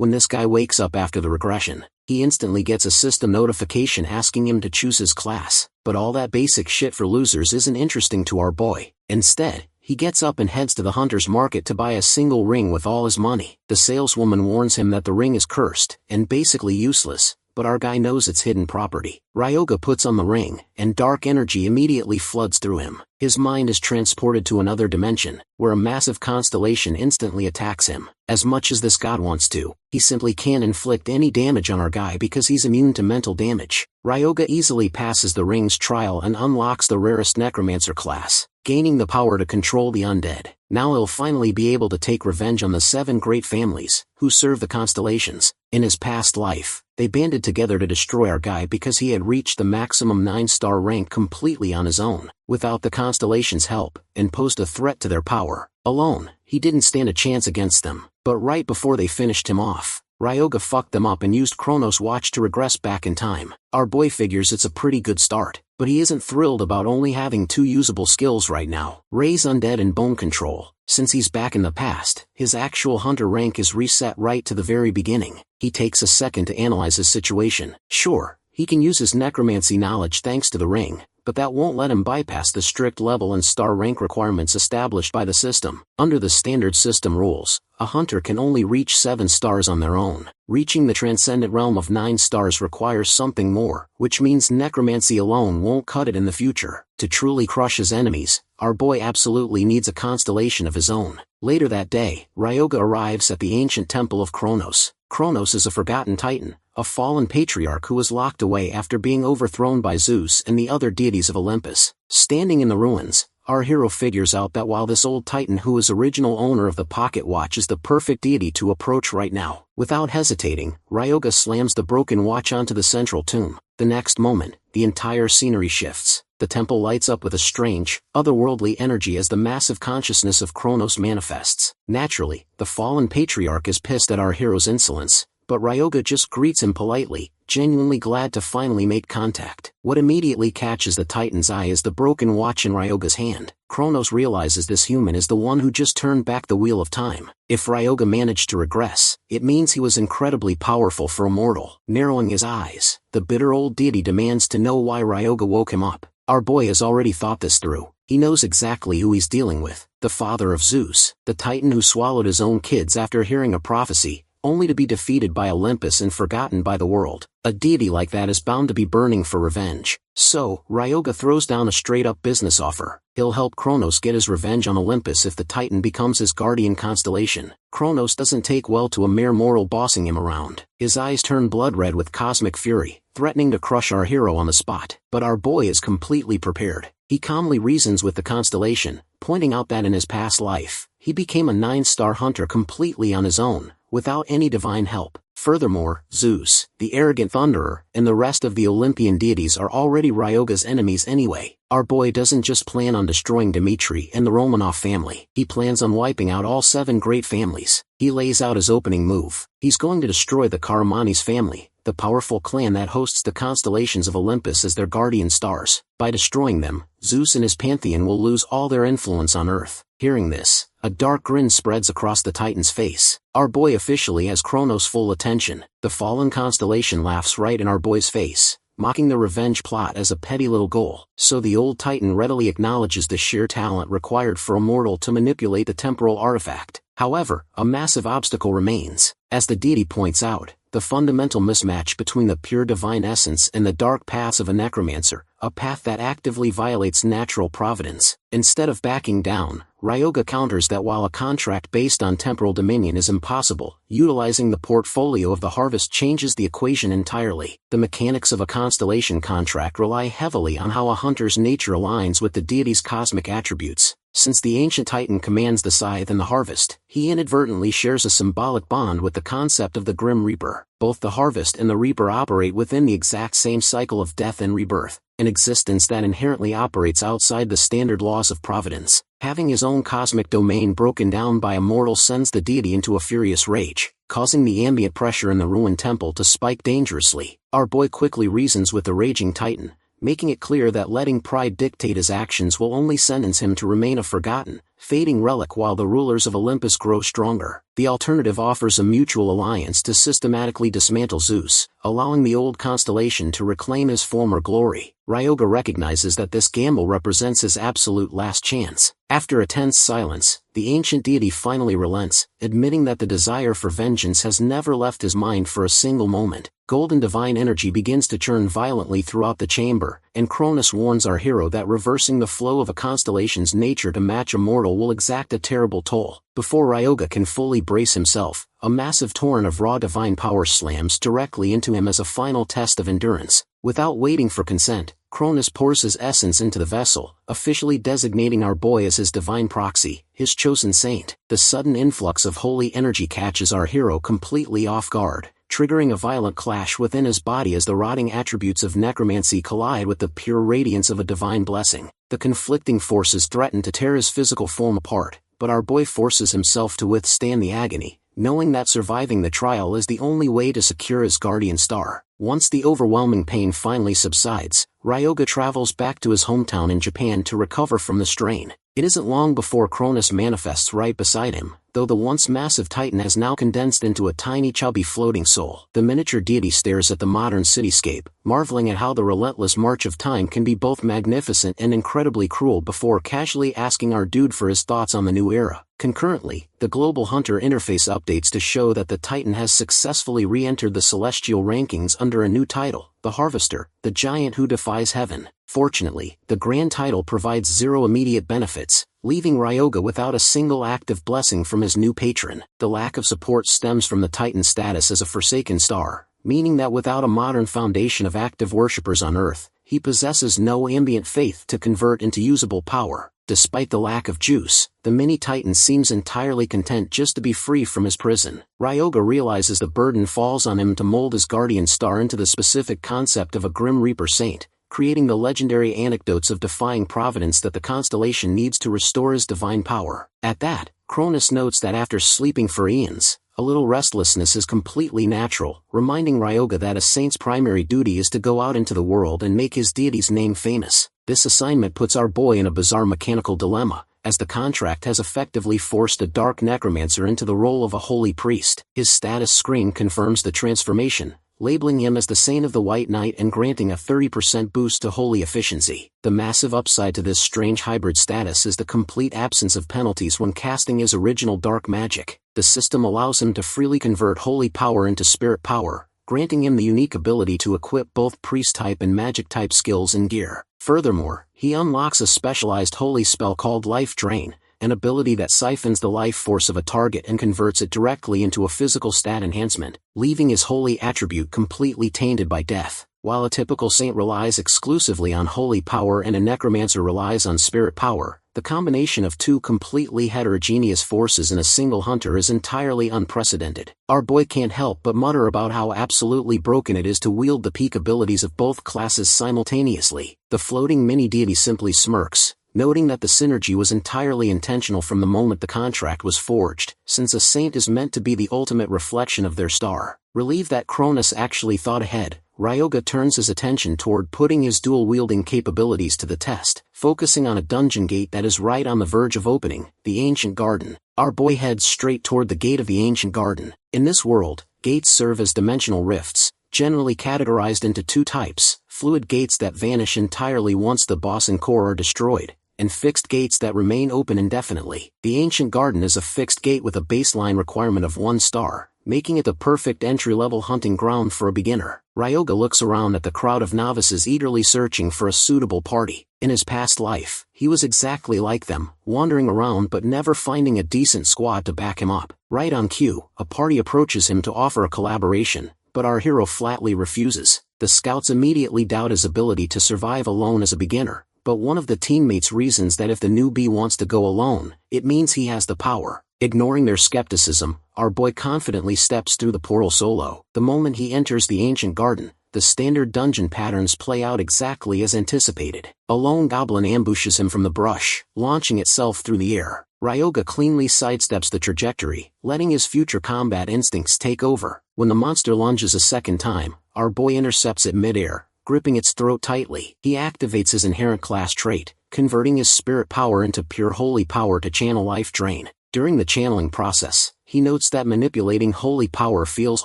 When this guy wakes up after the regression, he instantly gets a system notification asking him to choose his class. But all that basic shit for losers isn't interesting to our boy. Instead, he gets up and heads to the hunter's market to buy a single ring with all his money. The saleswoman warns him that the ring is cursed and basically useless, but our guy knows it's hidden property. Ryoga puts on the ring, and dark energy immediately floods through him. His mind is transported to another dimension, where a massive constellation instantly attacks him. As much as this god wants to, he simply can't inflict any damage on our guy because he's immune to mental damage. Ryoga easily passes the ring's trial and unlocks the rarest Necromancer class, gaining the power to control the undead. Now he'll finally be able to take revenge on the 7 great families, who serve the constellations. In his past life, they banded together to destroy our guy because he had reached the maximum 9-star rank completely on his own, without the constellation's help, and posed a threat to their power. Alone, he didn't stand a chance against them, but right before they finished him off, Ryoga fucked them up and used Chronos' watch to regress back in time. Our boy figures it's a pretty good start, but he isn't thrilled about only having 2 usable skills right now: Raise Undead and Bone Control. Since he's back in the past, his actual hunter rank is reset right to the very beginning. He takes a second to analyze his situation. Sure, he can use his necromancy knowledge thanks to the ring, but that won't let him bypass the strict level and star rank requirements established by the system. Under the standard system rules, a hunter can only reach 7 stars on their own. Reaching the transcendent realm of 9 stars requires something more, which means necromancy alone won't cut it in the future. To truly crush his enemies, our boy absolutely needs a constellation of his own. Later that day, Ryoga arrives at the ancient temple of Kronos. Kronos is a forgotten titan, a fallen patriarch who was locked away after being overthrown by Zeus and the other deities of Olympus. Standing in the ruins, our hero figures out that while this old titan who is original owner of the pocket watch is the perfect deity to approach right now. Without hesitating, Ryoga slams the broken watch onto the central tomb. The next moment, the entire scenery shifts. The temple lights up with a strange, otherworldly energy as the massive consciousness of Kronos manifests. Naturally, the fallen patriarch is pissed at our hero's insolence, but Ryoga just greets him politely, genuinely glad to finally make contact. What immediately catches the Titan's eye is the broken watch in Ryoga's hand. Kronos realizes this human is the one who just turned back the wheel of time. If Ryoga managed to regress, it means he was incredibly powerful for a mortal. Narrowing his eyes, the bitter old deity demands to know why Ryoga woke him up. Our boy has already thought this through. He knows exactly who he's dealing with, the father of Zeus, the titan who swallowed his own kids after hearing a prophecy, only to be defeated by Olympus and forgotten by the world. A deity like that is bound to be burning for revenge. So, Ryoga throws down a straight-up business offer. He'll help Kronos get his revenge on Olympus if the Titan becomes his guardian constellation. Kronos doesn't take well to a mere mortal bossing him around. His eyes turn blood red with cosmic fury, threatening to crush our hero on the spot. But our boy is completely prepared. He calmly reasons with the constellation, pointing out that in his past life, he became a 9-star hunter completely on his own, without any divine help. Furthermore, Zeus, the arrogant thunderer, and the rest of the Olympian deities are already Ryoga's enemies anyway. Our boy doesn't just plan on destroying Dmitri and the Romanov family. He plans on wiping out all 7 great families. He lays out his opening move. He's going to destroy the Karamanlis family, the powerful clan that hosts the constellations of Olympus as their guardian stars. By destroying them, Zeus and his pantheon will lose all their influence on Earth. Hearing this, a dark grin spreads across the Titan's face. Our boy officially has Kronos' full attention. The fallen constellation laughs right in our boy's face, mocking the revenge plot as a petty little goal. So the old Titan readily acknowledges the sheer talent required for a mortal to manipulate the temporal artifact. However, a massive obstacle remains. As the deity points out, the fundamental mismatch between the pure divine essence and the dark paths of a necromancer, a path that actively violates natural providence. Instead of backing down, Ryoga counters that while a contract based on temporal dominion is impossible, utilizing the portfolio of the harvest changes the equation entirely. The mechanics of a constellation contract rely heavily on how a hunter's nature aligns with the deity's cosmic attributes. Since the ancient Titan commands the scythe and the harvest, he inadvertently shares a symbolic bond with the concept of the Grim Reaper. Both the harvest and the Reaper operate within the exact same cycle of death and rebirth, an existence that inherently operates outside the standard laws of providence. Having his own cosmic domain broken down by a mortal sends the deity into a furious rage, causing the ambient pressure in the ruined temple to spike dangerously. Our boy quickly reasons with the raging Titan, making it clear that letting pride dictate his actions will only sentence him to remain a forgotten, fading relic while the rulers of Olympus grow stronger. The alternative offers a mutual alliance to systematically dismantle Zeus, allowing the old constellation to reclaim his former glory. Ryoga recognizes that this gamble represents his absolute last chance. After a tense silence, the ancient deity finally relents, admitting that the desire for vengeance has never left his mind for a single moment. Golden divine energy begins to churn violently throughout the chamber, and Cronus warns our hero that reversing the flow of a constellation's nature to match a mortal will exact a terrible toll. Before Ryoga can fully brace himself, a massive torrent of raw divine power slams directly into him as a final test of endurance. Without waiting for consent, Cronus pours his essence into the vessel, officially designating our boy as his divine proxy, his chosen saint. The sudden influx of holy energy catches our hero completely off guard, triggering a violent clash within his body as the rotting attributes of necromancy collide with the pure radiance of a divine blessing. The conflicting forces threaten to tear his physical form apart, but our boy forces himself to withstand the agony, knowing that surviving the trial is the only way to secure his guardian star. Once the overwhelming pain finally subsides, Ryoga travels back to his hometown in Japan to recover from the strain. It isn't long before Cronus manifests right beside him, though the once massive titan has now condensed into a tiny chubby floating soul. The miniature deity stares at the modern cityscape, marveling at how the relentless march of time can be both magnificent and incredibly cruel before casually asking our dude for his thoughts on the new era. Concurrently, the global hunter interface updates to show that the Titan has successfully re-entered the celestial rankings under a new title, the Harvester, the giant who defies heaven. Fortunately, the grand title provides zero immediate benefits, leaving Ryoga without a single active blessing from his new patron. The lack of support stems from the Titan's status as a forsaken star, meaning that without a modern foundation of active worshippers on Earth, he possesses no ambient faith to convert into usable power. Despite the lack of juice, the mini-titan seems entirely content just to be free from his prison. Ryoga realizes the burden falls on him to mold his guardian star into the specific concept of a Grim Reaper saint, creating the legendary anecdotes of defying providence that the constellation needs to restore his divine power. At that, Cronus notes that after sleeping for eons, a little restlessness is completely natural, reminding Ryoga that a saint's primary duty is to go out into the world and make his deity's name famous. This assignment puts our boy in a bizarre mechanical dilemma, as the contract has effectively forced a dark necromancer into the role of a holy priest. His status screen confirms the transformation, labeling him as the Saint of the White Knight and granting a 30% boost to holy efficiency. The massive upside to this strange hybrid status is the complete absence of penalties when casting his original dark magic. The system allows him to freely convert holy power into spirit power, granting him the unique ability to equip both priest-type and magic-type skills and gear. Furthermore, he unlocks a specialized holy spell called Life Drain, an ability that siphons the life force of a target and converts it directly into a physical stat enhancement, leaving his holy attribute completely tainted by death. While a typical saint relies exclusively on holy power and a necromancer relies on spirit power, the combination of two completely heterogeneous forces in a single hunter is entirely unprecedented. Our boy can't help but mutter about how absolutely broken it is to wield the peak abilities of both classes simultaneously. The floating mini-deity simply smirks, noting that the synergy was entirely intentional from the moment the contract was forged, since a saint is meant to be the ultimate reflection of their star. Relieved that Cronus actually thought ahead, Ryoga turns his attention toward putting his dual-wielding capabilities to the test, focusing on a dungeon gate that is right on the verge of opening, the Ancient Garden. Our boy heads straight toward the gate of the Ancient Garden. In this world, gates serve as dimensional rifts, generally categorized into two types: fluid gates that vanish entirely once the boss and core are destroyed, and fixed gates that remain open indefinitely. The Ancient Garden is a fixed gate with a baseline requirement of 1 star, making it the perfect entry-level hunting ground for a beginner. Ryoga looks around at the crowd of novices eagerly searching for a suitable party. In his past life, he was exactly like them, wandering around but never finding a decent squad to back him up. Right on cue, a party approaches him to offer a collaboration, but our hero flatly refuses. The scouts immediately doubt his ability to survive alone as a beginner, but one of the teammates reasons that if the newbie wants to go alone, it means he has the power. Ignoring their skepticism, our boy confidently steps through the portal solo. The moment he enters the Ancient Garden, the standard dungeon patterns play out exactly as anticipated. A lone goblin ambushes him from the brush, launching itself through the air. Ryoga cleanly sidesteps the trajectory, letting his future combat instincts take over. When the monster lunges a second time, our boy intercepts it mid-air, gripping its throat tightly. He activates his inherent class trait, converting his spirit power into pure holy power to channel life drain. During the channeling process, he notes that manipulating holy power feels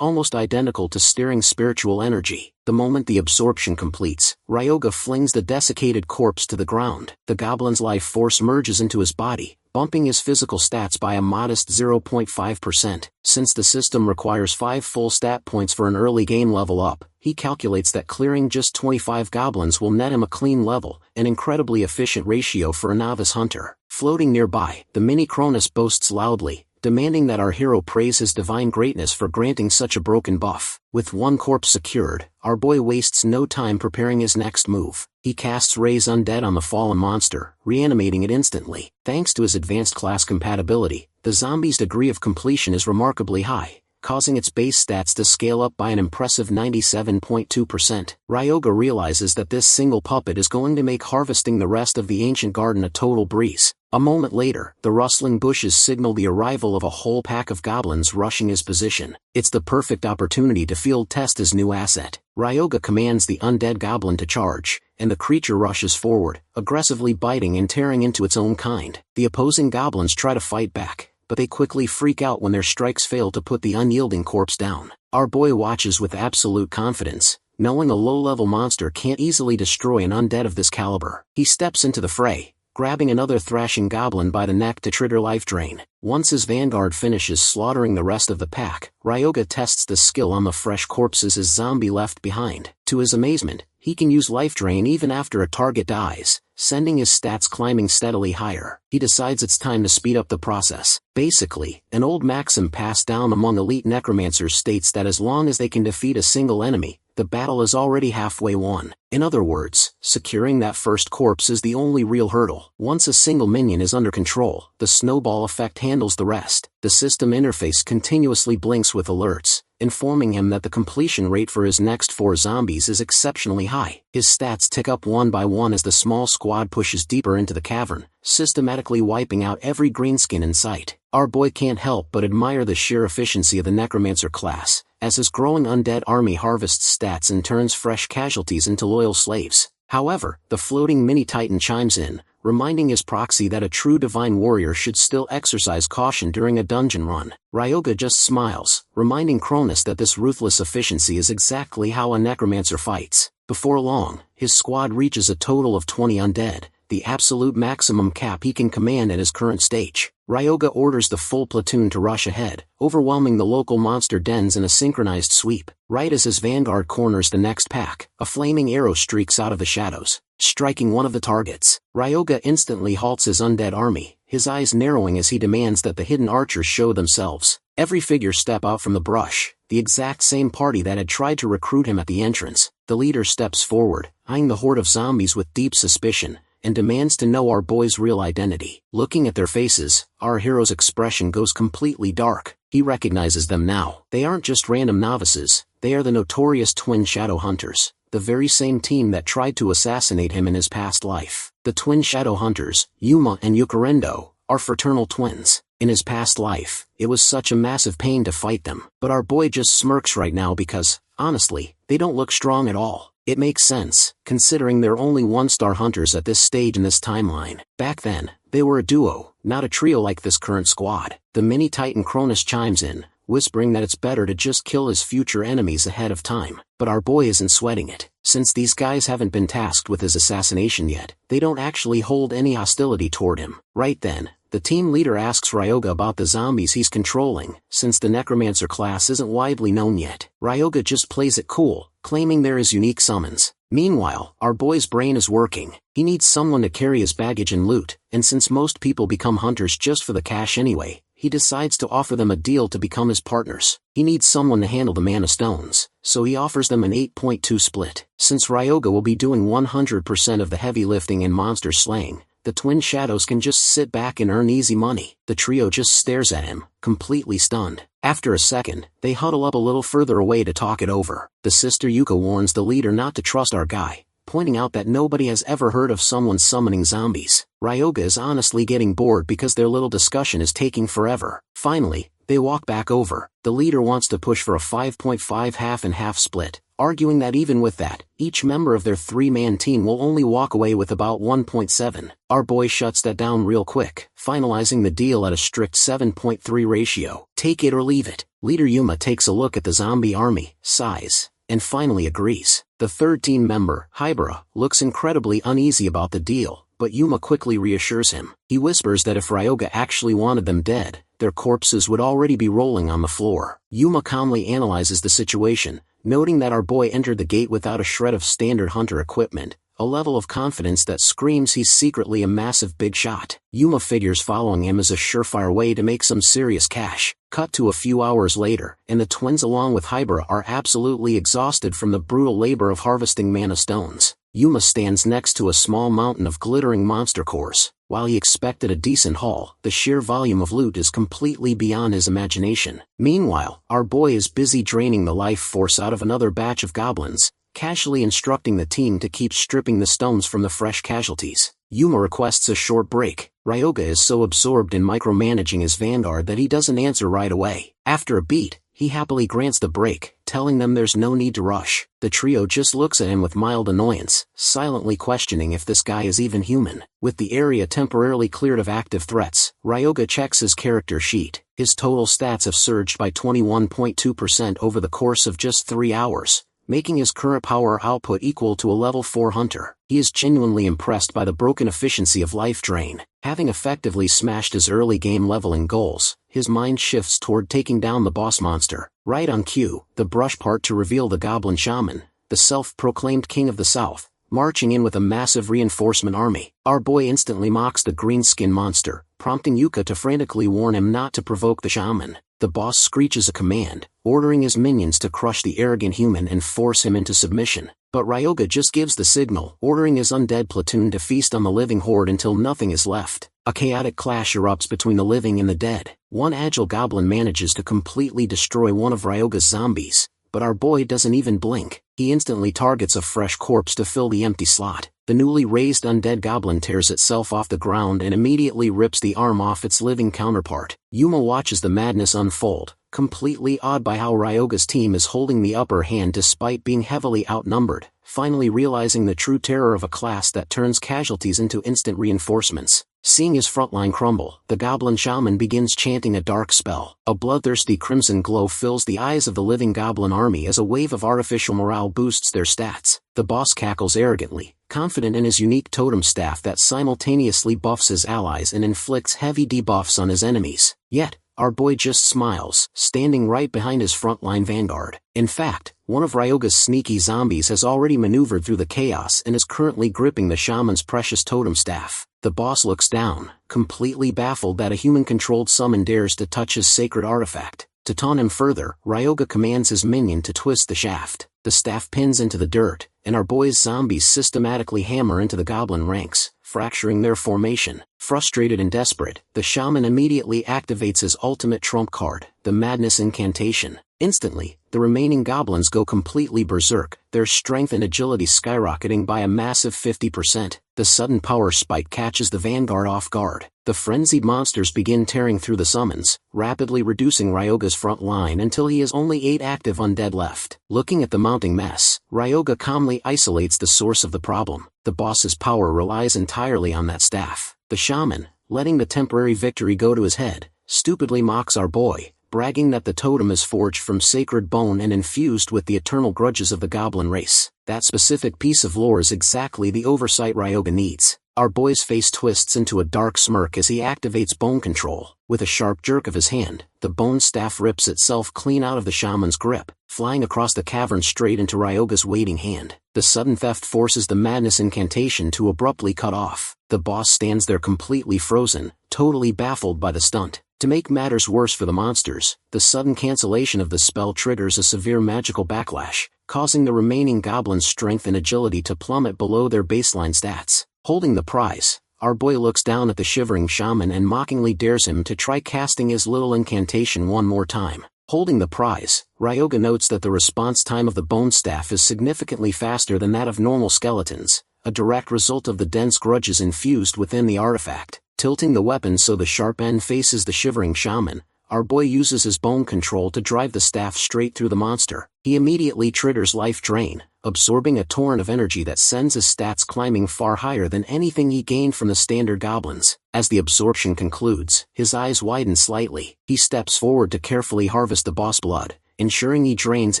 almost identical to steering spiritual energy. The moment the absorption completes, Ryoga flings the desiccated corpse to the ground. The goblin's life force merges into his body, bumping his physical stats by a modest 0.5%. Since the system requires 5 full stat points for an early game level up, he calculates that clearing just 25 goblins will net him a clean level, an incredibly efficient ratio for a novice hunter. Floating nearby, the mini Cronus boasts loudly, demanding that our hero praise his divine greatness for granting such a broken buff. With one corpse secured, our boy wastes no time preparing his next move. He casts Raise Undead on the fallen monster, reanimating it instantly. Thanks to his advanced class compatibility, the zombie's degree of completion is remarkably high, causing its base stats to scale up by an impressive 97.2%. Ryoga realizes that this single puppet is going to make harvesting the rest of the ancient garden a total breeze. A moment later, the rustling bushes signal the arrival of a whole pack of goblins rushing his position. It's the perfect opportunity to field test his new asset. Ryoga commands the undead goblin to charge, and the creature rushes forward, aggressively biting and tearing into its own kind. The opposing goblins try to fight back, but they quickly freak out when their strikes fail to put the unyielding corpse down. Our boy watches with absolute confidence, knowing a low-level monster can't easily destroy an undead of this caliber. He steps into the fray, grabbing another thrashing goblin by the neck to trigger life drain. Once his vanguard finishes slaughtering the rest of the pack, Ryoga tests the skill on the fresh corpses his zombie left behind. To his amazement, he can use life drain even after a target dies, sending his stats climbing steadily higher. He decides it's time to speed up the process. Basically, an old maxim passed down among elite necromancers states that as long as they can defeat a single enemy, the battle is already halfway won. In other words, securing that first corpse is the only real hurdle. Once a single minion is under control, the snowball effect handles the rest. The system interface continuously blinks with alerts, informing him that the completion rate for his next 4 zombies is exceptionally high. His stats tick up one by one as the small squad pushes deeper into the cavern, systematically wiping out every greenskin in sight. Our boy can't help but admire the sheer efficiency of the Necromancer class, as his growing undead army harvests stats and turns fresh casualties into loyal slaves. However, the floating mini-titan chimes in, reminding his proxy that a true divine warrior should still exercise caution during a dungeon run. Ryoga just smiles, reminding Cronus that this ruthless efficiency is exactly how a necromancer fights. Before long, his squad reaches a total of 20 undead, the absolute maximum cap he can command at his current stage. Ryoga orders the full platoon to rush ahead, overwhelming the local monster dens in a synchronized sweep. Right as his vanguard corners the next pack, a flaming arrow streaks out of the shadows, striking one of the targets. Ryoga instantly halts his undead army, his eyes narrowing as he demands that the hidden archers show themselves. Every figure step out from the brush, the exact same party that had tried to recruit him at the entrance. The leader steps forward, eyeing the horde of zombies with deep suspicion, and demands to know our boy's real identity. Looking at their faces, our hero's expression goes completely dark. He recognizes them now. They aren't just random novices, they are the notorious twin shadow hunters, the very same team that tried to assassinate him in his past life. The twin shadow hunters, Yuma and Yukarendo, are fraternal twins. In his past life, it was such a massive pain to fight them, but our boy just smirks right now because, honestly, they don't look strong at all. It makes sense, considering they're only 1-star hunters at this stage in this timeline. Back then, they were a duo, not a trio like this current squad. The mini-titan Cronus chimes in, whispering that it's better to just kill his future enemies ahead of time. But our boy isn't sweating it. Since these guys haven't been tasked with his assassination yet, they don't actually hold any hostility toward him. Right then, the team leader asks Ryoga about the zombies he's controlling, since the Necromancer class isn't widely known yet. Ryoga just plays it cool, claiming they're his unique summons. Meanwhile, our boy's brain is working. He needs someone to carry his baggage and loot, and since most people become hunters just for the cash anyway, he decides to offer them a deal to become his partners. He needs someone to handle the Mana Stones, so he offers them an 8.2 split. Since Ryoga will be doing 100% of the heavy lifting and monster slaying, the twin shadows can just sit back and earn easy money. The trio just stares at him, completely stunned. After a second, they huddle up a little further away to talk it over. The sister Yuka warns the leader not to trust our guy, pointing out that nobody has ever heard of someone summoning zombies. Ryoga is honestly getting bored because their little discussion is taking forever. Finally, they walk back over. The leader wants to push for a 5.5 half and half split, arguing that even with that, each member of their 3-man team will only walk away with about 1.7. Our boy shuts that down real quick, finalizing the deal at a strict 7.3 ratio. Take it or leave it. Leader Yuma takes a look at the zombie army, sighs, and finally agrees. The third team member, Hybera, looks incredibly uneasy about the deal, but Yuma quickly reassures him. He whispers that if Ryoga actually wanted them dead, their corpses would already be rolling on the floor. Yuma calmly analyzes the situation, noting that our boy entered the gate without a shred of standard hunter equipment, a level of confidence that screams he's secretly a massive big shot. Yuma figures following him is a surefire way to make some serious cash. Cut to a few hours later, and the twins along with Hybera are absolutely exhausted from the brutal labor of harvesting mana stones. Yuma stands next to a small mountain of glittering monster cores. While he expected a decent haul, the sheer volume of loot is completely beyond his imagination. Meanwhile, our boy is busy draining the life force out of another batch of goblins, casually instructing the team to keep stripping the stones from the fresh casualties. Yuma requests a short break. Ryoga is so absorbed in micromanaging his vanguard that he doesn't answer right away. After a beat, he happily grants the break, telling them there's no need to rush. The trio just looks at him with mild annoyance, silently questioning if this guy is even human. With the area temporarily cleared of active threats, Ryoga checks his character sheet. His total stats have surged by 21.2% over the course of just 3 hours, making his current power output equal to a level 4 hunter. He is genuinely impressed by the broken efficiency of life drain. Having effectively smashed his early game leveling goals, his mind shifts toward taking down the boss monster. Right on cue, the brush part to reveal the goblin shaman, the self-proclaimed king of the south, marching in with a massive reinforcement army. Our boy instantly mocks the green-skin monster, prompting Yuka to frantically warn him not to provoke the shaman. The boss screeches a command, ordering his minions to crush the arrogant human and force him into submission. But Ryoga just gives the signal, ordering his undead platoon to feast on the living horde until nothing is left. A chaotic clash erupts between the living and the dead. One agile goblin manages to completely destroy one of Ryoga's zombies, but our boy doesn't even blink. He instantly targets a fresh corpse to fill the empty slot. The newly raised undead goblin tears itself off the ground and immediately rips the arm off its living counterpart. Yuma watches the madness unfold, completely awed by how Ryoga's team is holding the upper hand despite being heavily outnumbered, finally realizing the true terror of a class that turns casualties into instant reinforcements. Seeing his frontline crumble, the goblin shaman begins chanting a dark spell. A bloodthirsty crimson glow fills the eyes of the living goblin army as a wave of artificial morale boosts their stats. The boss cackles arrogantly, confident in his unique totem staff that simultaneously buffs his allies and inflicts heavy debuffs on his enemies. Yet, our boy just smiles, standing right behind his frontline vanguard. In fact, one of Ryoga's sneaky zombies has already maneuvered through the chaos and is currently gripping the shaman's precious totem staff. The boss looks down, completely baffled that a human-controlled summon dares to touch his sacred artifact. To taunt him further, Ryoga commands his minion to twist the shaft. The staff pins into the dirt, and our boy's zombies systematically hammer into the goblin ranks, fracturing their formation. Frustrated and desperate, the shaman immediately activates his ultimate trump card, the Madness Incantation. Instantly, the remaining goblins go completely berserk, their strength and agility skyrocketing by a massive 50%. The sudden power spike catches the vanguard off guard. The frenzied monsters begin tearing through the summons, rapidly reducing Ryoga's front line until he has only 8 active undead left. Looking at the mounting mess, Ryoga calmly isolates the source of the problem. The boss's power relies entirely on that staff. The shaman, letting the temporary victory go to his head, stupidly mocks our boy, bragging that the totem is forged from sacred bone and infused with the eternal grudges of the goblin race. That specific piece of lore is exactly the oversight Ryoga needs. Our boy's face twists into a dark smirk as he activates bone control. With a sharp jerk of his hand, the bone staff rips itself clean out of the shaman's grip, flying across the cavern straight into Ryoga's waiting hand. The sudden theft forces the Madness Incantation to abruptly cut off. The boss stands there completely frozen, totally baffled by the stunt. To make matters worse for the monsters, the sudden cancellation of the spell triggers a severe magical backlash, causing the remaining goblins' strength and agility to plummet below their baseline stats. Holding the prize, our boy looks down at the shivering shaman and mockingly dares him to try casting his little incantation one more time. Holding the prize, Ryoga notes that the response time of the bone staff is significantly faster than that of normal skeletons, a direct result of the dense grudges infused within the artifact. Tilting the weapon so the sharp end faces the shivering shaman, our boy uses his bone control to drive the staff straight through the monster. He immediately triggers Life Drain, absorbing a torrent of energy that sends his stats climbing far higher than anything he gained from the standard goblins. As the absorption concludes, his eyes widen slightly. He steps forward to carefully harvest the boss blood, ensuring he drains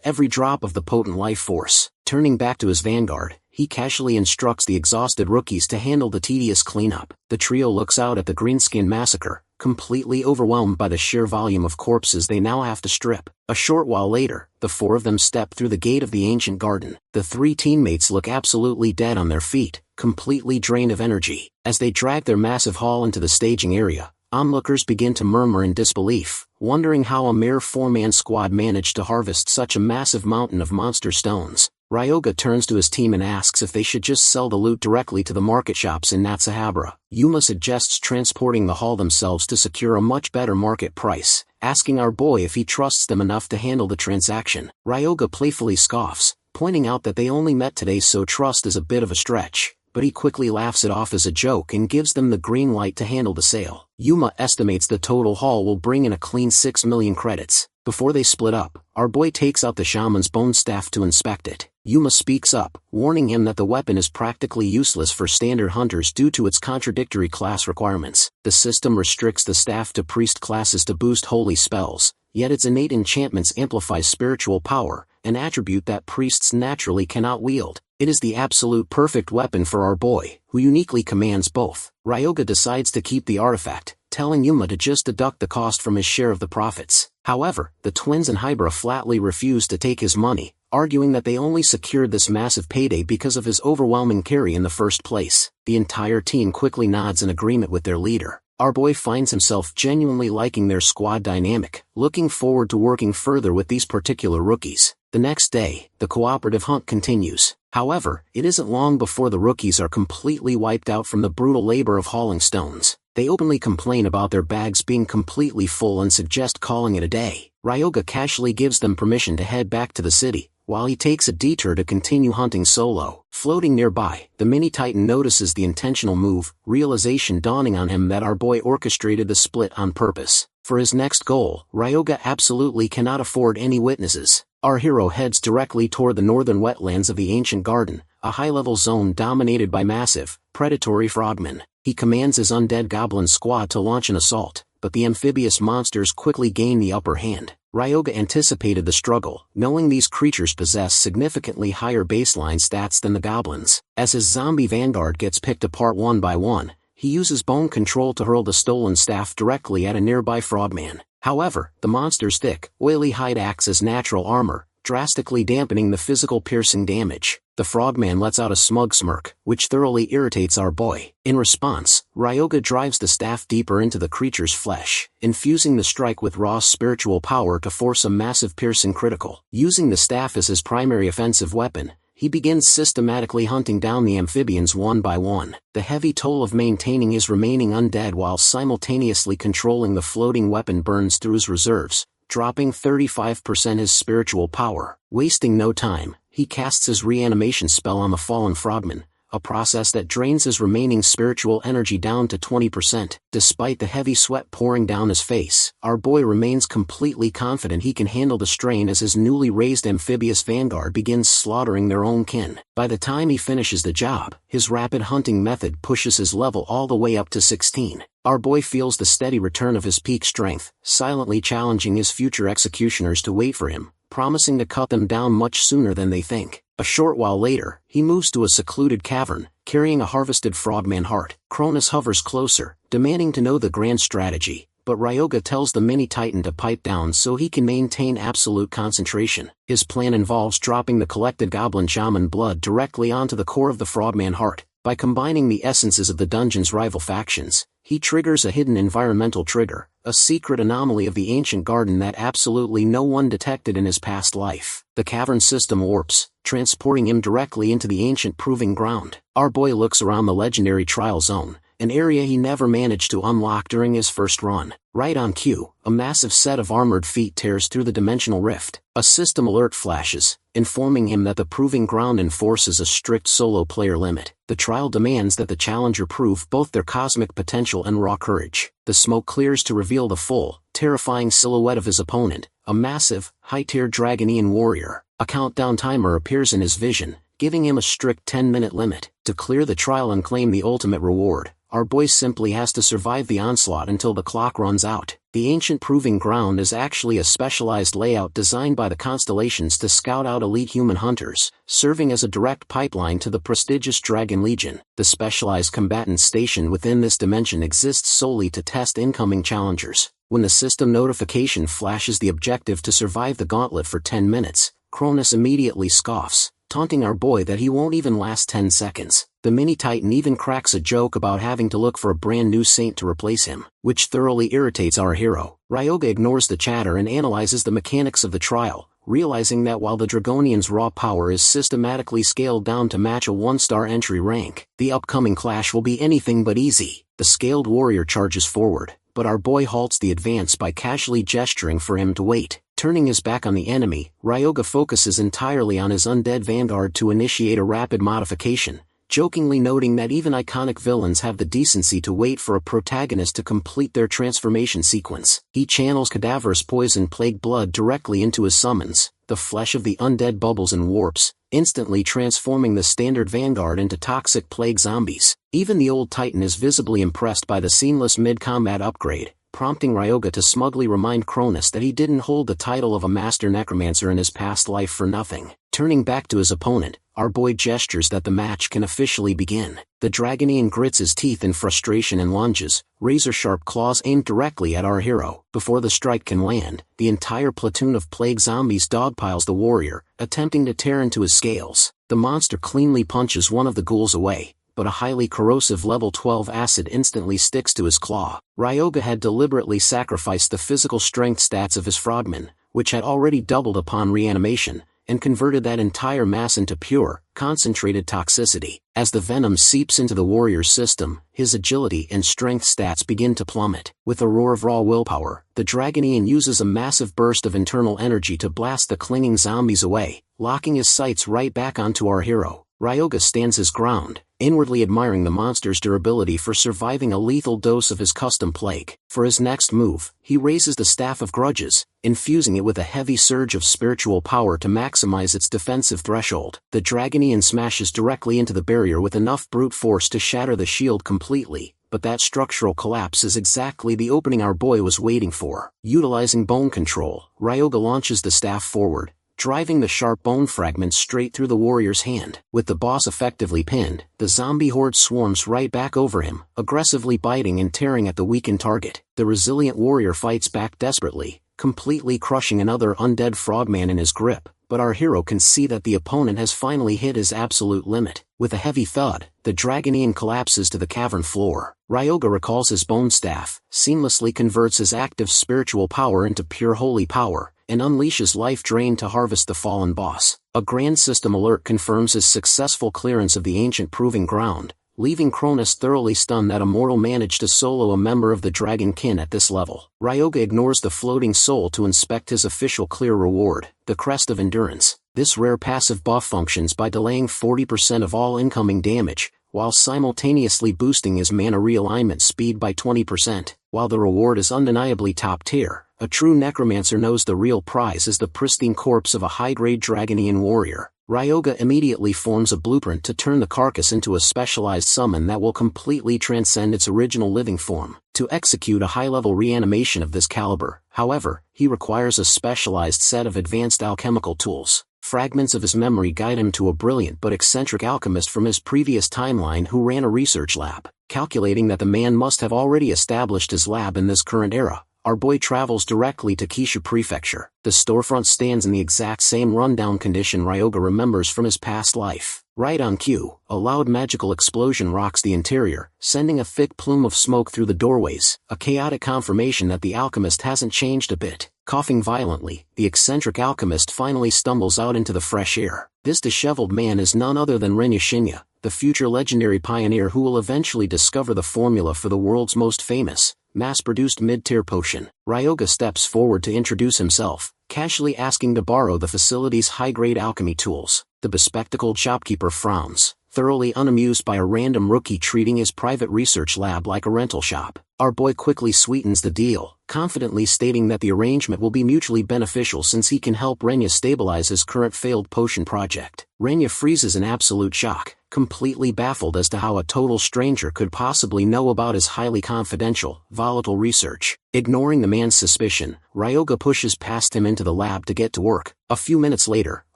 every drop of the potent life force. Turning back to his vanguard, he casually instructs the exhausted rookies to handle the tedious cleanup. The trio looks out at the Greenskin massacre, completely overwhelmed by the sheer volume of corpses they now have to strip. A short while later, the four of them step through the gate of the ancient garden. The three teammates look absolutely dead on their feet, completely drained of energy. As they drag their massive haul into the staging area, onlookers begin to murmur in disbelief, wondering how a mere four-man squad managed to harvest such a massive mountain of monster stones. Ryoga turns to his team and asks if they should just sell the loot directly to the market shops in Natsuhabura. Yuma suggests transporting the haul themselves to secure a much better market price, asking our boy if he trusts them enough to handle the transaction. Ryoga playfully scoffs, pointing out that they only met today, so trust is a bit of a stretch, but he quickly laughs it off as a joke and gives them the green light to handle the sale. Yuma estimates the total haul will bring in a clean 6 million credits. Before they split up, our boy takes out the shaman's bone staff to inspect it. Yuma speaks up, warning him that the weapon is practically useless for standard hunters due to its contradictory class requirements. The system restricts the staff to priest classes to boost holy spells, yet its innate enchantments amplify spiritual power, an attribute that priests naturally cannot wield. It is the absolute perfect weapon for our boy, who uniquely commands both. Ryoga decides to keep the artifact, telling Yuma to just deduct the cost from his share of the profits. However, the twins and Hybra flatly refuse to take his money, arguing that they only secured this massive payday because of his overwhelming carry in the first place. The entire team quickly nods in agreement with their leader. Our boy finds himself genuinely liking their squad dynamic, looking forward to working further with these particular rookies. The next day, the cooperative hunt continues. However, it isn't long before the rookies are completely wiped out from the brutal labor of hauling stones. They openly complain about their bags being completely full and suggest calling it a day. Ryoga casually gives them permission to head back to the city, while he takes a detour to continue hunting solo. Floating nearby, the mini-titan notices the intentional move, realization dawning on him that our boy orchestrated the split on purpose. For his next goal, Ryoga absolutely cannot afford any witnesses. Our hero heads directly toward the northern wetlands of the ancient garden, a high-level zone dominated by massive, predatory frogmen. He commands his undead goblin squad to launch an assault, but the amphibious monsters quickly gain the upper hand. Ryoga anticipated the struggle, knowing these creatures possess significantly higher baseline stats than the goblins. As his zombie vanguard gets picked apart one by one, he uses bone control to hurl the stolen staff directly at a nearby frogman. However, the monster's thick, oily hide acts as natural armor, drastically dampening the physical piercing damage. The frogman lets out a smug smirk, which thoroughly irritates our boy. In response, Ryoga drives the staff deeper into the creature's flesh, infusing the strike with raw spiritual power to force a massive piercing critical. Using the staff as his primary offensive weapon, he begins systematically hunting down the amphibians one by one. The heavy toll of maintaining his remaining undead while simultaneously controlling the floating weapon burns through his reserves, dropping 35% his spiritual power. Wasting no time, he casts his reanimation spell on the fallen frogman, a process that drains his remaining spiritual energy down to 20%. Despite the heavy sweat pouring down his face, our boy remains completely confident he can handle the strain as his newly raised amphibious vanguard begins slaughtering their own kin. By the time he finishes the job, his rapid hunting method pushes his level all the way up to 16. Our boy feels the steady return of his peak strength, silently challenging his future executioners to wait for him, promising to cut them down much sooner than they think. A short while later, he moves to a secluded cavern, carrying a harvested frogman heart. Cronus hovers closer, demanding to know the grand strategy, but Ryoga tells the mini-titan to pipe down so he can maintain absolute concentration. His plan involves dropping the collected goblin shaman blood directly onto the core of the frogman heart. By combining the essences of the dungeon's rival factions, he triggers a hidden environmental trigger, a secret anomaly of the ancient garden that absolutely no one detected in his past life. The cavern system warps, transporting him directly into the ancient proving ground. Our boy looks around the legendary trial zone, an area he never managed to unlock during his first run. Right on cue, a massive set of armored feet tears through the dimensional rift. A system alert flashes, informing him that the proving ground enforces a strict solo player limit. The trial demands that the challenger prove both their cosmic potential and raw courage. The smoke clears to reveal the full, terrifying silhouette of his opponent, a massive, high-tier Dragonian warrior. A countdown timer appears in his vision, giving him a strict 10-minute limit. To clear the trial and claim the ultimate reward, our boy simply has to survive the onslaught until the clock runs out. The ancient proving ground is actually a specialized layout designed by the constellations to scout out elite human hunters, serving as a direct pipeline to the prestigious Dragon Legion. The specialized combatant station within this dimension exists solely to test incoming challengers. When the system notification flashes the objective to survive the gauntlet for 10 minutes, Cronus immediately scoffs, taunting our boy that he won't even last 10 seconds. The mini-titan even cracks a joke about having to look for a brand new saint to replace him, which thoroughly irritates our hero. Ryoga ignores the chatter and analyzes the mechanics of the trial, realizing that while the Dragonian's raw power is systematically scaled down to match a 1-star entry rank, the upcoming clash will be anything but easy. The scaled warrior charges forward, but our boy halts the advance by casually gesturing for him to wait. Turning his back on the enemy, Ryoga focuses entirely on his undead vanguard to initiate a rapid modification, jokingly noting that even iconic villains have the decency to wait for a protagonist to complete their transformation sequence. He channels cadaverous poison plague blood directly into his summons. The flesh of the undead bubbles and warps, instantly transforming the standard vanguard into toxic plague zombies. Even the old titan is visibly impressed by the seamless mid-combat upgrade, prompting Ryoga to smugly remind Cronus that he didn't hold the title of a master necromancer in his past life for nothing. Turning back to his opponent, our boy gestures that the match can officially begin. The Dragonian grits his teeth in frustration and lunges, razor-sharp claws aimed directly at our hero. Before the strike can land, the entire platoon of plague zombies dogpiles the warrior, attempting to tear into his scales. The monster cleanly punches one of the ghouls away, but a highly corrosive level 12 acid instantly sticks to his claw. Ryoga had deliberately sacrificed the physical strength stats of his frogman, which had already doubled upon reanimation, and converted that entire mass into pure, concentrated toxicity. As the venom seeps into the warrior's system, his agility and strength stats begin to plummet. With a roar of raw willpower, the Dragonian uses a massive burst of internal energy to blast the clinging zombies away, locking his sights right back onto our hero. Ryoga stands his ground, inwardly admiring the monster's durability for surviving a lethal dose of his custom plague. For his next move, he raises the Staff of Grudges, infusing it with a heavy surge of spiritual power to maximize its defensive threshold. The Dragonian smashes directly into the barrier with enough brute force to shatter the shield completely, but that structural collapse is exactly the opening our boy was waiting for. Utilizing bone control, Ryoga launches the staff forward, driving the sharp bone fragments straight through the warrior's hand. With the boss effectively pinned, the zombie horde swarms right back over him, aggressively biting and tearing at the weakened target. The resilient warrior fights back desperately, completely crushing another undead frogman in his grip, but our hero can see that the opponent has finally hit his absolute limit. With a heavy thud, the Dragonian collapses to the cavern floor. Ryoga recalls his bone staff, seamlessly converts his active spiritual power into pure holy power, and unleashes Life Drain to harvest the fallen boss. A grand system alert confirms his successful clearance of the ancient proving ground, leaving Cronus thoroughly stunned that a mortal managed to solo a member of the dragon kin at this level. Ryoga ignores the floating soul to inspect his official clear reward, the Crest of Endurance. This rare passive buff functions by delaying 40% of all incoming damage, while simultaneously boosting his mana realignment speed by 20%. While the reward is undeniably top tier, a true necromancer knows the real prize is the pristine corpse of a high-grade Dragonian warrior. Ryoga immediately forms a blueprint to turn the carcass into a specialized summon that will completely transcend its original living form. To execute a high-level reanimation of this caliber, however, he requires a specialized set of advanced alchemical tools. Fragments of his memory guide him to a brilliant but eccentric alchemist from his previous timeline who ran a research lab. Calculating that the man must have already established his lab in this current era, our boy travels directly to Kishu Prefecture. The storefront stands in the exact same rundown condition Ryoga remembers from his past life. Right on cue, a loud magical explosion rocks the interior, sending a thick plume of smoke through the doorways, a chaotic confirmation that the alchemist hasn't changed a bit. Coughing violently, the eccentric alchemist finally stumbles out into the fresh air. This disheveled man is none other than Renya Shinya, the future legendary pioneer who will eventually discover the formula for the world's most famous, mass-produced mid-tier potion. Ryoga steps forward to introduce himself, casually asking to borrow the facility's high-grade alchemy tools. The bespectacled shopkeeper frowns, thoroughly unamused by a random rookie treating his private research lab like a rental shop. Our boy quickly sweetens the deal, confidently stating that the arrangement will be mutually beneficial since he can help Renya stabilize his current failed potion project. Renya freezes in absolute shock, completely baffled as to how a total stranger could possibly know about his highly confidential, volatile research. Ignoring the man's suspicion, Ryoga pushes past him into the lab to get to work. A few minutes later,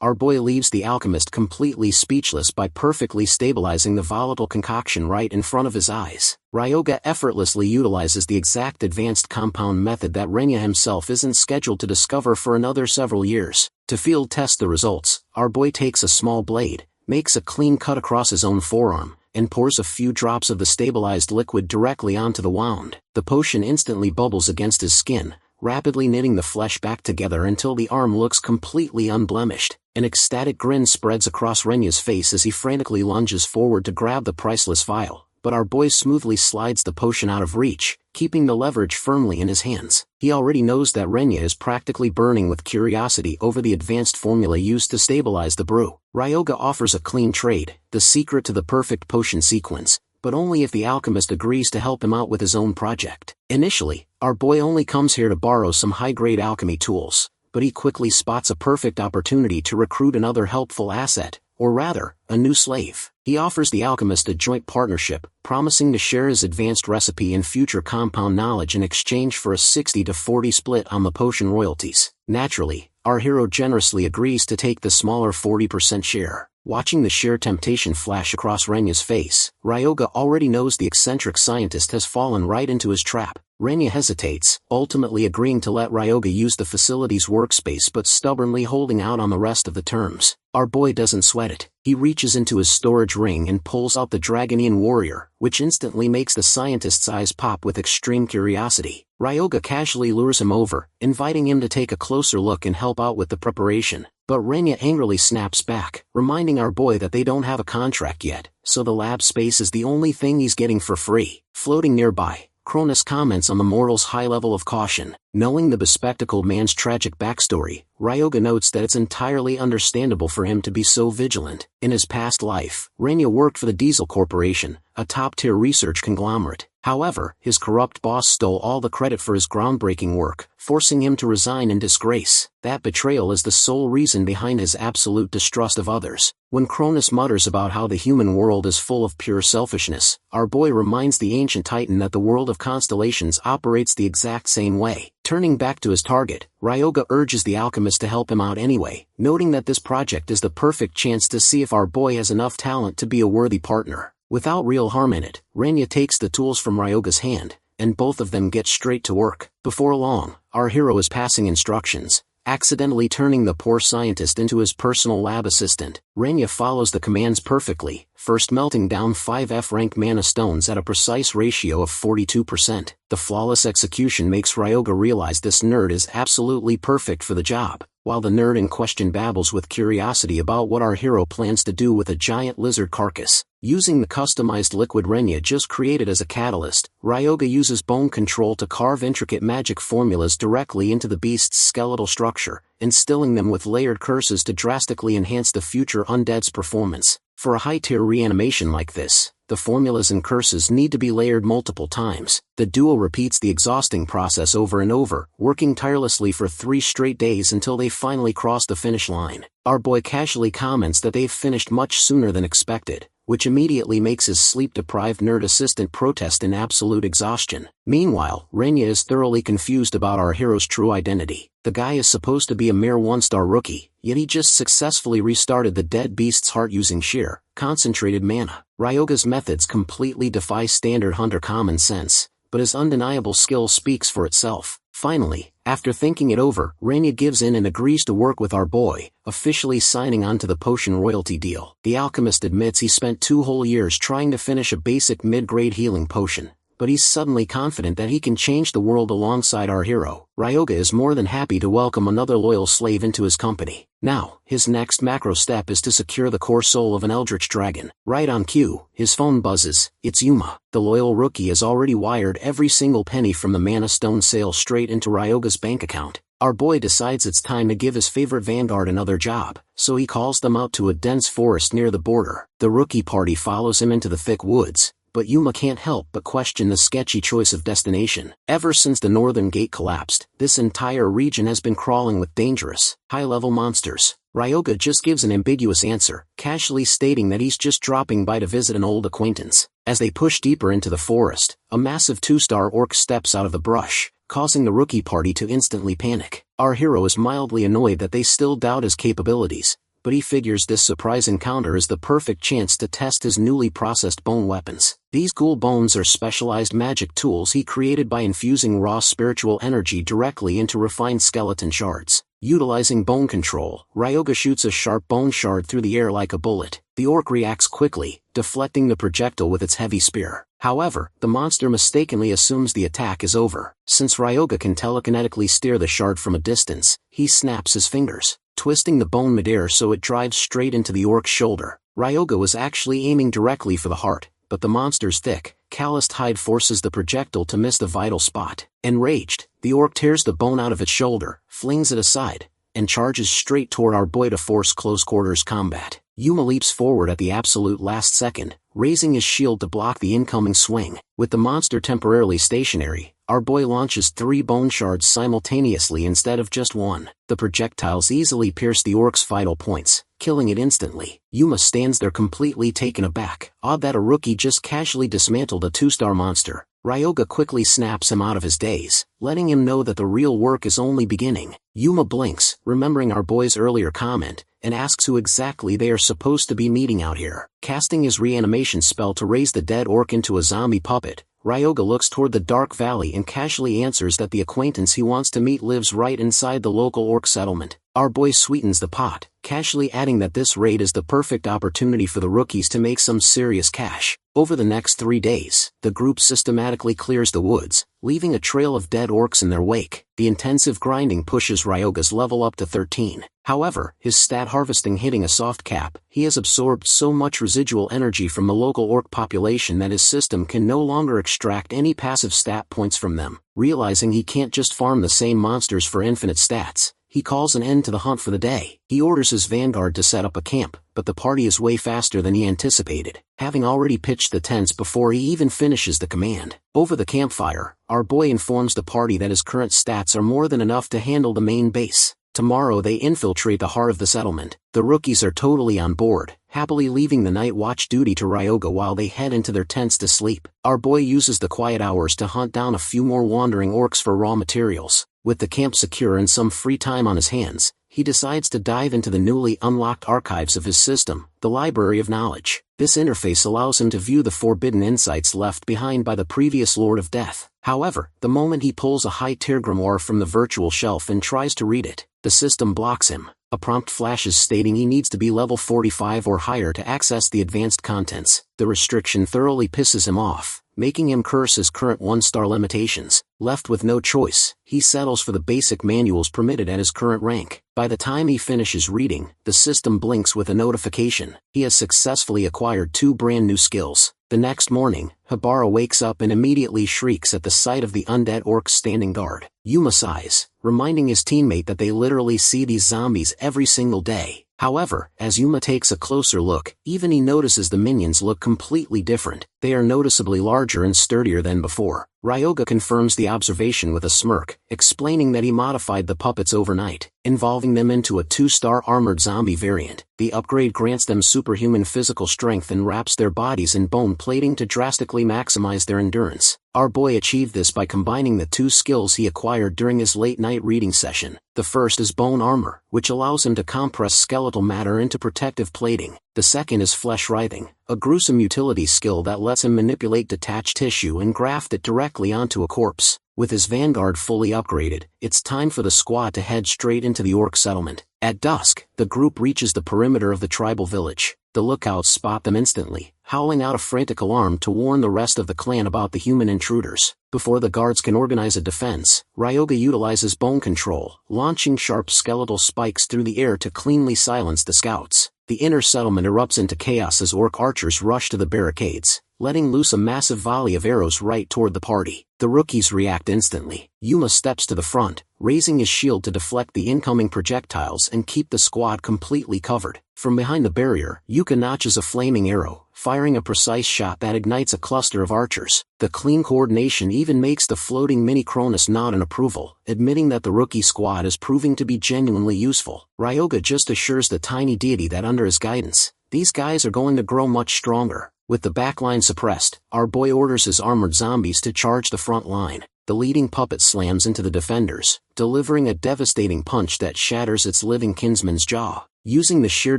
our boy leaves the alchemist completely speechless by perfectly stabilizing the volatile concoction right in front of his eyes. Ryoga effortlessly utilizes the exact advanced compound method that Renya himself isn't scheduled to discover for another several years. To field test the results, our boy takes a small blade, makes a clean cut across his own forearm, and pours a few drops of the stabilized liquid directly onto the wound. The potion instantly bubbles against his skin, rapidly knitting the flesh back together until the arm looks completely unblemished. An ecstatic grin spreads across Renya's face as he frantically lunges forward to grab the priceless vial, but our boy smoothly slides the potion out of reach, keeping the leverage firmly in his hands. He already knows that Renya is practically burning with curiosity over the advanced formula used to stabilize the brew. Ryoga offers a clean trade, the secret to the perfect potion sequence, but only if the alchemist agrees to help him out with his own project. Initially, our boy only comes here to borrow some high-grade alchemy tools, but he quickly spots a perfect opportunity to recruit another helpful asset, or rather, a new slave. He offers the alchemist a joint partnership, promising to share his advanced recipe and future compound knowledge in exchange for a 60-40 split on the potion royalties. Naturally, our hero generously agrees to take the smaller 40% share. Watching the sheer temptation flash across Renya's face, Ryoga already knows the eccentric scientist has fallen right into his trap. Renya hesitates, ultimately agreeing to let Ryoga use the facility's workspace but stubbornly holding out on the rest of the terms. Our boy doesn't sweat it. He reaches into his storage ring and pulls out the Dragonian warrior, which instantly makes the scientist's eyes pop with extreme curiosity. Ryoga casually lures him over, inviting him to take a closer look and help out with the preparation. But Renya angrily snaps back, reminding our boy that they don't have a contract yet, so the lab space is the only thing he's getting for free. Floating nearby, Cronus comments on the mortal's high level of caution. Knowing the bespectacled man's tragic backstory, Ryoga notes that it's entirely understandable for him to be so vigilant. In his past life, Renya worked for the Diesel Corporation, a top-tier research conglomerate. However, his corrupt boss stole all the credit for his groundbreaking work, forcing him to resign in disgrace. That betrayal is the sole reason behind his absolute distrust of others. When Cronus mutters about how the human world is full of pure selfishness, our boy reminds the ancient titan that the world of constellations operates the exact same way. Turning back to his target, Ryoga urges the alchemist to help him out anyway, noting that this project is the perfect chance to see if our boy has enough talent to be a worthy partner. Without real harm in it, Renya takes the tools from Ryoga's hand, and both of them get straight to work. Before long, our hero is passing instructions, accidentally turning the poor scientist into his personal lab assistant. Renya follows the commands perfectly, first melting down 5 F-rank mana stones at a precise ratio of 42%. The flawless execution makes Ryoga realize this nerd is absolutely perfect for the job. While the nerd in question babbles with curiosity about what our hero plans to do with a giant lizard carcass. Using the customized liquid Renya just created as a catalyst, Ryoga uses bone control to carve intricate magic formulas directly into the beast's skeletal structure, instilling them with layered curses to drastically enhance the future undead's performance. For a high-tier reanimation like this, the formulas and curses need to be layered multiple times. The duo repeats the exhausting process over and over, working tirelessly for 3 straight days until they finally cross the finish line. Our boy casually comments that they've finished much sooner than expected, which immediately makes his sleep-deprived nerd assistant protest in absolute exhaustion. Meanwhile, Renya is thoroughly confused about our hero's true identity. The guy is supposed to be a mere 1-star rookie, yet he just successfully restarted the dead beast's heart using sheer, concentrated mana. Ryoga's methods completely defy standard hunter common sense, but his undeniable skill speaks for itself. Finally, after thinking it over, Renya gives in and agrees to work with our boy, officially signing on to the potion royalty deal. The alchemist admits he spent 2 whole years trying to finish a basic mid-grade healing potion, but he's suddenly confident that he can change the world alongside our hero. Ryoga is more than happy to welcome another loyal slave into his company. Now, his next macro step is to secure the core soul of an eldritch dragon. Right on cue, his phone buzzes. It's Yuma. The loyal rookie has already wired every single penny from the mana stone sale straight into Ryoga's bank account. Our boy decides it's time to give his favorite vanguard another job, so he calls them out to a dense forest near the border. The rookie party follows him into the thick woods, but Yuma can't help but question the sketchy choice of destination. Ever since the northern gate collapsed, this entire region has been crawling with dangerous, high-level monsters. Ryoga just gives an ambiguous answer, casually stating that he's just dropping by to visit an old acquaintance. As they push deeper into the forest, a massive 2-star orc steps out of the brush, causing the rookie party to instantly panic. Our hero is mildly annoyed that they still doubt his capabilities, but he figures this surprise encounter is the perfect chance to test his newly processed bone weapons. These ghoul bones are specialized magic tools he created by infusing raw spiritual energy directly into refined skeleton shards. Utilizing bone control, Ryoga shoots a sharp bone shard through the air like a bullet. The orc reacts quickly, deflecting the projectile with its heavy spear. However, the monster mistakenly assumes the attack is over. Since Ryoga can telekinetically steer the shard from a distance, he snaps his fingers, twisting the bone midair so it drives straight into the orc's shoulder. Ryoga was actually aiming directly for the heart, but the monster's thick, calloused hide forces the projectile to miss the vital spot. Enraged, the orc tears the bone out of its shoulder, flings it aside, and charges straight toward our boy to force close-quarters combat. Yuma leaps forward at the absolute last second, raising his shield to block the incoming swing. With the monster temporarily stationary, our boy launches 3 bone shards simultaneously instead of just 1. The projectiles easily pierce the orc's vital points, killing it instantly. Yuma stands there completely taken aback. Odd that a rookie just casually dismantled a 2-star monster. Ryoga quickly snaps him out of his daze, letting him know that the real work is only beginning. Yuma blinks, remembering our boy's earlier comment, and asks who exactly they are supposed to be meeting out here. Casting his reanimation spell to raise the dead orc into a zombie puppet, Ryoga looks toward the dark valley and casually answers that the acquaintance he wants to meet lives right inside the local orc settlement. Our boy sweetens the pot, casually adding that this raid is the perfect opportunity for the rookies to make some serious cash. Over the next 3 days, the group systematically clears the woods, leaving a trail of dead orcs in their wake. The intensive grinding pushes Ryoga's level up to 13. However, his stat harvesting hitting a soft cap, he has absorbed so much residual energy from the local orc population that his system can no longer extract any passive stat points from them. Realizing he can't just farm the same monsters for infinite stats, he calls an end to the hunt for the day. He orders his vanguard to set up a camp, but the party is way faster than he anticipated, having already pitched the tents before he even finishes the command. Over the campfire, our boy informs the party that his current stats are more than enough to handle the main base. Tomorrow they infiltrate the heart of the settlement. The rookies are totally on board, happily leaving the night watch duty to Ryoga while they head into their tents to sleep. Our boy uses the quiet hours to hunt down a few more wandering orcs for raw materials. With the camp secure and some free time on his hands, he decides to dive into the newly unlocked archives of his system, the Library of Knowledge. This interface allows him to view the forbidden insights left behind by the previous Lord of Death. However, the moment he pulls a high-tier grimoire from the virtual shelf and tries to read it, the system blocks him. A prompt flashes stating he needs to be level 45 or higher to access the advanced contents. The restriction thoroughly pisses him off, making him curse his current 1-star limitations. Left with no choice, he settles for the basic manuals permitted at his current rank. By the time he finishes reading, the system blinks with a notification. He has successfully acquired 2 brand new skills. The next morning, Habara wakes up and immediately shrieks at the sight of the undead orcs standing guard. Yuma sighs, reminding his teammate that they literally see these zombies every single day. However, as Yuma takes a closer look, even he notices the minions look completely different. They are noticeably larger and sturdier than before. Ryoga confirms the observation with a smirk, explaining that he modified the puppets overnight, involving them into a 2-star armored zombie variant. The upgrade grants them superhuman physical strength and wraps their bodies in bone plating to drastically maximize their endurance. Our boy achieved this by combining the 2 skills he acquired during his late-night reading session. The first is bone armor, which allows him to compress skeletal matter into protective plating. The second is flesh writhing, a gruesome utility skill that lets him manipulate detached tissue and graft it directly onto a corpse. With his vanguard fully upgraded, it's time for the squad to head straight into the orc settlement. At dusk, the group reaches the perimeter of the tribal village. The lookouts spot them instantly, howling out a frantic alarm to warn the rest of the clan about the human intruders. Before the guards can organize a defense, Ryoga utilizes bone control, launching sharp skeletal spikes through the air to cleanly silence the scouts. The inner settlement erupts into chaos as orc archers rush to the barricades, letting loose a massive volley of arrows right toward the party. The rookies react instantly. Yuma steps to the front, raising his shield to deflect the incoming projectiles and keep the squad completely covered. From behind the barrier, Yuka notches a flaming arrow, firing a precise shot that ignites a cluster of archers. The clean coordination even makes the floating mini Cronus nod in approval, admitting that the rookie squad is proving to be genuinely useful. Ryoga just assures the tiny deity that under his guidance, these guys are going to grow much stronger. With the backline suppressed, our boy orders his armored zombies to charge the front line. The leading puppet slams into the defenders, delivering a devastating punch that shatters its living kinsman's jaw. Using the sheer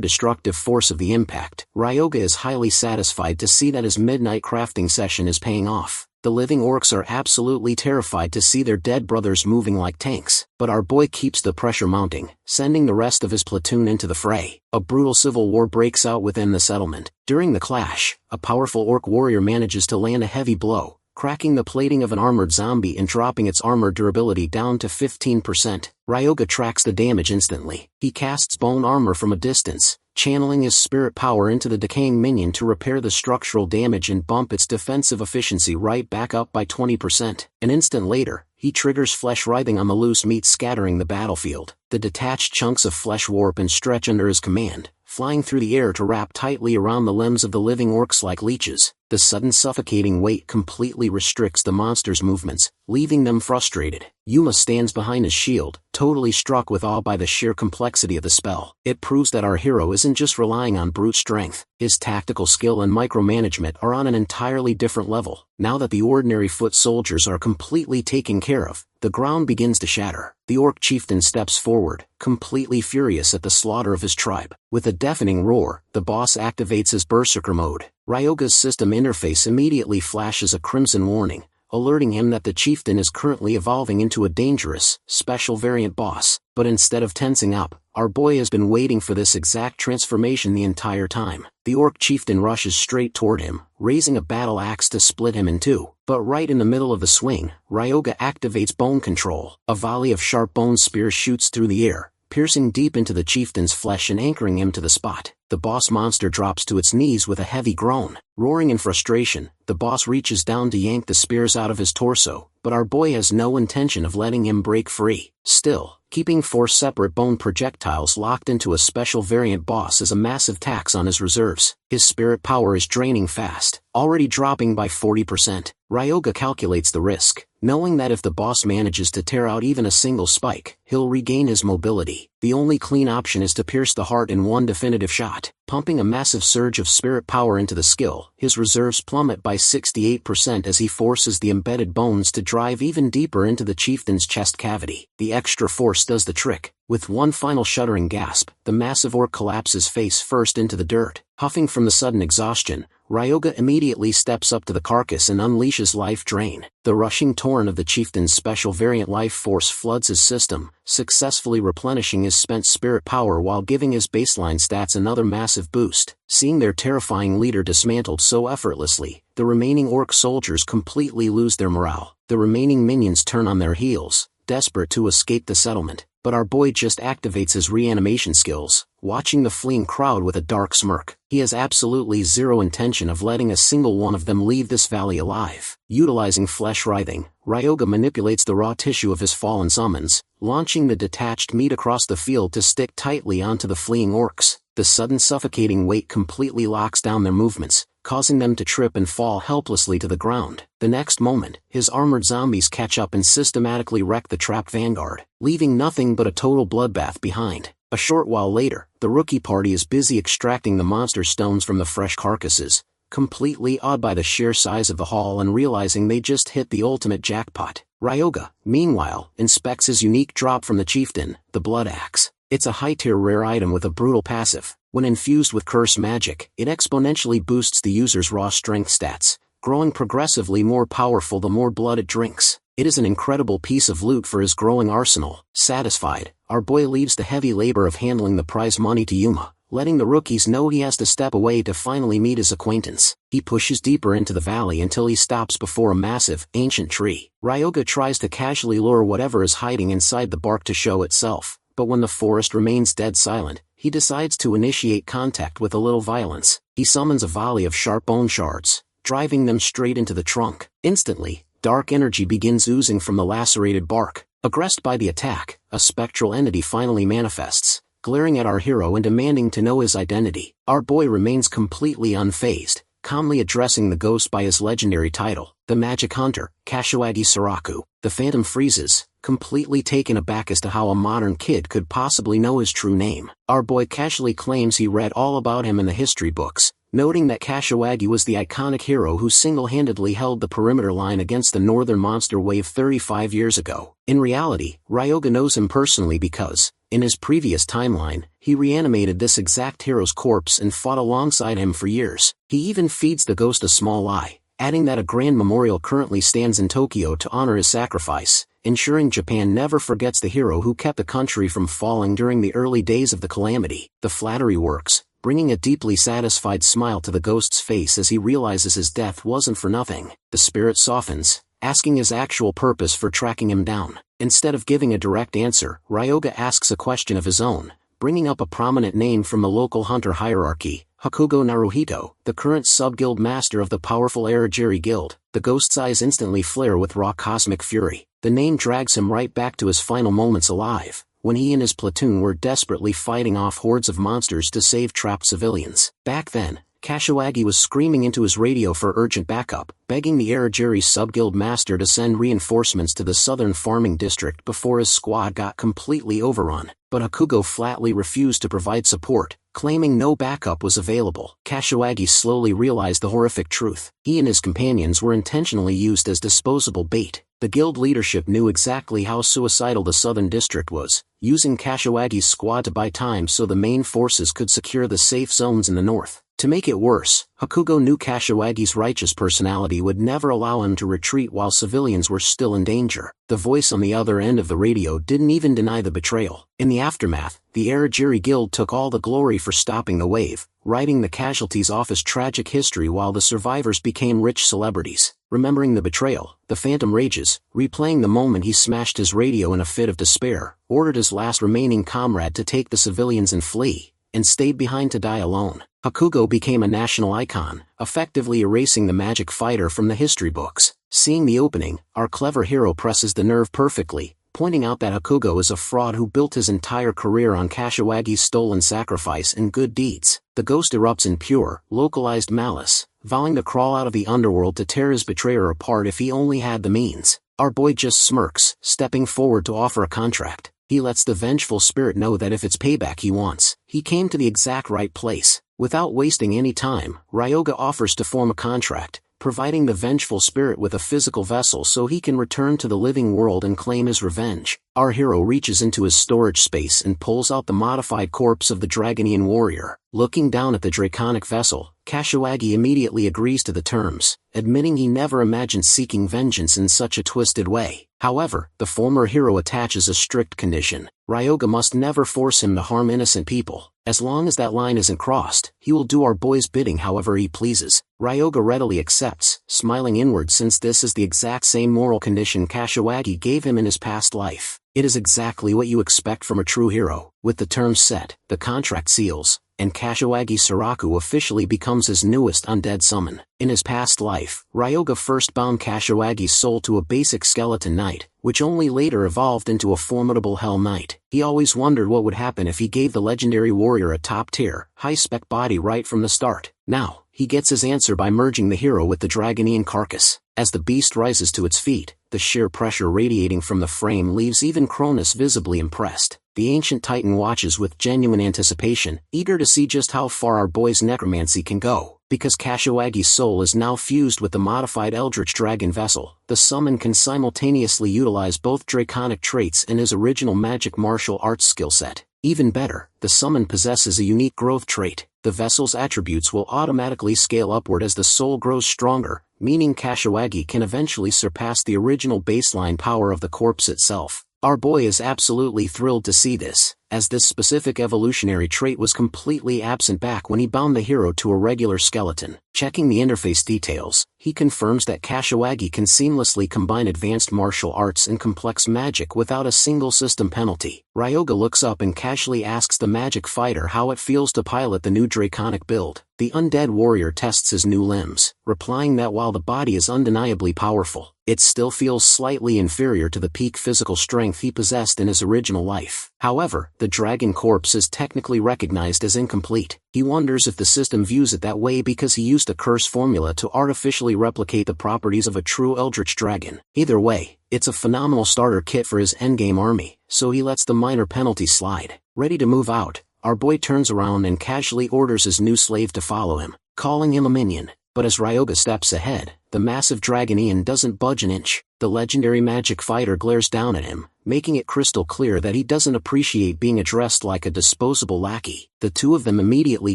destructive force of the impact, Ryoga is highly satisfied to see that his midnight crafting session is paying off. The living orcs are absolutely terrified to see their dead brothers moving like tanks, but our boy keeps the pressure mounting, sending the rest of his platoon into the fray. A brutal civil war breaks out within the settlement. During the clash, a powerful orc warrior manages to land a heavy blow, cracking the plating of an armored zombie and dropping its armor durability down to 15%. Ryoga tracks the damage instantly. He casts bone armor from a distance, channeling his spirit power into the decaying minion to repair the structural damage and bump its defensive efficiency right back up by 20%. An instant later, he triggers flesh writhing on the loose meat scattering the battlefield. The detached chunks of flesh warp and stretch under his command, flying through the air to wrap tightly around the limbs of the living orcs like leeches. The sudden suffocating weight completely restricts the monster's movements, leaving them frustrated. Yuma stands behind his shield, totally struck with awe by the sheer complexity of the spell. It proves that our hero isn't just relying on brute strength. His tactical skill and micromanagement are on an entirely different level. Now that the ordinary foot soldiers are completely taken care of, the ground begins to shatter. The orc chieftain steps forward, completely furious at the slaughter of his tribe. With a deafening roar, the boss activates his berserker mode. Ryoga's system interface immediately flashes a crimson warning, alerting him that the chieftain is currently evolving into a dangerous, special variant boss. But instead of tensing up, our boy has been waiting for this exact transformation the entire time. The orc chieftain rushes straight toward him, raising a battle axe to split him in two. But right in the middle of the swing, Ryoga activates bone control. A volley of sharp bone spears shoots through the air, piercing deep into the chieftain's flesh and anchoring him to the spot. The boss monster drops to its knees with a heavy groan. Roaring in frustration, the boss reaches down to yank the spears out of his torso, but our boy has no intention of letting him break free. Still, keeping 4 separate bone projectiles locked into a special variant boss is a massive tax on his reserves. His spirit power is draining fast, already dropping by 40%. Ryoga calculates the risk, knowing that if the boss manages to tear out even a single spike, he'll regain his mobility. The only clean option is to pierce the heart in one definitive shot. Pumping a massive surge of spirit power into the skill, his reserves plummet by 68% as he forces the embedded bones to drive even deeper into the chieftain's chest cavity. The extra force does the trick. With one final shuddering gasp, the massive orc collapses face first into the dirt. Huffing from the sudden exhaustion, Ryoga immediately steps up to the carcass and unleashes Life Drain. The rushing torrent of the chieftain's special variant life force floods his system, successfully replenishing his spent spirit power while giving his baseline stats another massive boost. Seeing their terrifying leader dismantled so effortlessly, the remaining orc soldiers completely lose their morale. The remaining minions turn on their heels, desperate to escape the settlement. But our boy just activates his reanimation skills, watching the fleeing crowd with a dark smirk. He has absolutely zero intention of letting a single one of them leave this valley alive. Utilizing flesh writhing, Ryoga manipulates the raw tissue of his fallen summons, launching the detached meat across the field to stick tightly onto the fleeing orcs. The sudden suffocating weight completely locks down their movements, causing them to trip and fall helplessly to the ground. The next moment, his armored zombies catch up and systematically wreck the trapped vanguard, leaving nothing but a total bloodbath behind. A short while later, the rookie party is busy extracting the monster stones from the fresh carcasses, completely awed by the sheer size of the haul and realizing they just hit the ultimate jackpot. Ryoga, meanwhile, inspects his unique drop from the chieftain, the Blood Axe. It's a high-tier rare item with a brutal passive. When infused with curse magic, it exponentially boosts the user's raw strength stats, growing progressively more powerful the more blood it drinks. It is an incredible piece of loot for his growing arsenal. Satisfied, our boy leaves the heavy labor of handling the prize money to Yuma, letting the rookies know he has to step away to finally meet his acquaintance. He pushes deeper into the valley until he stops before a massive, ancient tree. Ryoga tries to casually lure whatever is hiding inside the bark to show itself, but when the forest remains dead silent, he decides to initiate contact with a little violence. He summons a volley of sharp bone shards, driving them straight into the trunk. Instantly, dark energy begins oozing from the lacerated bark. Aggressed by the attack, a spectral entity finally manifests, glaring at our hero and demanding to know his identity. Our boy remains completely unfazed, calmly addressing the ghost by his legendary title, the Magic Hunter, Kashiwagi Saraku. The Phantom freezes, completely taken aback as to how a modern kid could possibly know his true name. Our boy casually claims he read all about him in the history books, noting that Kashiwagi was the iconic hero who single-handedly held the perimeter line against the Northern Monster Wave 35 years ago. In reality, Ryoga knows him personally because, in his previous timeline, he reanimated this exact hero's corpse and fought alongside him for years. He even feeds the ghost a small lie, adding that a grand memorial currently stands in Tokyo to honor his sacrifice, ensuring Japan never forgets the hero who kept the country from falling during the early days of the calamity. The flattery works, bringing a deeply satisfied smile to the ghost's face as he realizes his death wasn't for nothing. The spirit softens, asking his actual purpose for tracking him down. Instead of giving a direct answer, Ryoga asks a question of his own, bringing up a prominent name from the local hunter hierarchy, Hakugo Naruhito, the current sub-guild master of the powerful Arajiri Guild. The ghost's eyes instantly flare with raw cosmic fury. The name drags him right back to his final moments alive, when he and his platoon were desperately fighting off hordes of monsters to save trapped civilians. Back then, Kashiwagi was screaming into his radio for urgent backup, begging the Arajiri sub-guild master to send reinforcements to the southern farming district before his squad got completely overrun. But Hakugo flatly refused to provide support, claiming no backup was available. Kashiwagi slowly realized the horrific truth. He and his companions were intentionally used as disposable bait. The guild leadership knew exactly how suicidal the southern district was, using Kashiwagi's squad to buy time so the main forces could secure the safe zones in the north. To make it worse, Hakugo knew Kashiwagi's righteous personality would never allow him to retreat while civilians were still in danger. The voice on the other end of the radio didn't even deny the betrayal. In the aftermath, the Arajiri Guild took all the glory for stopping the wave, writing the casualties off as tragic history while the survivors became rich celebrities. Remembering the betrayal, the Phantom rages, replaying the moment he smashed his radio in a fit of despair, ordered his last remaining comrade to take the civilians and flee, and stayed behind to die alone. Hakugo became a national icon, effectively erasing the magic fighter from the history books. Seeing the opening, our clever hero presses the nerve perfectly, pointing out that Hakugo is a fraud who built his entire career on Kashiwagi's stolen sacrifice and good deeds. The ghost erupts in pure, localized malice, vowing to crawl out of the underworld to tear his betrayer apart if he only had the means. Our boy just smirks, stepping forward to offer a contract. He lets the vengeful spirit know that if it's payback he wants, he came to the exact right place. Without wasting any time, Ryoga offers to form a contract, providing the vengeful spirit with a physical vessel so he can return to the living world and claim his revenge. Our hero reaches into his storage space and pulls out the modified corpse of the Dragonian warrior. Looking down at the draconic vessel, Kashiwagi immediately agrees to the terms, admitting he never imagined seeking vengeance in such a twisted way. However, the former hero attaches a strict condition. Ryoga must never force him to harm innocent people. As long as that line isn't crossed, he will do our boy's bidding however he pleases. Ryoga readily accepts, smiling inward since this is the exact same moral condition Kashiwagi gave him in his past life. It is exactly what you expect from a true hero. With the terms set, the contract seals, and Kashiwagi Saraku officially becomes his newest undead summon. In his past life, Ryoga first bound Kashiwagi's soul to a basic skeleton knight, which only later evolved into a formidable Hell Knight. He always wondered what would happen if he gave the legendary warrior a top-tier, high-spec body right from the start. Now, he gets his answer by merging the hero with the Dragonian carcass. As the beast rises to its feet, the sheer pressure radiating from the frame leaves even Cronus visibly impressed. The ancient titan watches with genuine anticipation, eager to see just how far our boy's necromancy can go. Because Kashiwagi's soul is now fused with the modified Eldritch Dragon vessel, the summon can simultaneously utilize both draconic traits and his original magic martial arts skill set. Even better, the summon possesses a unique growth trait. The vessel's attributes will automatically scale upward as the soul grows stronger, meaning Kashiwagi can eventually surpass the original baseline power of the corpse itself. Our boy is absolutely thrilled to see this, as this specific evolutionary trait was completely absent back when he bound the hero to a regular skeleton. Checking the interface details, he confirms that Kashiwagi can seamlessly combine advanced martial arts and complex magic without a single system penalty. Ryoga looks up and casually asks the magic fighter how it feels to pilot the new draconic build. The undead warrior tests his new limbs, replying that while the body is undeniably powerful, it still feels slightly inferior to the peak physical strength he possessed in his original life. However, the dragon corpse is technically recognized as incomplete. He wonders if the system views it that way because he used a curse formula to artificially replicate the properties of a true eldritch dragon. Either way, it's a phenomenal starter kit for his endgame army, so he lets the minor penalties slide. Ready to move out, our boy turns around and casually orders his new slave to follow him, calling him a minion. But as Ryoga steps ahead, the massive dragon Ian doesn't budge an inch. The legendary magic fighter glares down at him, making it crystal clear that he doesn't appreciate being addressed like a disposable lackey. The two of them immediately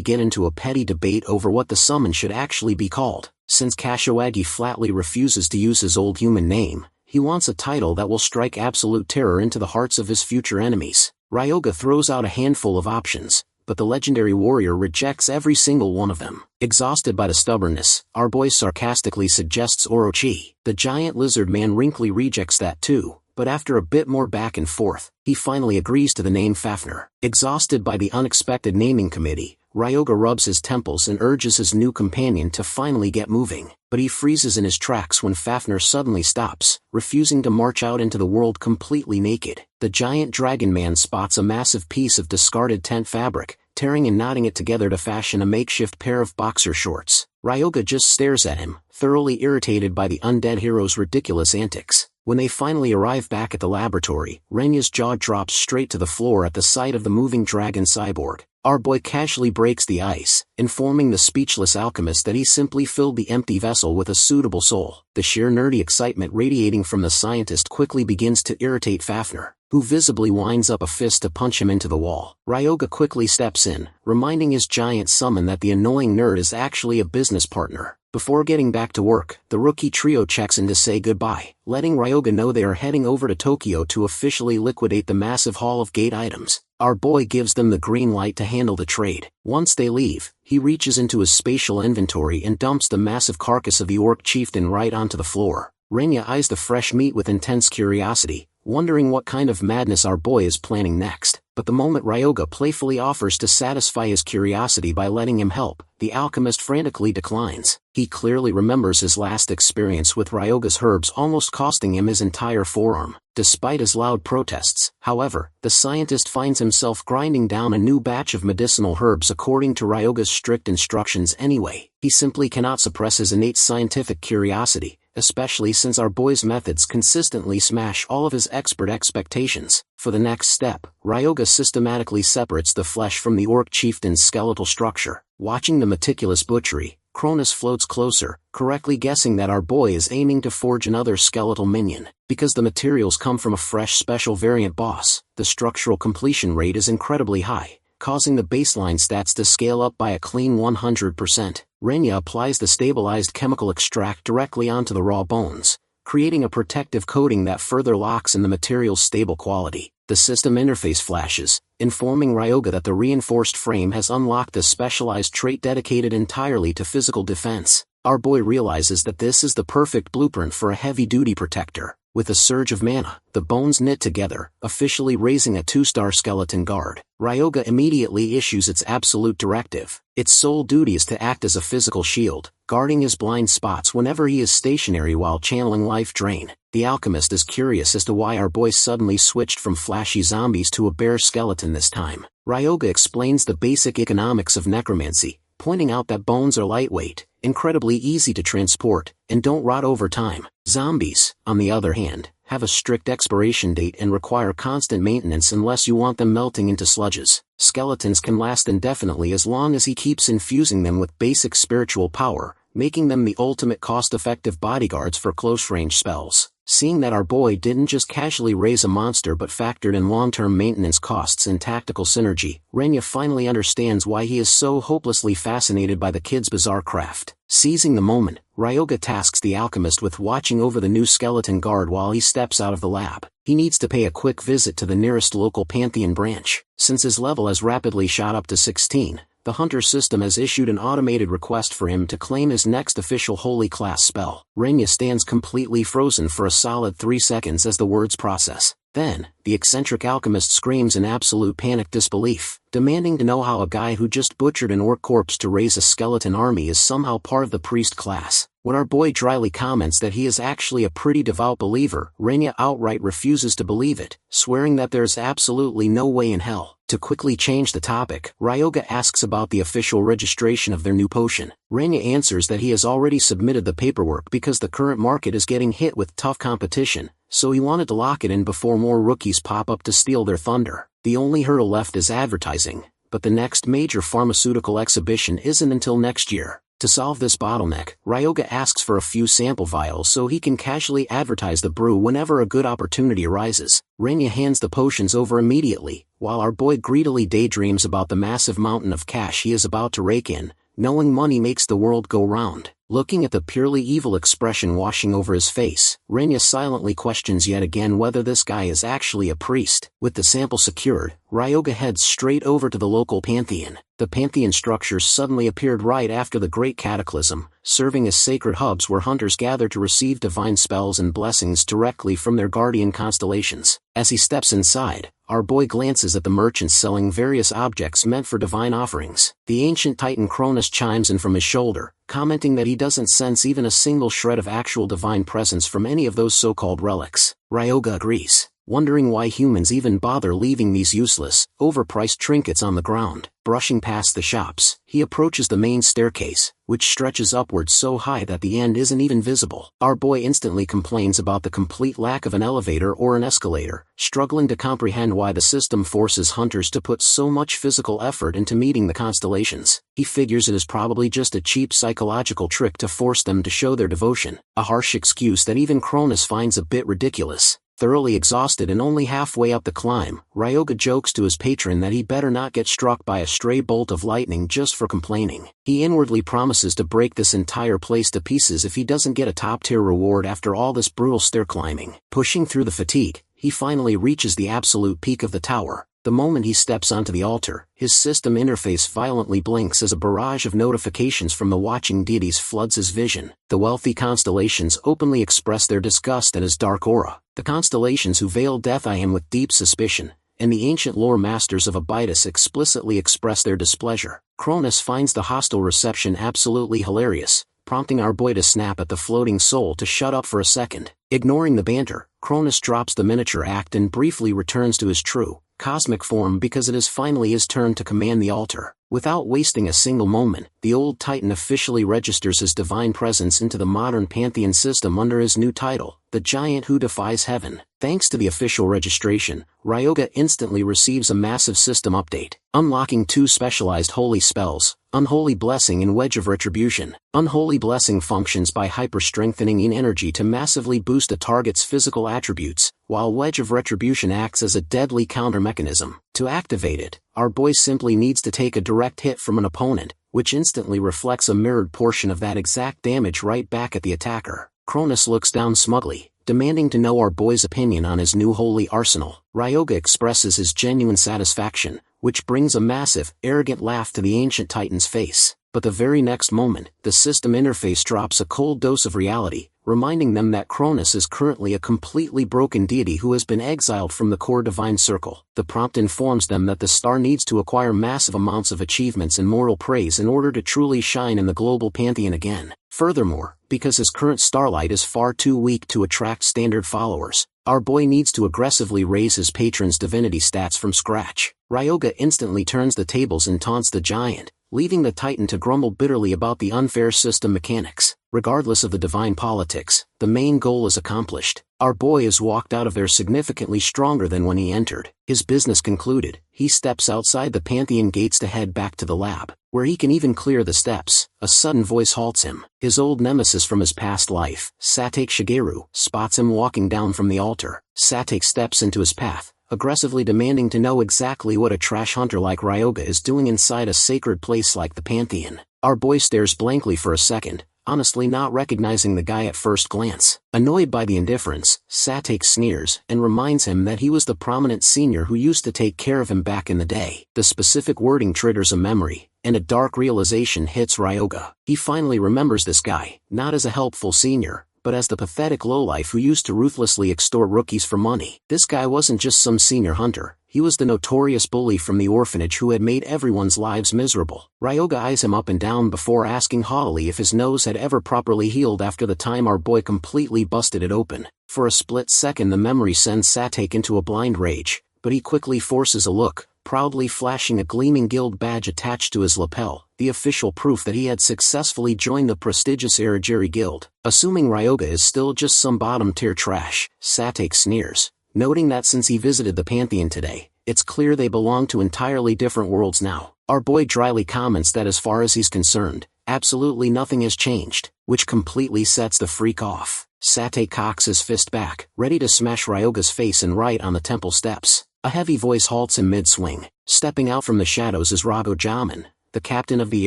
get into a petty debate over what the summon should actually be called. Since Kashiwagi flatly refuses to use his old human name, he wants a title that will strike absolute terror into the hearts of his future enemies. Ryoga throws out a handful of options, but the legendary warrior rejects every single one of them. Exhausted by the stubbornness, our boy sarcastically suggests Orochi. The giant lizard man wrinkly rejects that too, but after a bit more back and forth, he finally agrees to the name Fafnir. Exhausted by the unexpected naming committee, Ryoga rubs his temples and urges his new companion to finally get moving, but he freezes in his tracks when Fafnir suddenly stops, refusing to march out into the world completely naked. The giant dragon man spots a massive piece of discarded tent fabric, tearing and knotting it together to fashion a makeshift pair of boxer shorts. Ryoga just stares at him, thoroughly irritated by the undead hero's ridiculous antics. When they finally arrive back at the laboratory, Renya's jaw drops straight to the floor at the sight of the moving dragon cyborg. Our boy casually breaks the ice, informing the speechless alchemist that he simply filled the empty vessel with a suitable soul. The sheer nerdy excitement radiating from the scientist quickly begins to irritate Fafnir, who visibly winds up a fist to punch him into the wall. Ryoga quickly steps in, reminding his giant summon that the annoying nerd is actually a business partner. Before getting back to work, the rookie trio checks in to say goodbye, letting Ryoga know they are heading over to Tokyo to officially liquidate the massive haul of gate items. Our boy gives them the green light to handle the trade. Once they leave, he reaches into his spatial inventory and dumps the massive carcass of the orc chieftain right onto the floor. Renya eyes the fresh meat with intense curiosity, wondering what kind of madness our boy is planning next. But the moment Ryoga playfully offers to satisfy his curiosity by letting him help, the alchemist frantically declines. He clearly remembers his last experience with Ryoga's herbs almost costing him his entire forearm. Despite his loud protests, however, the scientist finds himself grinding down a new batch of medicinal herbs according to Ryoga's strict instructions anyway. He simply cannot suppress his innate scientific curiosity, especially since our boy's methods consistently smash all of his expert expectations. For the next step, Ryoga systematically separates the flesh from the orc chieftain's skeletal structure. Watching the meticulous butchery, Cronus floats closer, correctly guessing that our boy is aiming to forge another skeletal minion. Because the materials come from a fresh special variant boss, the structural completion rate is incredibly high, causing the baseline stats to scale up by a clean 100%. Renya applies the stabilized chemical extract directly onto the raw bones, creating a protective coating that further locks in the material's stable quality. The system interface flashes, informing Ryoga that the reinforced frame has unlocked a specialized trait dedicated entirely to physical defense. Our boy realizes that this is the perfect blueprint for a heavy-duty protector. With a surge of mana, the bones knit together, officially raising a 2-star skeleton guard. Ryoga immediately issues its absolute directive. Its sole duty is to act as a physical shield, guarding his blind spots whenever he is stationary while channeling life drain. The alchemist is curious as to why our boy suddenly switched from flashy zombies to a bare skeleton this time. Ryoga explains the basic economics of necromancy, pointing out that bones are lightweight, incredibly easy to transport, and don't rot over time. Zombies, on the other hand, have a strict expiration date and require constant maintenance unless you want them melting into sludges. Skeletons can last indefinitely as long as he keeps infusing them with basic spiritual power, making them the ultimate cost-effective bodyguards for close-range spells. Seeing that our boy didn't just casually raise a monster but factored in long-term maintenance costs and tactical synergy, Renya finally understands why he is so hopelessly fascinated by the kid's bizarre craft. Seizing the moment, Ryoga tasks the alchemist with watching over the new skeleton guard while he steps out of the lab. He needs to pay a quick visit to the nearest local Pantheon branch. Since his level has rapidly shot up to 16, the Hunter system has issued an automated request for him to claim his next official Holy Class spell. Renya stands completely frozen for a solid 3 seconds as the words process. Then, the eccentric alchemist screams in absolute panic disbelief, demanding to know how a guy who just butchered an orc corpse to raise a skeleton army is somehow part of the priest class. When our boy dryly comments that he is actually a pretty devout believer, Renya outright refuses to believe it, swearing that there's absolutely no way in hell. To quickly change the topic, Ryoga asks about the official registration of their new potion. Renya answers that he has already submitted the paperwork because the current market is getting hit with tough competition, so he wanted to lock it in before more rookies pop up to steal their thunder. The only hurdle left is advertising, but the next major pharmaceutical exhibition isn't until next year. To solve this bottleneck, Ryoga asks for a few sample vials so he can casually advertise the brew whenever a good opportunity arises. Renya hands the potions over immediately, while our boy greedily daydreams about the massive mountain of cash he is about to rake in, knowing money makes the world go round. Looking at the purely evil expression washing over his face, Renya silently questions yet again whether this guy is actually a priest. With the sample secured, Ryoga heads straight over to the local pantheon. The pantheon structures suddenly appeared right after the Great Cataclysm, serving as sacred hubs where hunters gather to receive divine spells and blessings directly from their guardian constellations. As he steps inside, our boy glances at the merchants selling various objects meant for divine offerings. The ancient titan Cronus chimes in from his shoulder, commenting that he doesn't sense even a single shred of actual divine presence from any of those so-called relics. Ryoga agrees, wondering why humans even bother leaving these useless, overpriced trinkets on the ground. Brushing past the shops, he approaches the main staircase, which stretches upwards so high that the end isn't even visible. Our boy instantly complains about the complete lack of an elevator or an escalator, struggling to comprehend why the system forces hunters to put so much physical effort into meeting the constellations. He figures it is probably just a cheap psychological trick to force them to show their devotion, a harsh excuse that even Cronus finds a bit ridiculous. Thoroughly exhausted and only halfway up the climb, Ryoga jokes to his patron that he better not get struck by a stray bolt of lightning just for complaining. He inwardly promises to break this entire place to pieces if he doesn't get a top-tier reward after all this brutal stair climbing. Pushing through the fatigue, he finally reaches the absolute peak of the tower. The moment he steps onto the altar, his system interface violently blinks as a barrage of notifications from the watching deities floods his vision. The wealthy constellations openly express their disgust at his dark aura. The constellations who veil death eye him with deep suspicion, and the ancient lore masters of Abydos explicitly express their displeasure. Cronus finds the hostile reception absolutely hilarious, prompting our boy to snap at the floating soul to shut up for a second. Ignoring the banter, Cronus drops the miniature act and briefly returns to his true, cosmic form because it is finally his turn to command the altar. Without wasting a single moment, the old titan officially registers his divine presence into the modern pantheon system under his new title, the giant who defies heaven. Thanks to the official registration, Ryoga instantly receives a massive system update, unlocking 2 specialized holy spells, Unholy Blessing and Wedge of Retribution. Unholy Blessing functions by hyper-strengthening in energy to massively boost a target's physical attributes, while Wedge of Retribution acts as a deadly counter mechanism. To activate it, our boy simply needs to take a direct hit from an opponent, which instantly reflects a mirrored portion of that exact damage right back at the attacker. Cronus looks down smugly, demanding to know our boy's opinion on his new holy arsenal. Ryoga expresses his genuine satisfaction, which brings a massive, arrogant laugh to the ancient titan's face. But the very next moment, the system interface drops a cold dose of reality, reminding them that Cronus is currently a completely broken deity who has been exiled from the core divine circle. The prompt informs them that the star needs to acquire massive amounts of achievements and moral praise in order to truly shine in the global pantheon again. Furthermore, because his current starlight is far too weak to attract standard followers, our boy needs to aggressively raise his patron's divinity stats from scratch. Ryoga instantly turns the tables and taunts the giant, leaving the titan to grumble bitterly about the unfair system mechanics. Regardless of the divine politics, the main goal is accomplished. Our boy is walked out of there significantly stronger than when he entered. His business concluded, he steps outside the pantheon gates to head back to the lab, where he can even clear the steps. A sudden voice halts him. His old nemesis from his past life, Satake Shigeru, spots him walking down from the altar. Satake steps into his path, aggressively demanding to know exactly what a trash hunter like Ryoga is doing inside a sacred place like the pantheon. Our boy stares blankly for a second, honestly not recognizing the guy at first glance. Annoyed by the indifference, Satake sneers and reminds him that he was the prominent senior who used to take care of him back in the day. The specific wording triggers a memory, and a dark realization hits Ryoga. He finally remembers this guy, not as a helpful senior, but as the pathetic lowlife who used to ruthlessly extort rookies for money. This guy wasn't just some senior hunter, He was the notorious bully from the orphanage who had made everyone's lives miserable. Ryoga eyes him up and down before asking haughtily if his nose had ever properly healed after the time our boy completely busted it open. For a split second the memory sends Satake into a blind rage, but he quickly forces a look, proudly flashing a gleaming guild badge attached to his lapel, the official proof that he had successfully joined the prestigious Erigiri Guild. Assuming Ryoga is still just some bottom-tier trash, Satake sneers, noting that since he visited the Pantheon today, it's clear they belong to entirely different worlds now. Our boy dryly comments that as far as he's concerned, absolutely nothing has changed, which completely sets the freak off. Satake cocks his fist back, ready to smash Ryoga's face and right on the temple steps. A heavy voice halts him mid-swing. Stepping out from the shadows is Rago Jamin, the captain of the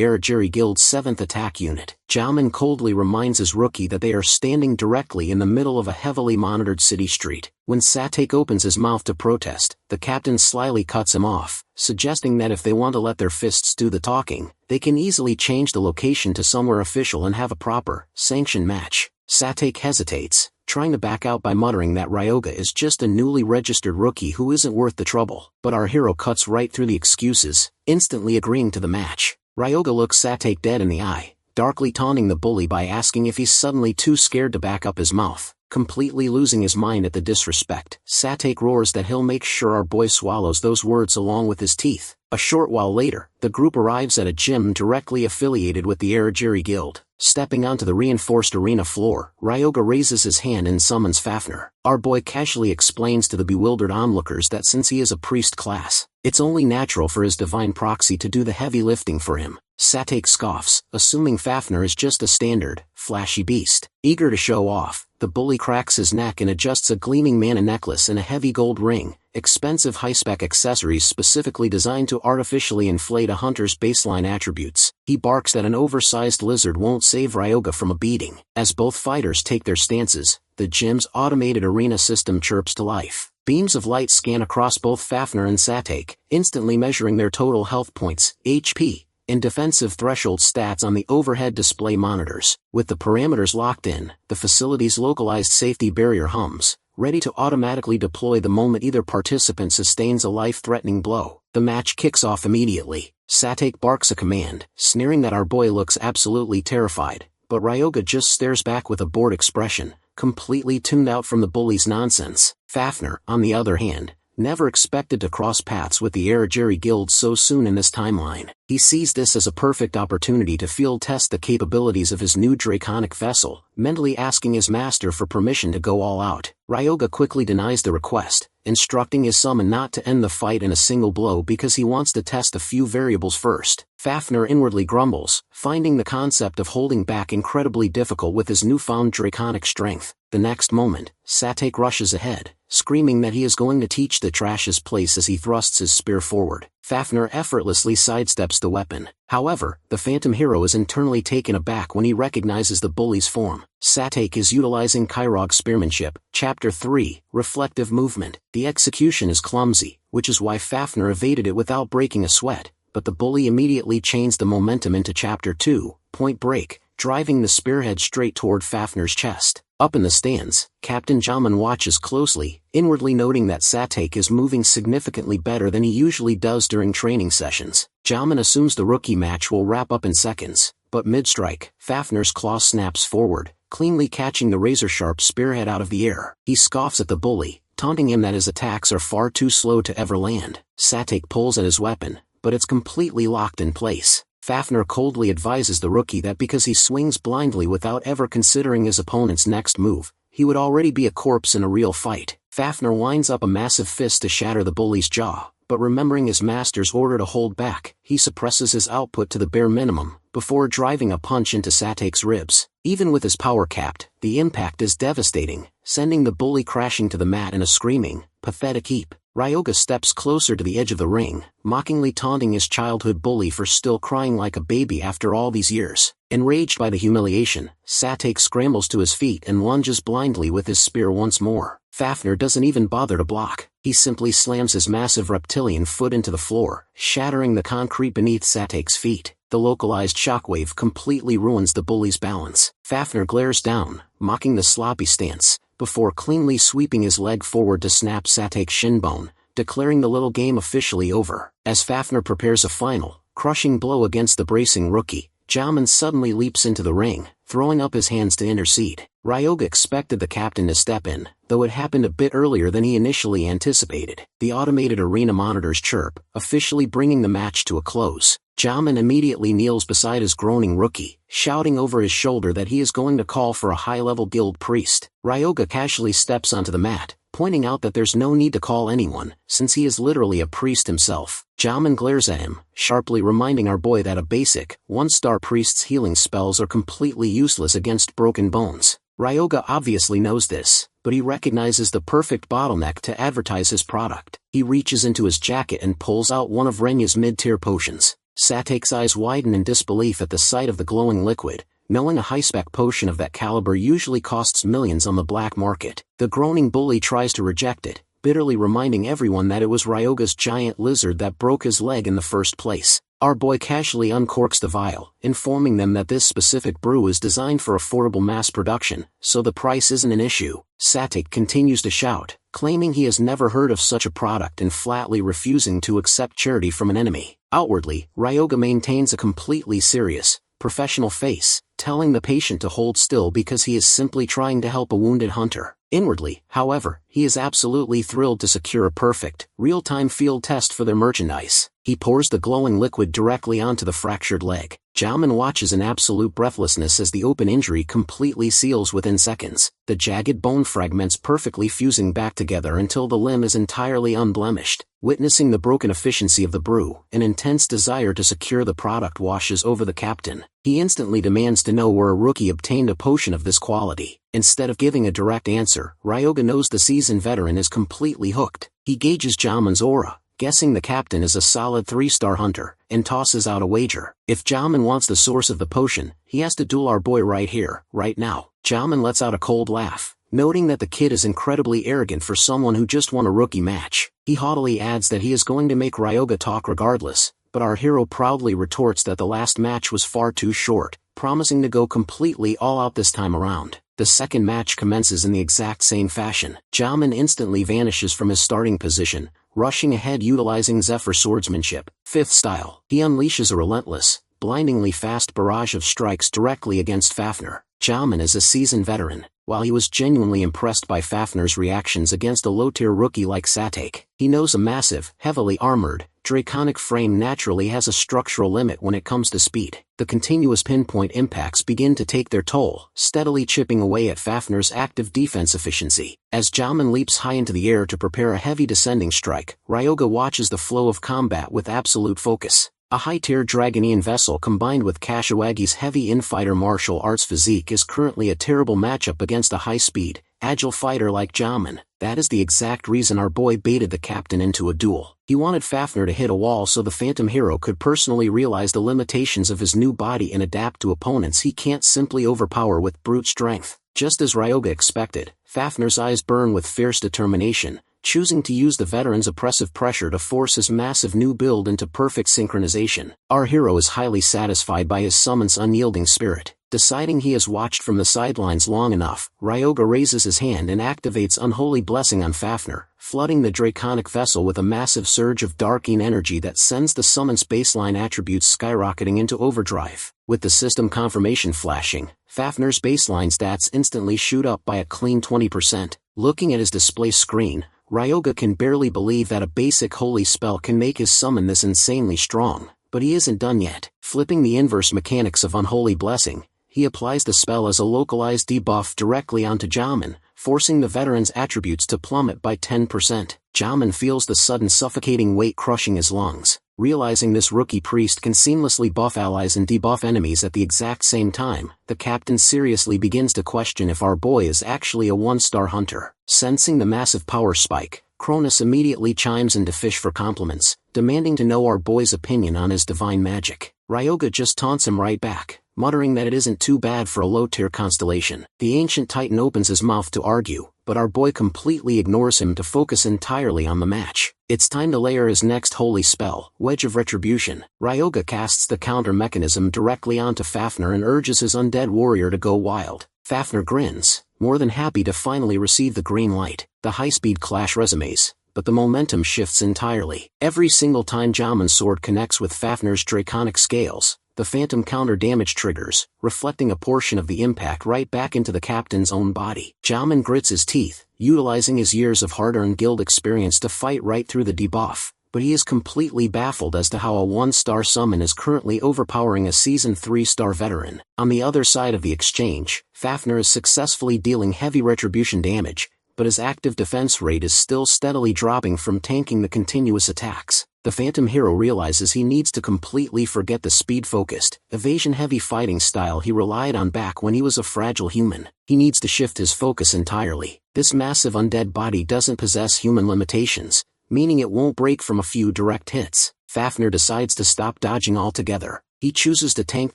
Erigiri Guild's 7th attack unit. Jamin coldly reminds his rookie that they are standing directly in the middle of a heavily monitored city street. When Satake opens his mouth to protest, the captain slyly cuts him off, suggesting that if they want to let their fists do the talking, they can easily change the location to somewhere official and have a proper, sanctioned match. Satake hesitates, trying to back out by muttering that Ryoga is just a newly registered rookie who isn't worth the trouble. But our hero cuts right through the excuses, instantly agreeing to the match. Ryoga looks Satake dead in the eye, darkly taunting the bully by asking if he's suddenly too scared to back up his mouth. Completely losing his mind at the disrespect, Satake roars that he'll make sure our boy swallows those words along with his teeth. A short while later, the group arrives at a gym directly affiliated with the Erigiri Guild. Stepping onto the reinforced arena floor, Ryoga raises his hand and summons Fafnir. Our boy casually explains to the bewildered onlookers that since he is a priest class, it's only natural for his divine proxy to do the heavy lifting for him. Satake scoffs, assuming Fafnir is just a standard, flashy beast. Eager to show off, the bully cracks his neck and adjusts a gleaming mana necklace and a heavy gold ring, expensive high-spec accessories specifically designed to artificially inflate a hunter's baseline attributes. He barks that an oversized lizard won't save Ryoga from a beating. As both fighters take their stances, the gym's automated arena system chirps to life. Beams of light scan across both Fafnir and Satake, instantly measuring their total health points, HP, and defensive threshold stats on the overhead display monitors. With the parameters locked in, the facility's localized safety barrier hums, ready to automatically deploy the moment either participant sustains a life-threatening blow. The match kicks off immediately. Satake barks a command, sneering that our boy looks absolutely terrified, but Ryoga just stares back with a bored expression, completely tuned out from the bully's nonsense. Fafnir, on the other hand, never expected to cross paths with the Erigiri Guild so soon in this timeline. He sees this as a perfect opportunity to field test the capabilities of his new draconic vessel, mentally asking his master for permission to go all out. Ryoga quickly denies the request, instructing his summon not to end the fight in a single blow because he wants to test a few variables first. Fafnir inwardly grumbles, finding the concept of holding back incredibly difficult with his newfound draconic strength. The next moment, Satake rushes ahead, screaming that he is going to teach the trash his place as he thrusts his spear forward. Fafnir effortlessly sidesteps the weapon. However, the phantom hero is internally taken aback when he recognizes the bully's form. Satake is utilizing Kairog spearmanship, Chapter 3, Reflective Movement. The execution is clumsy, which is why Fafnir evaded it without breaking a sweat, but the bully immediately changed the momentum into Chapter 2, Point Break, driving the spearhead straight toward Fafnir's chest. Up in the stands, Captain Jamin watches closely, inwardly noting that Satake is moving significantly better than he usually does during training sessions. Jamin assumes the rookie match will wrap up in seconds, but mid-strike, Fafnir's claw snaps forward, cleanly catching the razor-sharp spearhead out of the air. He scoffs at the bully, taunting him that his attacks are far too slow to ever land. Satake pulls at his weapon, but it's completely locked in place. Fafnir coldly advises the rookie that because he swings blindly without ever considering his opponent's next move, he would already be a corpse in a real fight. Fafnir winds up a massive fist to shatter the bully's jaw, but remembering his master's order to hold back, he suppresses his output to the bare minimum, before driving a punch into Satake's ribs. Even with his power capped, the impact is devastating, sending the bully crashing to the mat in a screaming, pathetic heap. Ryoga steps closer to the edge of the ring, mockingly taunting his childhood bully for still crying like a baby after all these years. Enraged by the humiliation, Satake scrambles to his feet and lunges blindly with his spear once more. Fafnir doesn't even bother to block. He simply slams his massive reptilian foot into the floor, shattering the concrete beneath Satake's feet. The localized shockwave completely ruins the bully's balance. Fafnir glares down, mocking the sloppy stance, before cleanly sweeping his leg forward to snap Satake's shin bone, declaring the little game officially over. As Fafner prepares a final, crushing blow against the bracing rookie, Jamin suddenly leaps into the ring, throwing up his hands to intercede. Ryoga expected the captain to step in, though it happened a bit earlier than he initially anticipated. The automated arena monitors chirp, officially bringing the match to a close. Jamin immediately kneels beside his groaning rookie, shouting over his shoulder that he is going to call for a high-level guild priest. Ryoga casually steps onto the mat, pointing out that there's no need to call anyone, since he is literally a priest himself. Jamin glares at him, sharply reminding our boy that a basic, one-star priest's healing spells are completely useless against broken bones. Ryoga obviously knows this, but he recognizes the perfect bottleneck to advertise his product. He reaches into his jacket and pulls out one of Renya's mid-tier potions. Satake's eyes widen in disbelief at the sight of the glowing liquid, knowing a high-spec potion of that caliber usually costs millions on the black market. The groaning bully tries to reject it, bitterly reminding everyone that it was Ryoga's giant lizard that broke his leg in the first place. Our boy casually uncorks the vial, informing them that this specific brew is designed for affordable mass production, so the price isn't an issue. Satake continues to shout, claiming he has never heard of such a product and flatly refusing to accept charity from an enemy. Outwardly, Ryoga maintains a completely serious, professional face, telling the patient to hold still because he is simply trying to help a wounded hunter. Inwardly, however, he is absolutely thrilled to secure a perfect, real-time field test for their merchandise. He pours the glowing liquid directly onto the fractured leg. Jamin watches in absolute breathlessness as the open injury completely seals within seconds, the jagged bone fragments perfectly fusing back together until the limb is entirely unblemished. Witnessing the broken efficiency of the brew, an intense desire to secure the product washes over the captain. He instantly demands to know where a rookie obtained a potion of this quality. Instead of giving a direct answer, Ryoga knows the seasoned veteran is completely hooked. He gauges Jamin's aura, guessing the captain is a solid 3-star hunter, and tosses out a wager. If Jamin wants the source of the potion, he has to duel our boy right here, right now. Jamin lets out a cold laugh, noting that the kid is incredibly arrogant for someone who just won a rookie match. He haughtily adds that he is going to make Ryoga talk regardless, but our hero proudly retorts that the last match was far too short, promising to go completely all out this time around. The second match commences in the exact same fashion. Jamin instantly vanishes from his starting position, rushing ahead utilizing Zephyr swordsmanship, 5th style. He unleashes a relentless, blindingly fast barrage of strikes directly against Fafner. Jamin is a seasoned veteran. While he was genuinely impressed by Fafner's reactions against a low-tier rookie like Satake, he knows a massive, heavily armored, draconic frame naturally has a structural limit when it comes to speed. The continuous pinpoint impacts begin to take their toll, steadily chipping away at Fafner's active defense efficiency. As Jamin leaps high into the air to prepare a heavy descending strike, Ryoga watches the flow of combat with absolute focus. A high-tier Dragonian vessel combined with Kashiwagi's heavy infighter martial arts physique is currently a terrible matchup against a high-speed, agile fighter like Jamin. That is the exact reason our boy baited the captain into a duel. He wanted Fafner to hit a wall so the phantom hero could personally realize the limitations of his new body and adapt to opponents he can't simply overpower with brute strength. Just as Ryoga expected, Fafner's eyes burn with fierce determination, choosing to use the veteran's oppressive pressure to force his massive new build into perfect synchronization. Our hero is highly satisfied by his summon's unyielding spirit. Deciding he has watched from the sidelines long enough, Ryoga raises his hand and activates Unholy Blessing on Fafner, flooding the draconic vessel with a massive surge of darking energy that sends the summon's baseline attributes skyrocketing into overdrive. With the system confirmation flashing, Fafner's baseline stats instantly shoot up by a clean 20%. Looking at his display screen, Ryoga can barely believe that a basic holy spell can make his summon this insanely strong, but he isn't done yet. Flipping the inverse mechanics of Unholy Blessing, he applies the spell as a localized debuff directly onto Jamin, forcing the veteran's attributes to plummet by 10%. Jamin feels the sudden suffocating weight crushing his lungs. Realizing this rookie priest can seamlessly buff allies and debuff enemies at the exact same time, the captain seriously begins to question if our boy is actually a 1-star hunter. Sensing the massive power spike, Cronus immediately chimes in to fish for compliments, demanding to know our boy's opinion on his divine magic. Ryoga just taunts him right back, muttering that it isn't too bad for a low-tier constellation. The ancient titan opens his mouth to argue, but our boy completely ignores him to focus entirely on the match. It's time to layer his next holy spell, Wedge of Retribution. Ryoga casts the counter mechanism directly onto Fafner and urges his undead warrior to go wild. Fafner grins, more than happy to finally receive the green light. The high-speed clash resumes, but the momentum shifts entirely. Every single time Jamin's sword connects with Fafnir's draconic scales, the phantom counter damage triggers, reflecting a portion of the impact right back into the captain's own body. Jamin grits his teeth, utilizing his years of hard-earned guild experience to fight right through the debuff, but he is completely baffled as to how a 1-star summon is currently overpowering a seasoned 3-star veteran. On the other side of the exchange, Fafnir is successfully dealing heavy retribution damage, but his active defense rate is still steadily dropping from tanking the continuous attacks. The Phantom hero realizes he needs to completely forget the speed-focused, evasion-heavy fighting style he relied on back when he was a fragile human. He needs to shift his focus entirely. This massive undead body doesn't possess human limitations, meaning it won't break from a few direct hits. Fafnir decides to stop dodging altogether. He chooses to tank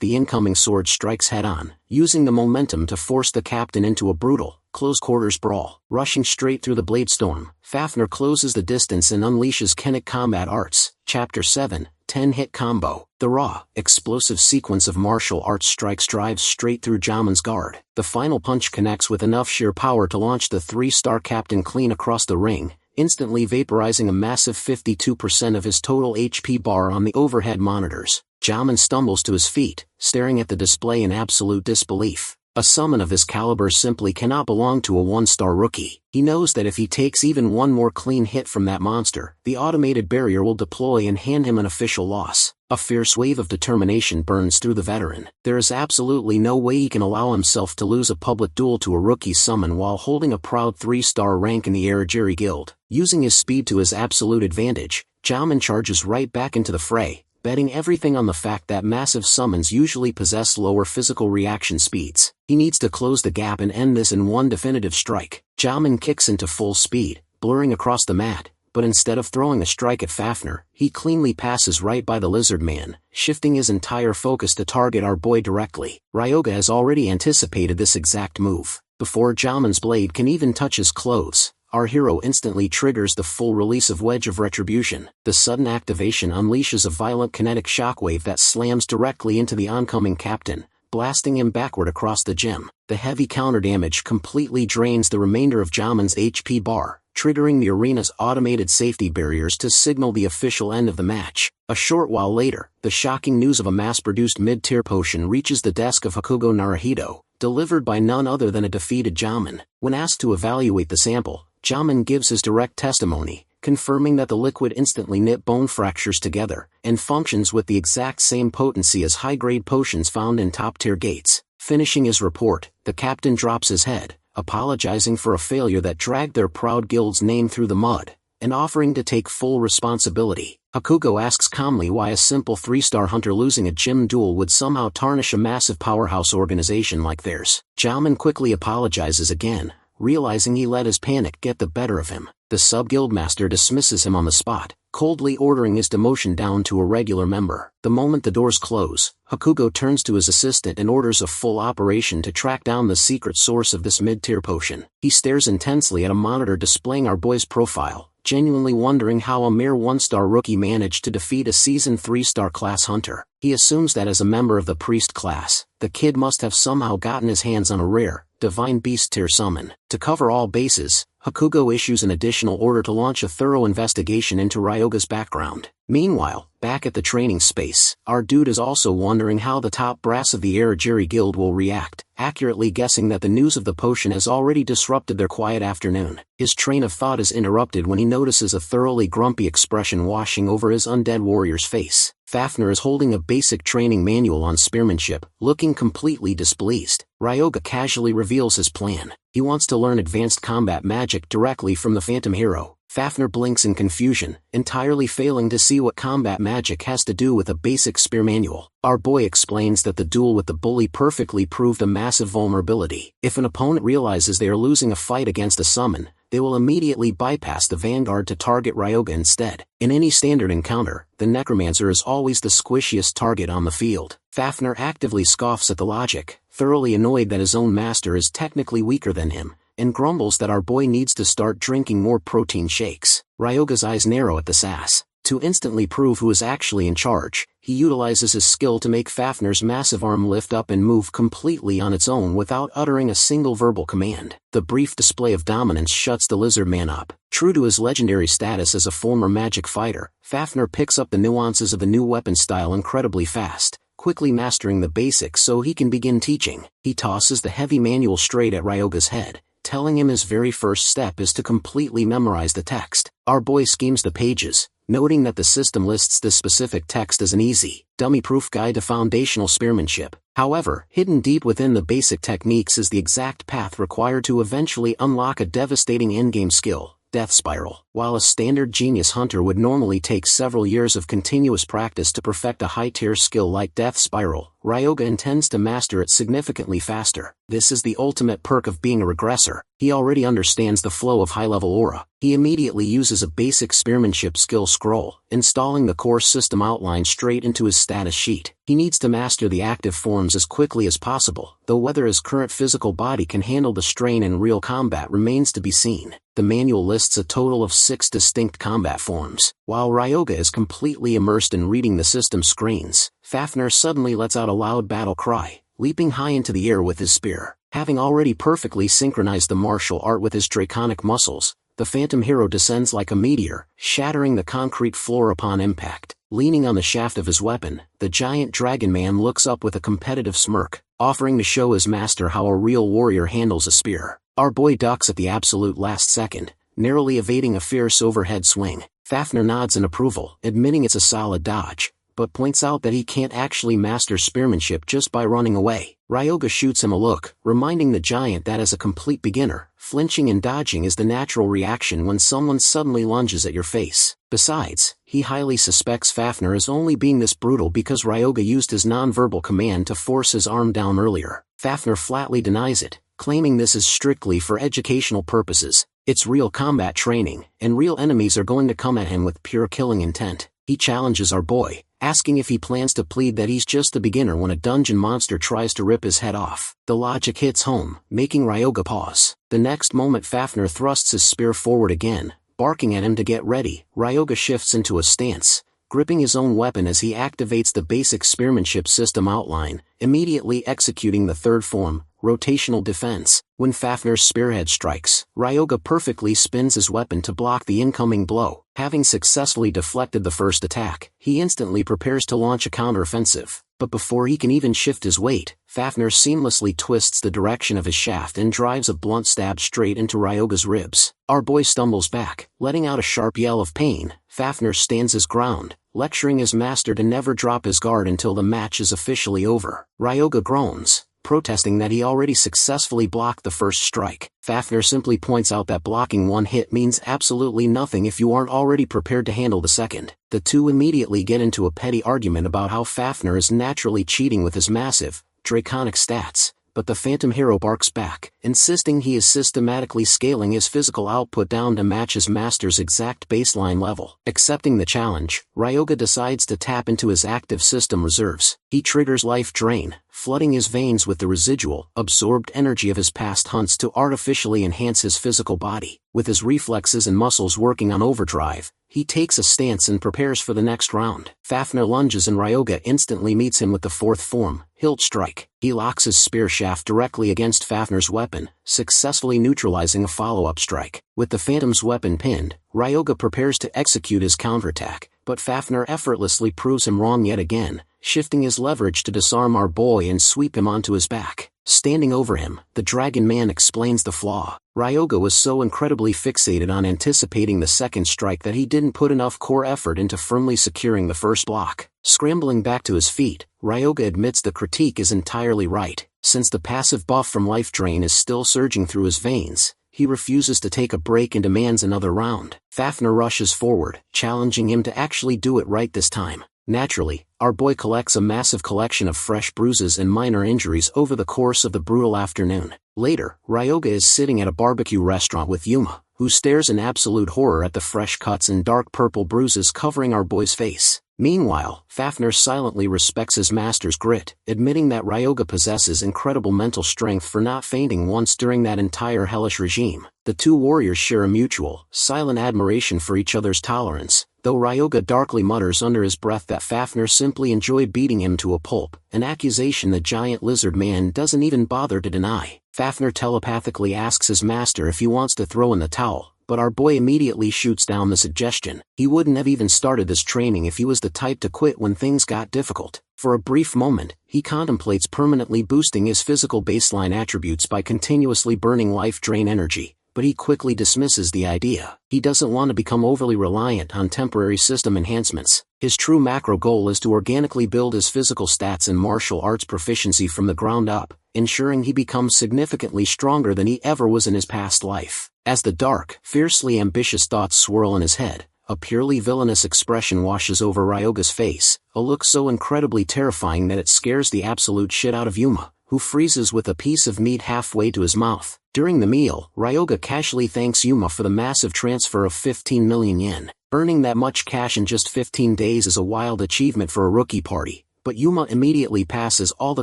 the incoming sword strikes head-on, using the momentum to force the captain into a brutal, close-quarters brawl. Rushing straight through the blade storm, Fafnir closes the distance and unleashes Kenic Combat Arts, Chapter 7, 10-hit combo. The raw, explosive sequence of martial arts strikes drives straight through Jamin's guard. The final punch connects with enough sheer power to launch the 3-star captain clean across the ring, instantly vaporizing a massive 52% of his total HP bar on the overhead monitors. Jamin stumbles to his feet, staring at the display in absolute disbelief. A summon of this caliber simply cannot belong to a 1-star rookie. He knows that if he takes even one more clean hit from that monster, the automated barrier will deploy and hand him an official loss. A fierce wave of determination burns through the veteran. There is absolutely no way he can allow himself to lose a public duel to a rookie summon while holding a proud 3-star rank in the Erigiri Guild. Using his speed to his absolute advantage, Jamin charges right back into the fray, betting everything on the fact that massive summons usually possess lower physical reaction speeds. He needs to close the gap and end this in one definitive strike. Jamin kicks into full speed, blurring across the mat, but instead of throwing a strike at Fafnir, he cleanly passes right by the lizard man, shifting his entire focus to target our boy directly. Ryoga has already anticipated this exact move. Before Jamin's blade can even touch his clothes, our hero instantly triggers the full release of Wedge of Retribution. The sudden activation unleashes a violent kinetic shockwave that slams directly into the oncoming captain, blasting him backward across the gym. The heavy counter damage completely drains the remainder of Jamin's HP bar, triggering the arena's automated safety barriers to signal the official end of the match. A short while later, the shocking news of a mass-produced mid-tier potion reaches the desk of Hakugo Naruhito, delivered by none other than a defeated Jamin. When asked to evaluate the sample, Jamin gives his direct testimony, confirming that the liquid instantly knit bone fractures together, and functions with the exact same potency as high-grade potions found in top-tier gates. Finishing his report, the captain drops his head, apologizing for a failure that dragged their proud guild's name through the mud, and offering to take full responsibility. Hakugo asks calmly why a simple 3-star hunter losing a gym duel would somehow tarnish a massive powerhouse organization like theirs. Jamin quickly apologizes again, realizing he let his panic get the better of him. The sub-guildmaster dismisses him on the spot, coldly ordering his demotion down to a regular member. The moment the doors close, Hakugo turns to his assistant and orders a full operation to track down the secret source of this mid-tier potion. He stares intensely at a monitor displaying our boy's profile, genuinely wondering how a mere 1-star rookie managed to defeat a seasoned 3-star class hunter. He assumes that as a member of the priest class, the kid must have somehow gotten his hands on a rare, divine beast tier summon. To cover all bases, Hakugo issues an additional order to launch a thorough investigation into Ryoga's background. Meanwhile, back at the training space, our dude is also wondering how the top brass of the Erigiri Guild will react, accurately guessing that the news of the potion has already disrupted their quiet afternoon. His train of thought is interrupted when he notices a thoroughly grumpy expression washing over his undead warrior's face. Fafnir is holding a basic training manual on spearmanship, looking completely displeased. Ryoga casually reveals his plan. He wants to learn advanced combat magic directly from the Phantom hero. Fafnir blinks in confusion, entirely failing to see what combat magic has to do with a basic spear manual. Our boy explains that the duel with the bully perfectly proved a massive vulnerability. If an opponent realizes they are losing a fight against a summon, they will immediately bypass the vanguard to target Ryoga instead. In any standard encounter, the Necromancer is always the squishiest target on the field. Fafnir actively scoffs at the logic, thoroughly annoyed that his own master is technically weaker than him, and grumbles that our boy needs to start drinking more protein shakes. Ryoga's eyes narrow at the sass. To instantly prove who is actually in charge, he utilizes his skill to make Fafnir's massive arm lift up and move completely on its own without uttering a single verbal command. The brief display of dominance shuts the lizard man up. True to his legendary status as a former magic fighter, Fafnir picks up the nuances of the new weapon style incredibly fast, quickly mastering the basics so he can begin teaching. He tosses the heavy manual straight at Ryoga's head, telling him his very first step is to completely memorize the text. Our boy schemes the pages, noting that the system lists this specific text as an easy, dummy-proof guide to foundational spearmanship. However, hidden deep within the basic techniques is the exact path required to eventually unlock a devastating endgame skill, Death Spiral. While a standard genius hunter would normally take several years of continuous practice to perfect a high-tier skill like Death Spiral, Ryoga intends to master it significantly faster. This is the ultimate perk of being a regressor. He already understands the flow of high-level aura. He immediately uses a basic spearmanship skill scroll, installing the core system outline straight into his status sheet. He needs to master the active forms as quickly as possible, though whether his current physical body can handle the strain in real combat remains to be seen. The manual lists a total of 6 distinct combat forms. While Ryoga is completely immersed in reading the system screens, Fafnir suddenly lets out a loud battle cry, leaping high into the air with his spear. Having already perfectly synchronized the martial art with his draconic muscles, the phantom hero descends like a meteor, shattering the concrete floor upon impact. Leaning on the shaft of his weapon, the giant dragon man looks up with a competitive smirk, offering to show his master how a real warrior handles a spear. Our boy ducks at the absolute last second, narrowly evading a fierce overhead swing. Fafnir nods in approval, admitting it's a solid dodge, but points out that he can't actually master spearmanship just by running away. Ryoga shoots him a look, reminding the giant that as a complete beginner, flinching and dodging is the natural reaction when someone suddenly lunges at your face. Besides, he highly suspects Fafnir is only being this brutal because Ryoga used his non-verbal command to force his arm down earlier. Fafnir flatly denies it, claiming this is strictly for educational purposes. It's real combat training, and real enemies are going to come at him with pure killing intent. He challenges our boy, asking if he plans to plead that he's just a beginner when a dungeon monster tries to rip his head off. The logic hits home, making Ryoga pause. The next moment Fafnir thrusts his spear forward again, barking at him to get ready. Ryoga shifts into a stance, gripping his own weapon as he activates the basic spearmanship system outline, immediately executing the third form, rotational defense. When Fafnir's spearhead strikes, Ryoga perfectly spins his weapon to block the incoming blow. Having successfully deflected the first attack, he instantly prepares to launch a counteroffensive. But before he can even shift his weight, Fafnir seamlessly twists the direction of his shaft and drives a blunt stab straight into Ryoga's ribs. Our boy stumbles back, letting out a sharp yell of pain. Fafnir stands his ground, lecturing his master to never drop his guard until the match is officially over. Ryoga groans, protesting that he already successfully blocked the first strike. Fafnir simply points out that blocking one hit means absolutely nothing if you aren't already prepared to handle the second. The two immediately get into a petty argument about how Fafnir is naturally cheating with his massive, draconic stats, but the phantom hero barks back, insisting he is systematically scaling his physical output down to match his master's exact baseline level. Accepting the challenge, Ryoga decides to tap into his active system reserves. He triggers Life Drain, flooding his veins with the residual, absorbed energy of his past hunts to artificially enhance his physical body. With his reflexes and muscles working on overdrive, he takes a stance and prepares for the next round. Fafnir lunges and Ryoga instantly meets him with the fourth form, Hilt Strike. He locks his spear shaft directly against Fafnir's weapon, successfully neutralizing a follow-up strike. With the phantom's weapon pinned, Ryoga prepares to execute his counterattack, but Fafnir effortlessly proves him wrong yet again, shifting his leverage to disarm our boy and sweep him onto his back. Standing over him, the dragon man explains the flaw. Ryoga was so incredibly fixated on anticipating the second strike that he didn't put enough core effort into firmly securing the first block. Scrambling back to his feet, Ryoga admits the critique is entirely right. Since the passive buff from Life Drain is still surging through his veins, he refuses to take a break and demands another round. Fafnir rushes forward, challenging him to actually do it right this time. Naturally, our boy collects a massive collection of fresh bruises and minor injuries over the course of the brutal afternoon. Later, Ryoga is sitting at a barbecue restaurant with Yuma, who stares in absolute horror at the fresh cuts and dark purple bruises covering our boy's face. Meanwhile, Fafnir silently respects his master's grit, admitting that Ryoga possesses incredible mental strength for not fainting once during that entire hellish regime. The two warriors share a mutual, silent admiration for each other's tolerance, though Ryoga darkly mutters under his breath that Fafnir simply enjoyed beating him to a pulp, an accusation the giant lizard man doesn't even bother to deny. Fafnir telepathically asks his master if he wants to throw in the towel, but our boy immediately shoots down the suggestion. He wouldn't have even started this training if he was the type to quit when things got difficult. For a brief moment, he contemplates permanently boosting his physical baseline attributes by continuously burning life drain energy, but he quickly dismisses the idea. He doesn't want to become overly reliant on temporary system enhancements. His true macro goal is to organically build his physical stats and martial arts proficiency from the ground up, ensuring he becomes significantly stronger than he ever was in his past life. As the dark, fiercely ambitious thoughts swirl in his head, a purely villainous expression washes over Ryoga's face, a look so incredibly terrifying that it scares the absolute shit out of Yuma, who freezes with a piece of meat halfway to his mouth. During the meal, Ryoga casually thanks Yuma for the massive transfer of 15 million yen. Earning that much cash in just 15 days is a wild achievement for a rookie party, but Yuma immediately passes all the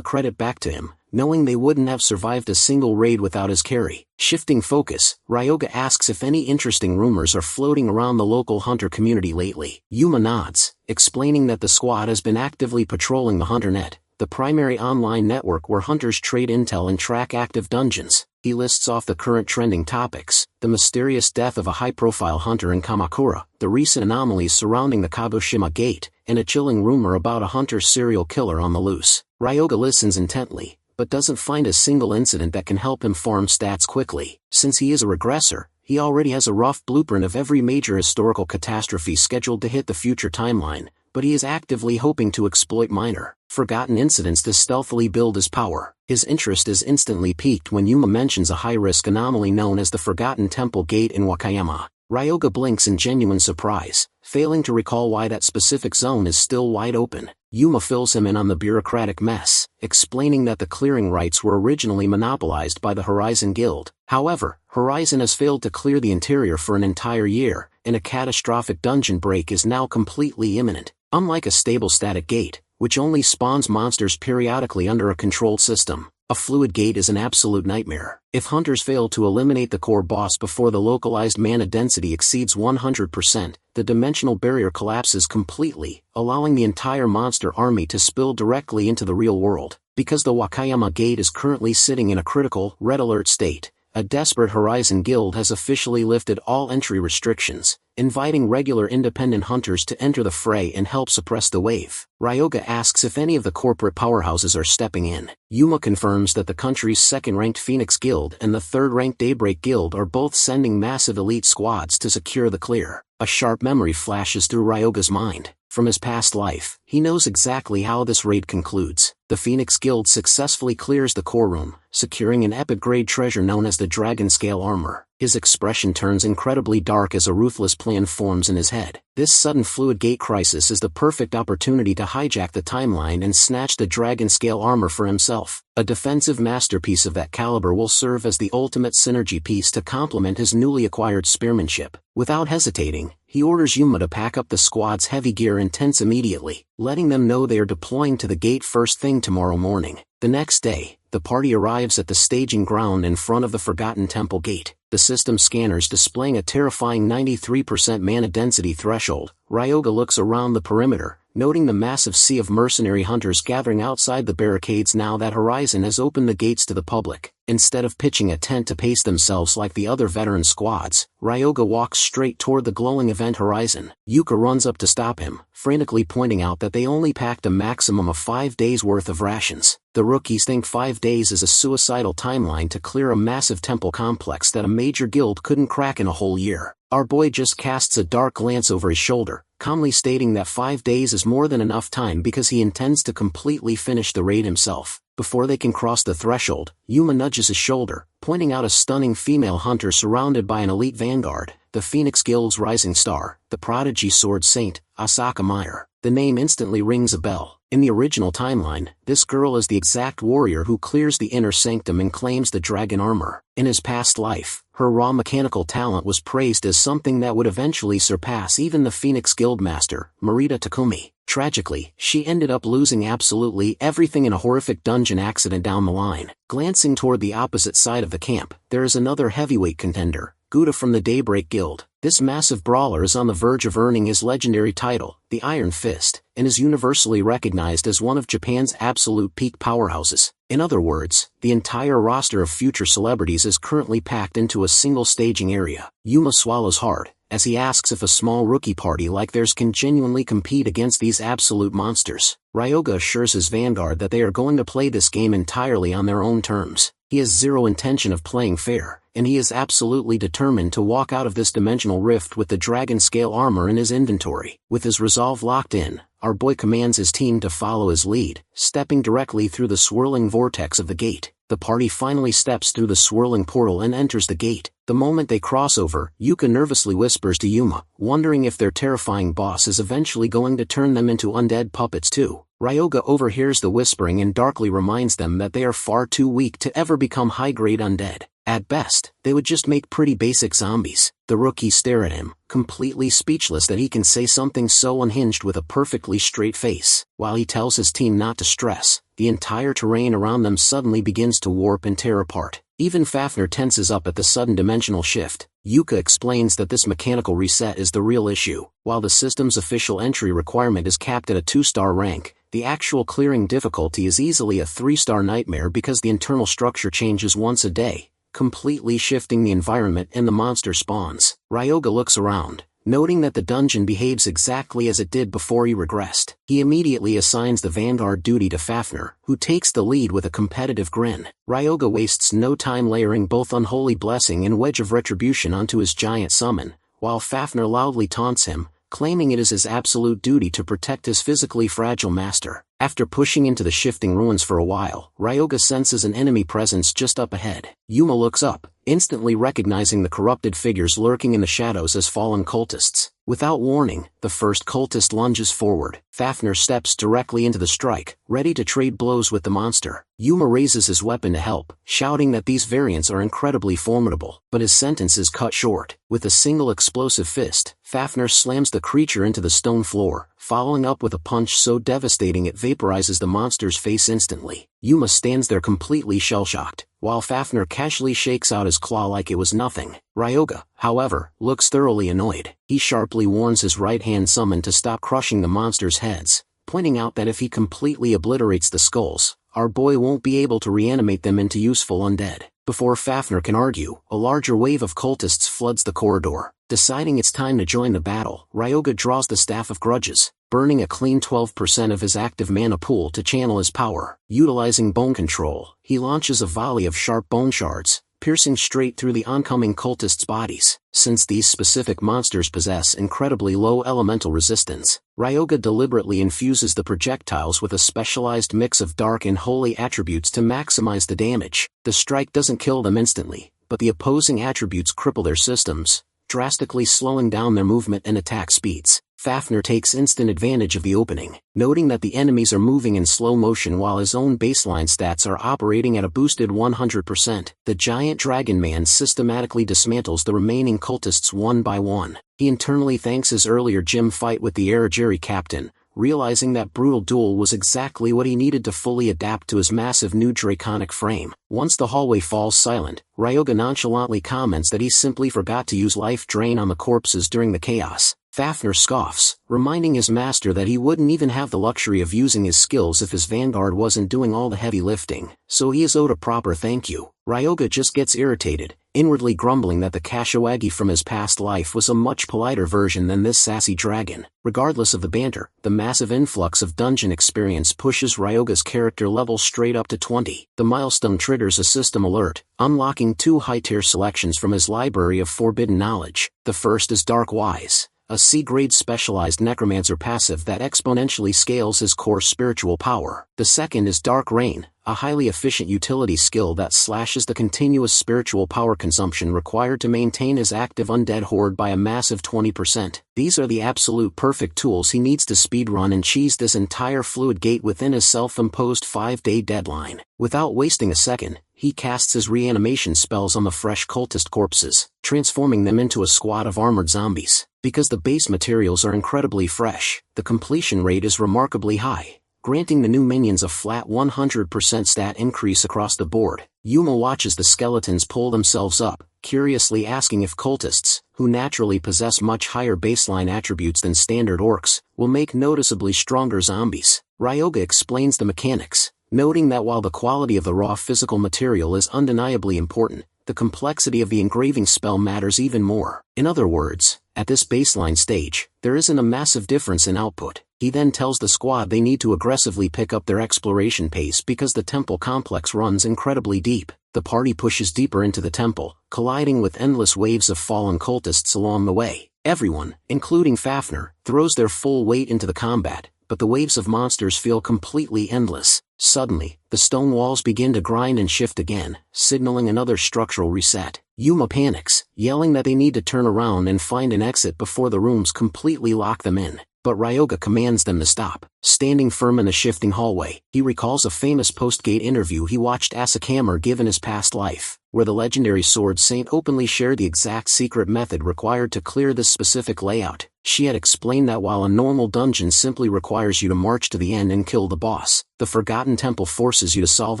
credit back to him, knowing they wouldn't have survived a single raid without his carry. Shifting focus, Ryoga asks if any interesting rumors are floating around the local hunter community lately. Yuma nods, explaining that the squad has been actively patrolling the HunterNet, the primary online network where hunters trade intel and track active dungeons. He lists off the current trending topics: the mysterious death of a high-profile hunter in Kamakura, the recent anomalies surrounding the Kagoshima Gate, and a chilling rumor about a hunter serial killer on the loose. Ryoga listens intently, but doesn't find a single incident that can help him farm stats quickly. Since he is a regressor, he already has a rough blueprint of every major historical catastrophe scheduled to hit the future timeline, but he is actively hoping to exploit minor, forgotten incidents to stealthily build his power. His interest is instantly piqued when Yuma mentions a high-risk anomaly known as the Forgotten Temple Gate in Wakayama. Ryoga blinks in genuine surprise, failing to recall why that specific zone is still wide open. Yuma fills him in on the bureaucratic mess, explaining that the clearing rights were originally monopolized by the Horizon Guild. However, Horizon has failed to clear the interior for an entire year, and a catastrophic dungeon break is now completely imminent. Unlike a stable static gate, which only spawns monsters periodically under a controlled system, a fluid gate is an absolute nightmare. If hunters fail to eliminate the core boss before the localized mana density exceeds 100%, the dimensional barrier collapses completely, allowing the entire monster army to spill directly into the real world. Because the Wakayama Gate is currently sitting in a critical, red alert state, a desperate Horizon Guild has officially lifted all entry restrictions, inviting regular independent hunters to enter the fray and help suppress the wave. Ryoga asks if any of the corporate powerhouses are stepping in. Yuma confirms that the country's second-ranked Phoenix Guild and the third-ranked Daybreak Guild are both sending massive elite squads to secure the clear. A sharp memory flashes through Ryoga's mind. From his past life, he knows exactly how this raid concludes. The Phoenix Guild successfully clears the core room, securing an epic-grade treasure known as the Dragon Scale Armor. His expression turns incredibly dark as a ruthless plan forms in his head. This sudden fluid gate crisis is the perfect opportunity to hijack the timeline and snatch the Dragon Scale Armor for himself. A defensive masterpiece of that caliber will serve as the ultimate synergy piece to complement his newly acquired spearmanship. Without hesitating, he orders Yuma to pack up the squad's heavy gear and tents immediately, letting them know they are deploying to the gate first thing tomorrow morning. The next day, the party arrives at the staging ground in front of the Forgotten Temple Gate. The system scanners displaying a terrifying 93% mana density threshold. Ryoga looks around the perimeter, noting the massive sea of mercenary hunters gathering outside the barricades now that Horizon has opened the gates to the public. Instead of pitching a tent to pace themselves like the other veteran squads, Ryoga walks straight toward the glowing event horizon. Yuka runs up to stop him, frantically pointing out that they only packed a maximum of 5 days worth of rations. The rookies think 5 days is a suicidal timeline to clear a massive temple complex that a major guild couldn't crack in a whole year. Our boy just casts a dark glance over his shoulder, calmly stating that 5 days is more than enough time because he intends to completely finish the raid himself. Before they can cross the threshold, Yuma nudges his shoulder, pointing out a stunning female hunter surrounded by an elite vanguard, the Phoenix Guild's rising star, the prodigy sword saint, Asaka Meyer. The name instantly rings a bell. In the original timeline, this girl is the exact warrior who clears the inner sanctum and claims the dragon armor. In his past life, her raw mechanical talent was praised as something that would eventually surpass even the Phoenix Guild master, Marita Takumi. Tragically, she ended up losing absolutely everything in a horrific dungeon accident down the line. Glancing toward the opposite side of the camp, there is another heavyweight contender, Gouda from the Daybreak Guild. This massive brawler is on the verge of earning his legendary title, the Iron Fist, and is universally recognized as one of Japan's absolute peak powerhouses. In other words, the entire roster of future celebrities is currently packed into a single staging area. Yuma swallows hard, as he asks if a small rookie party like theirs can genuinely compete against these absolute monsters. Ryoga assures his vanguard that they are going to play this game entirely on their own terms. He has zero intention of playing fair, and he is absolutely determined to walk out of this dimensional rift with the dragon scale armor in his inventory. With his resolve locked in, our boy commands his team to follow his lead, stepping directly through the swirling vortex of the gate. The party finally steps through the swirling portal and enters the gate. The moment they cross over, Yuka nervously whispers to Yuma, wondering if their terrifying boss is eventually going to turn them into undead puppets too. Ryoga overhears the whispering and darkly reminds them that they are far too weak to ever become high-grade undead. At best, they would just make pretty basic zombies. The rookies stare at him, completely speechless that he can say something so unhinged with a perfectly straight face. While he tells his team not to stress, the entire terrain around them suddenly begins to warp and tear apart. Even Fafnir tenses up at the sudden dimensional shift. Yuka explains that this mechanical reset is the real issue. While the system's official entry requirement is capped at a 2-star rank, the actual clearing difficulty is easily a 3-star nightmare because the internal structure changes once a day, completely shifting the environment and the monster spawns. Ryoga looks around, noting that the dungeon behaves exactly as it did before he regressed. He immediately assigns the vanguard duty to Fafnir, who takes the lead with a competitive grin. Ryoga wastes no time layering both Unholy Blessing and Wedge of Retribution onto his giant summon, while Fafnir loudly taunts him, claiming it is his absolute duty to protect his physically fragile master. After pushing into the shifting ruins for a while, Ryoga senses an enemy presence just up ahead. Yuma looks up, instantly recognizing the corrupted figures lurking in the shadows as fallen cultists. Without warning, the first cultist lunges forward. Fafnir steps directly into the strike, ready to trade blows with the monster. Yuma raises his weapon to help, shouting that these variants are incredibly formidable, but his sentence is cut short. With a single explosive fist, Fafnir slams the creature into the stone floor, following up with a punch so devastating it vaporizes the monster's face instantly. Yuma stands there completely shell-shocked, while Fafnir casually shakes out his claw like it was nothing. Ryoga, however, looks thoroughly annoyed. He sharply warns his right-hand summon to stop crushing the monster's heads, pointing out that if he completely obliterates the skulls, our boy won't be able to reanimate them into useful undead. Before Fafnir can argue, a larger wave of cultists floods the corridor. Deciding it's time to join the battle, Ryoga draws the Staff of Grudges, burning a clean 12% of his active mana pool to channel his power. Utilizing bone control, he launches a volley of sharp bone shards, piercing straight through the oncoming cultists' bodies. Since these specific monsters possess incredibly low elemental resistance, Ryoga deliberately infuses the projectiles with a specialized mix of dark and holy attributes to maximize the damage. The strike doesn't kill them instantly, but the opposing attributes cripple their systems, drastically slowing down their movement and attack speeds. Fafnir takes instant advantage of the opening, noting that the enemies are moving in slow motion while his own baseline stats are operating at a boosted 100%. The giant dragon man systematically dismantles the remaining cultists one by one. He internally thanks his earlier gym fight with the Erigiri captain, realizing that brutal duel was exactly what he needed to fully adapt to his massive new draconic frame. Once the hallway falls silent, Ryoga nonchalantly comments that he simply forgot to use life drain on the corpses during the chaos. Fafnir scoffs, reminding his master that he wouldn't even have the luxury of using his skills if his vanguard wasn't doing all the heavy lifting, so he is owed a proper thank you. Ryoga just gets irritated, inwardly grumbling that the Kashiwagi from his past life was a much politer version than this sassy dragon. Regardless of the banter, the massive influx of dungeon experience pushes Ryoga's character level straight up to 20. The milestone triggers a system alert, unlocking 2 high-tier selections from his library of forbidden knowledge. The first is Dark Wise, a C-grade specialized necromancer passive that exponentially scales his core spiritual power. The second is Dark Rain, a highly efficient utility skill that slashes the continuous spiritual power consumption required to maintain his active undead horde by a massive 20%. These are the absolute perfect tools he needs to speedrun and cheese this entire fluid gate within his self-imposed 5-day deadline. Without wasting a second, he casts his reanimation spells on the fresh cultist corpses, transforming them into a squad of armored zombies. Because the base materials are incredibly fresh, the completion rate is remarkably high, granting the new minions a flat 100% stat increase across the board. Yuma watches the skeletons pull themselves up, curiously asking if cultists, who naturally possess much higher baseline attributes than standard orcs, will make noticeably stronger zombies. Ryoga explains the mechanics, noting that while the quality of the raw physical material is undeniably important, the complexity of the engraving spell matters even more. In other words, at this baseline stage, there isn't a massive difference in output. He then tells the squad they need to aggressively pick up their exploration pace because the temple complex runs incredibly deep. The party pushes deeper into the temple, colliding with endless waves of fallen cultists along the way. Everyone, including Fafnir, throws their full weight into the combat, but the waves of monsters feel completely endless. Suddenly, the stone walls begin to grind and shift again, signaling another structural reset. Yuma panics, yelling that they need to turn around and find an exit before the rooms completely lock them in. But Ryoga commands them to stop. Standing firm in the shifting hallway, he recalls a famous post-gate interview he watched Asakamer give in his past life, where the legendary Sword Saint openly shared the exact secret method required to clear this specific layout. She had explained that while a normal dungeon simply requires you to march to the end and kill the boss, the Forgotten Temple forces you to solve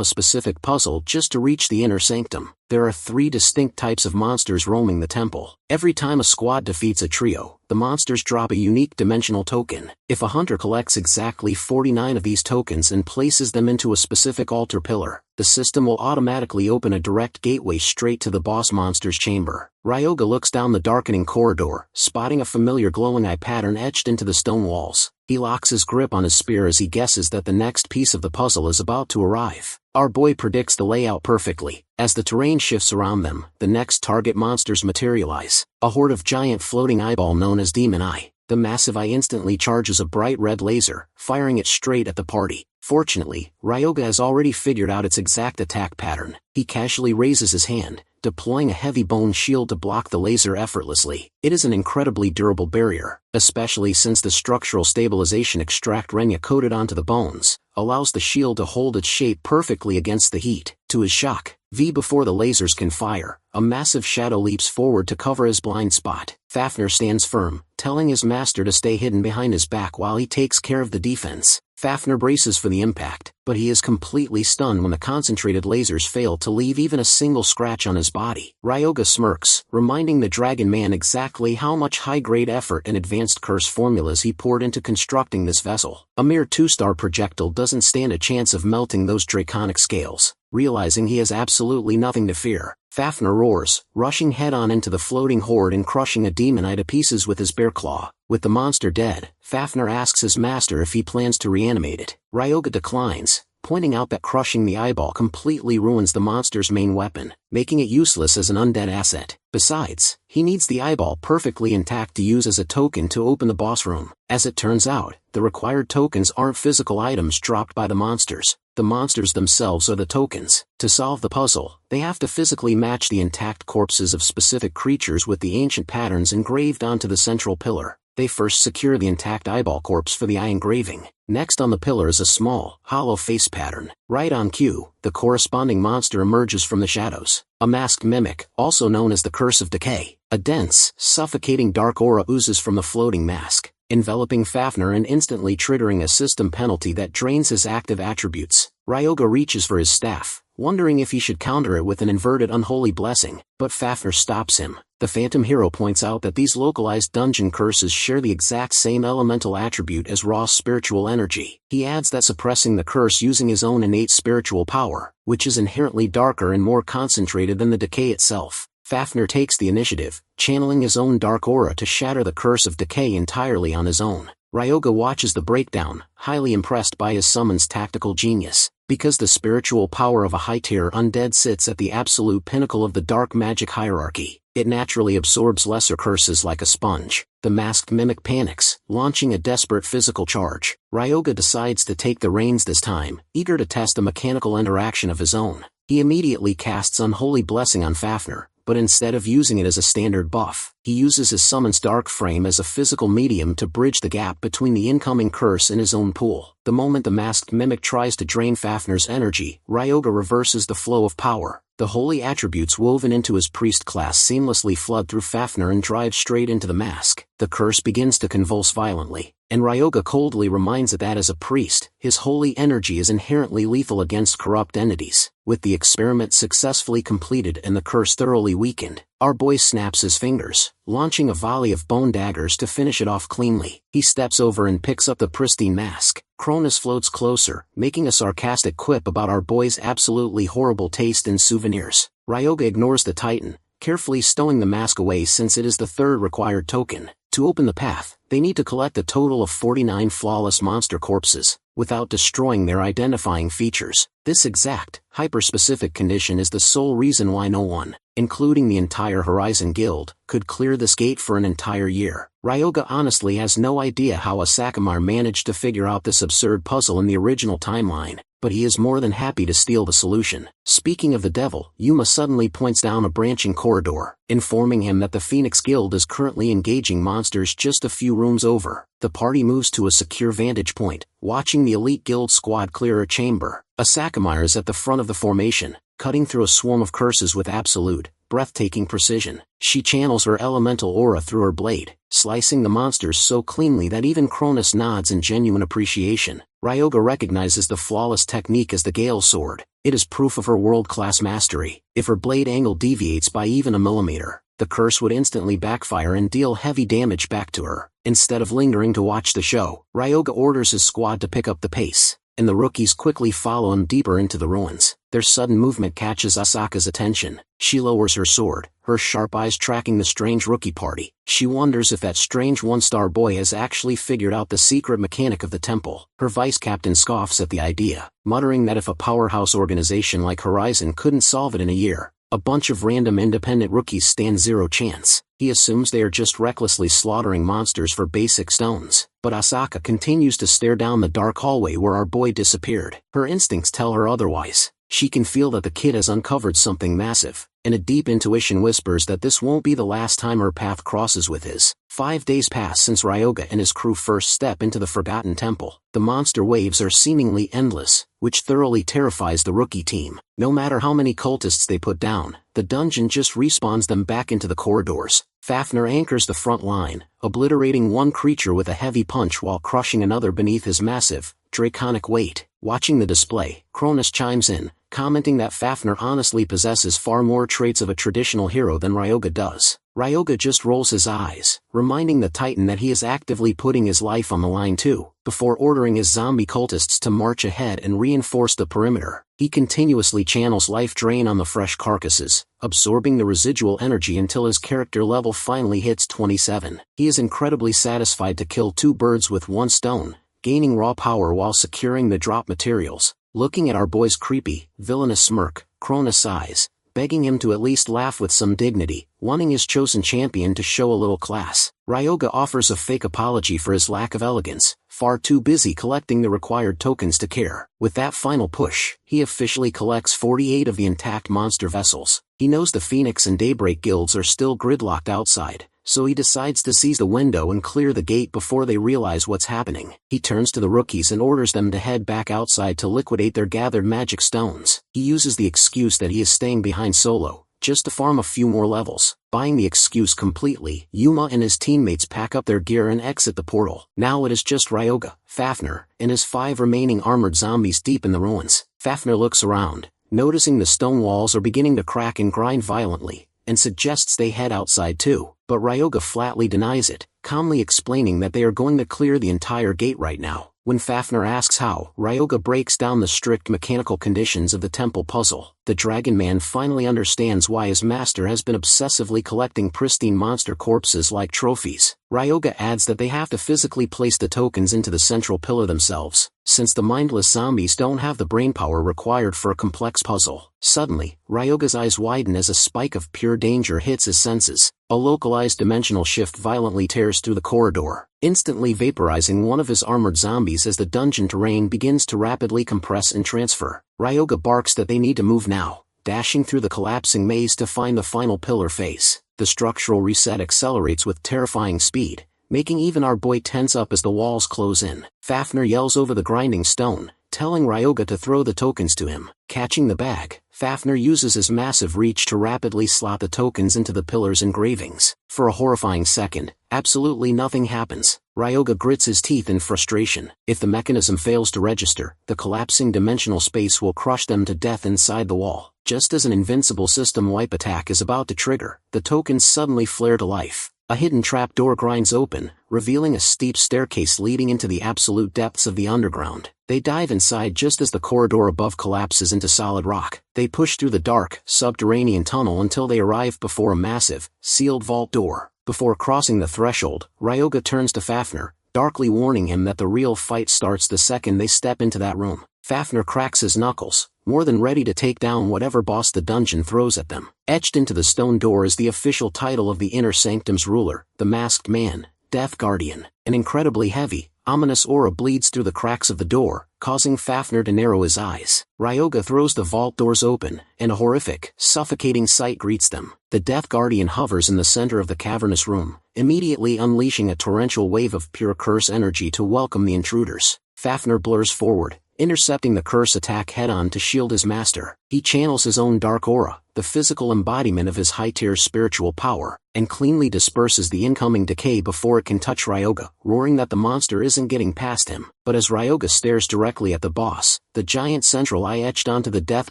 a specific puzzle just to reach the inner sanctum. There are 3 distinct types of monsters roaming the temple. Every time a squad defeats a trio, the monsters drop a unique dimensional token. If a hunter collects exactly 49 of these tokens and places them into a specific altar pillar, the system will automatically open a direct gateway straight to the boss monster's chamber. Ryoga looks down the darkening corridor, spotting a familiar glowing eye pattern etched into the stone walls. He locks his grip on his spear as he guesses that the next piece of the puzzle is about to arrive. Our boy predicts the layout perfectly. As the terrain shifts around them, the next target monsters materialize. A horde of giant floating eyeball known as Demon Eye. The massive eye instantly charges a bright red laser, firing it straight at the party. Fortunately, Ryoga has already figured out its exact attack pattern. He casually raises his hand, deploying a heavy bone shield to block the laser effortlessly. It is an incredibly durable barrier, especially since the structural stabilization extract Renya coated onto the bones allows the shield to hold its shape perfectly against the heat. To his shock, before the lasers can fire, a massive shadow leaps forward to cover his blind spot. Fafnir stands firm, telling his master to stay hidden behind his back while he takes care of the defense. Fafnir braces for the impact, but he is completely stunned when the concentrated lasers fail to leave even a single scratch on his body. Ryoga smirks, reminding the Dragon Man exactly how much high-grade effort and advanced curse formulas he poured into constructing this vessel. A mere 2-star projectile doesn't stand a chance of melting those draconic scales. Realizing he has absolutely nothing to fear, Fafnir roars, rushing head-on into the floating horde and crushing a demon eye to pieces with his bear claw. With the monster dead, Fafnir asks his master if he plans to reanimate it. Ryoga declines, pointing out that crushing the eyeball completely ruins the monster's main weapon, making it useless as an undead asset. Besides, he needs the eyeball perfectly intact to use as a token to open the boss room. As it turns out, the required tokens aren't physical items dropped by the monsters. The monsters themselves are the tokens. To solve the puzzle, they have to physically match the intact corpses of specific creatures with the ancient patterns engraved onto the central pillar. They first secure the intact eyeball corpse for the eye engraving. Next on the pillar is a small, hollow face pattern. Right on cue, the corresponding monster emerges from the shadows. A masked mimic, also known as the Curse of Decay. A dense, suffocating dark aura oozes from the floating mask, enveloping Fafnir and instantly triggering a system penalty that drains his active attributes. Ryoga reaches for his staff, wondering if he should counter it with an inverted unholy blessing, but Fafnir stops him. The Phantom Hero points out that these localized dungeon curses share the exact same elemental attribute as raw spiritual energy. He adds that suppressing the curse using his own innate spiritual power, which is inherently darker and more concentrated than the decay itself. Fafnir takes the initiative, channeling his own dark aura to shatter the Curse of Decay entirely on his own. Ryoga watches the breakdown, highly impressed by his summon's tactical genius. Because the spiritual power of a high-tier undead sits at the absolute pinnacle of the dark magic hierarchy, it naturally absorbs lesser curses like a sponge. The masked mimic panics, launching a desperate physical charge. Ryoga decides to take the reins this time, eager to test a mechanical interaction of his own. He immediately casts Unholy Blessing on Fafnir, but instead of using it as a standard buff, He uses his summon's dark frame as a physical medium to bridge the gap between the incoming curse and his own pool. The moment the masked mimic tries to drain Fafnir's energy, Ryoga reverses the flow of power. The holy attributes woven into his priest class seamlessly flood through Fafnir and drive straight into the mask. The curse begins to convulse violently, and Ryoga coldly reminds it that as a priest, his holy energy is inherently lethal against corrupt entities. With the experiment successfully completed and the curse thoroughly weakened, our boy snaps his fingers, launching a volley of bone daggers to finish it off cleanly. He steps over and picks up the pristine mask. Cronus floats closer, making a sarcastic quip about our boy's absolutely horrible taste in souvenirs. Ryoga ignores the Titan, carefully stowing the mask away since it is the third required token. To open the path, they need to collect a total of 49 flawless monster corpses, without destroying their identifying features. This exact, hyper-specific condition is the sole reason why no one, including the entire Horizon Guild, could clear this gate for an entire year. Ryoga honestly has no idea how Asakamar managed to figure out this absurd puzzle in the original timeline, but he is more than happy to steal the solution. Speaking of the devil, Yuma suddenly points down a branching corridor, informing him that the Phoenix Guild is currently engaging monsters just a few rooms over. The party moves to a secure vantage point, watching the elite guild squad clear a chamber. Asakamar is at the front of the formation, cutting through a swarm of curses with absolute, breathtaking precision. She channels her elemental aura through her blade, slicing the monsters so cleanly that even Cronus nods in genuine appreciation. Ryoga recognizes the flawless technique as the Gale Sword. It is proof of her world-class mastery. If her blade angle deviates by even a millimeter, the curse would instantly backfire and deal heavy damage back to her. Instead of lingering to watch the show, Ryoga orders his squad to pick up the pace, and the rookies quickly follow him deeper into the ruins. Their sudden movement catches Asaka's attention. She lowers her sword, her sharp eyes tracking the strange rookie party. She wonders if that strange one-star boy has actually figured out the secret mechanic of the temple. Her vice-captain scoffs at the idea, muttering that if a powerhouse organization like Horizon couldn't solve it in a year, a bunch of random independent rookies stand zero chance. He assumes they are just recklessly slaughtering monsters for basic stones. But Asaka continues to stare down the dark hallway where our boy disappeared. Her instincts tell her otherwise. She can feel that the kid has uncovered something massive, and a deep intuition whispers that this won't be the last time her path crosses with his. 5 days pass since Ryoga and his crew first step into the Forgotten Temple. The monster waves are seemingly endless, which thoroughly terrifies the rookie team. No matter how many cultists they put down, the dungeon just respawns them back into the corridors. Fafnir anchors the front line, obliterating one creature with a heavy punch while crushing another beneath his massive, draconic weight. Watching the display, Cronus chimes in, commenting that Fafnir honestly possesses far more traits of a traditional hero than Ryoga does. Ryoga just rolls his eyes, reminding the Titan that he is actively putting his life on the line too, before ordering his zombie cultists to march ahead and reinforce the perimeter. He continuously channels life drain on the fresh carcasses, absorbing the residual energy until his character level finally hits 27. He is incredibly satisfied to kill 2 birds with 1 stone, gaining raw power while securing the drop materials. Looking at our boy's creepy, villainous smirk, Cronus sighs, begging him to at least laugh with some dignity, wanting his chosen champion to show a little class. Ryoga offers a fake apology for his lack of elegance, far too busy collecting the required tokens to care. With that final push, he officially collects 48 of the intact monster vessels. He knows the Phoenix and Daybreak guilds are still gridlocked outside, so he decides to seize the window and clear the gate before they realize what's happening. He turns to the rookies and orders them to head back outside to liquidate their gathered magic stones. He uses the excuse that he is staying behind solo, just to farm a few more levels. Buying the excuse completely, Yuma and his teammates pack up their gear and exit the portal. Now it is just Ryoga, Fafnir, and his 5 remaining armored zombies deep in the ruins. Fafnir looks around, noticing the stone walls are beginning to crack and grind violently, and suggests they head outside too. But Ryoga flatly denies it, calmly explaining that they are going to clear the entire gate right now. When Fafnir asks how, Ryoga breaks down the strict mechanical conditions of the temple puzzle. The Dragon Man finally understands why his master has been obsessively collecting pristine monster corpses like trophies. Ryoga adds that they have to physically place the tokens into the central pillar themselves, since the mindless zombies don't have the brainpower required for a complex puzzle. Suddenly, Ryoga's eyes widen as a spike of pure danger hits his senses. A localized dimensional shift violently tears through the corridor, instantly vaporizing one of his armored zombies as the dungeon terrain begins to rapidly compress and transfer. Ryoga barks that they need to move now, dashing through the collapsing maze to find the final pillar face. The structural reset accelerates with terrifying speed, making even our boy tense up as the walls close in. Fafnir yells over the grinding stone, telling Ryoga to throw the tokens to him. Catching the bag, Fafnir uses his massive reach to rapidly slot the tokens into the pillar's engravings. For a horrifying second, absolutely nothing happens. Ryoga grits his teeth in frustration. If the mechanism fails to register, the collapsing dimensional space will crush them to death inside the wall. Just as an invincible system wipe attack is about to trigger, the tokens suddenly flare to life. A hidden trapdoor grinds open, revealing a steep staircase leading into the absolute depths of the underground. They dive inside just as the corridor above collapses into solid rock. They push through the dark, subterranean tunnel until they arrive before a massive, sealed vault door. Before crossing the threshold, Ryoga turns to Fafnir, darkly warning him that the real fight starts the second they step into that room. Fafnir cracks his knuckles, more than ready to take down whatever boss the dungeon throws at them. Etched into the stone door is the official title of the Inner Sanctum's ruler, the Masked Man, Death Guardian. An incredibly heavy, ominous aura bleeds through the cracks of the door, causing Fafnir to narrow his eyes. Ryoga throws the vault doors open, and a horrific, suffocating sight greets them. The Death Guardian hovers in the center of the cavernous room, immediately unleashing a torrential wave of pure curse energy to welcome the intruders. Fafnir blurs forward, intercepting the curse attack head-on to shield his master. He channels his own dark aura, the physical embodiment of his high-tier spiritual power, and cleanly disperses the incoming decay before it can touch Ryoga, roaring that the monster isn't getting past him. But as Ryoga stares directly at the boss, the giant central eye etched onto the Death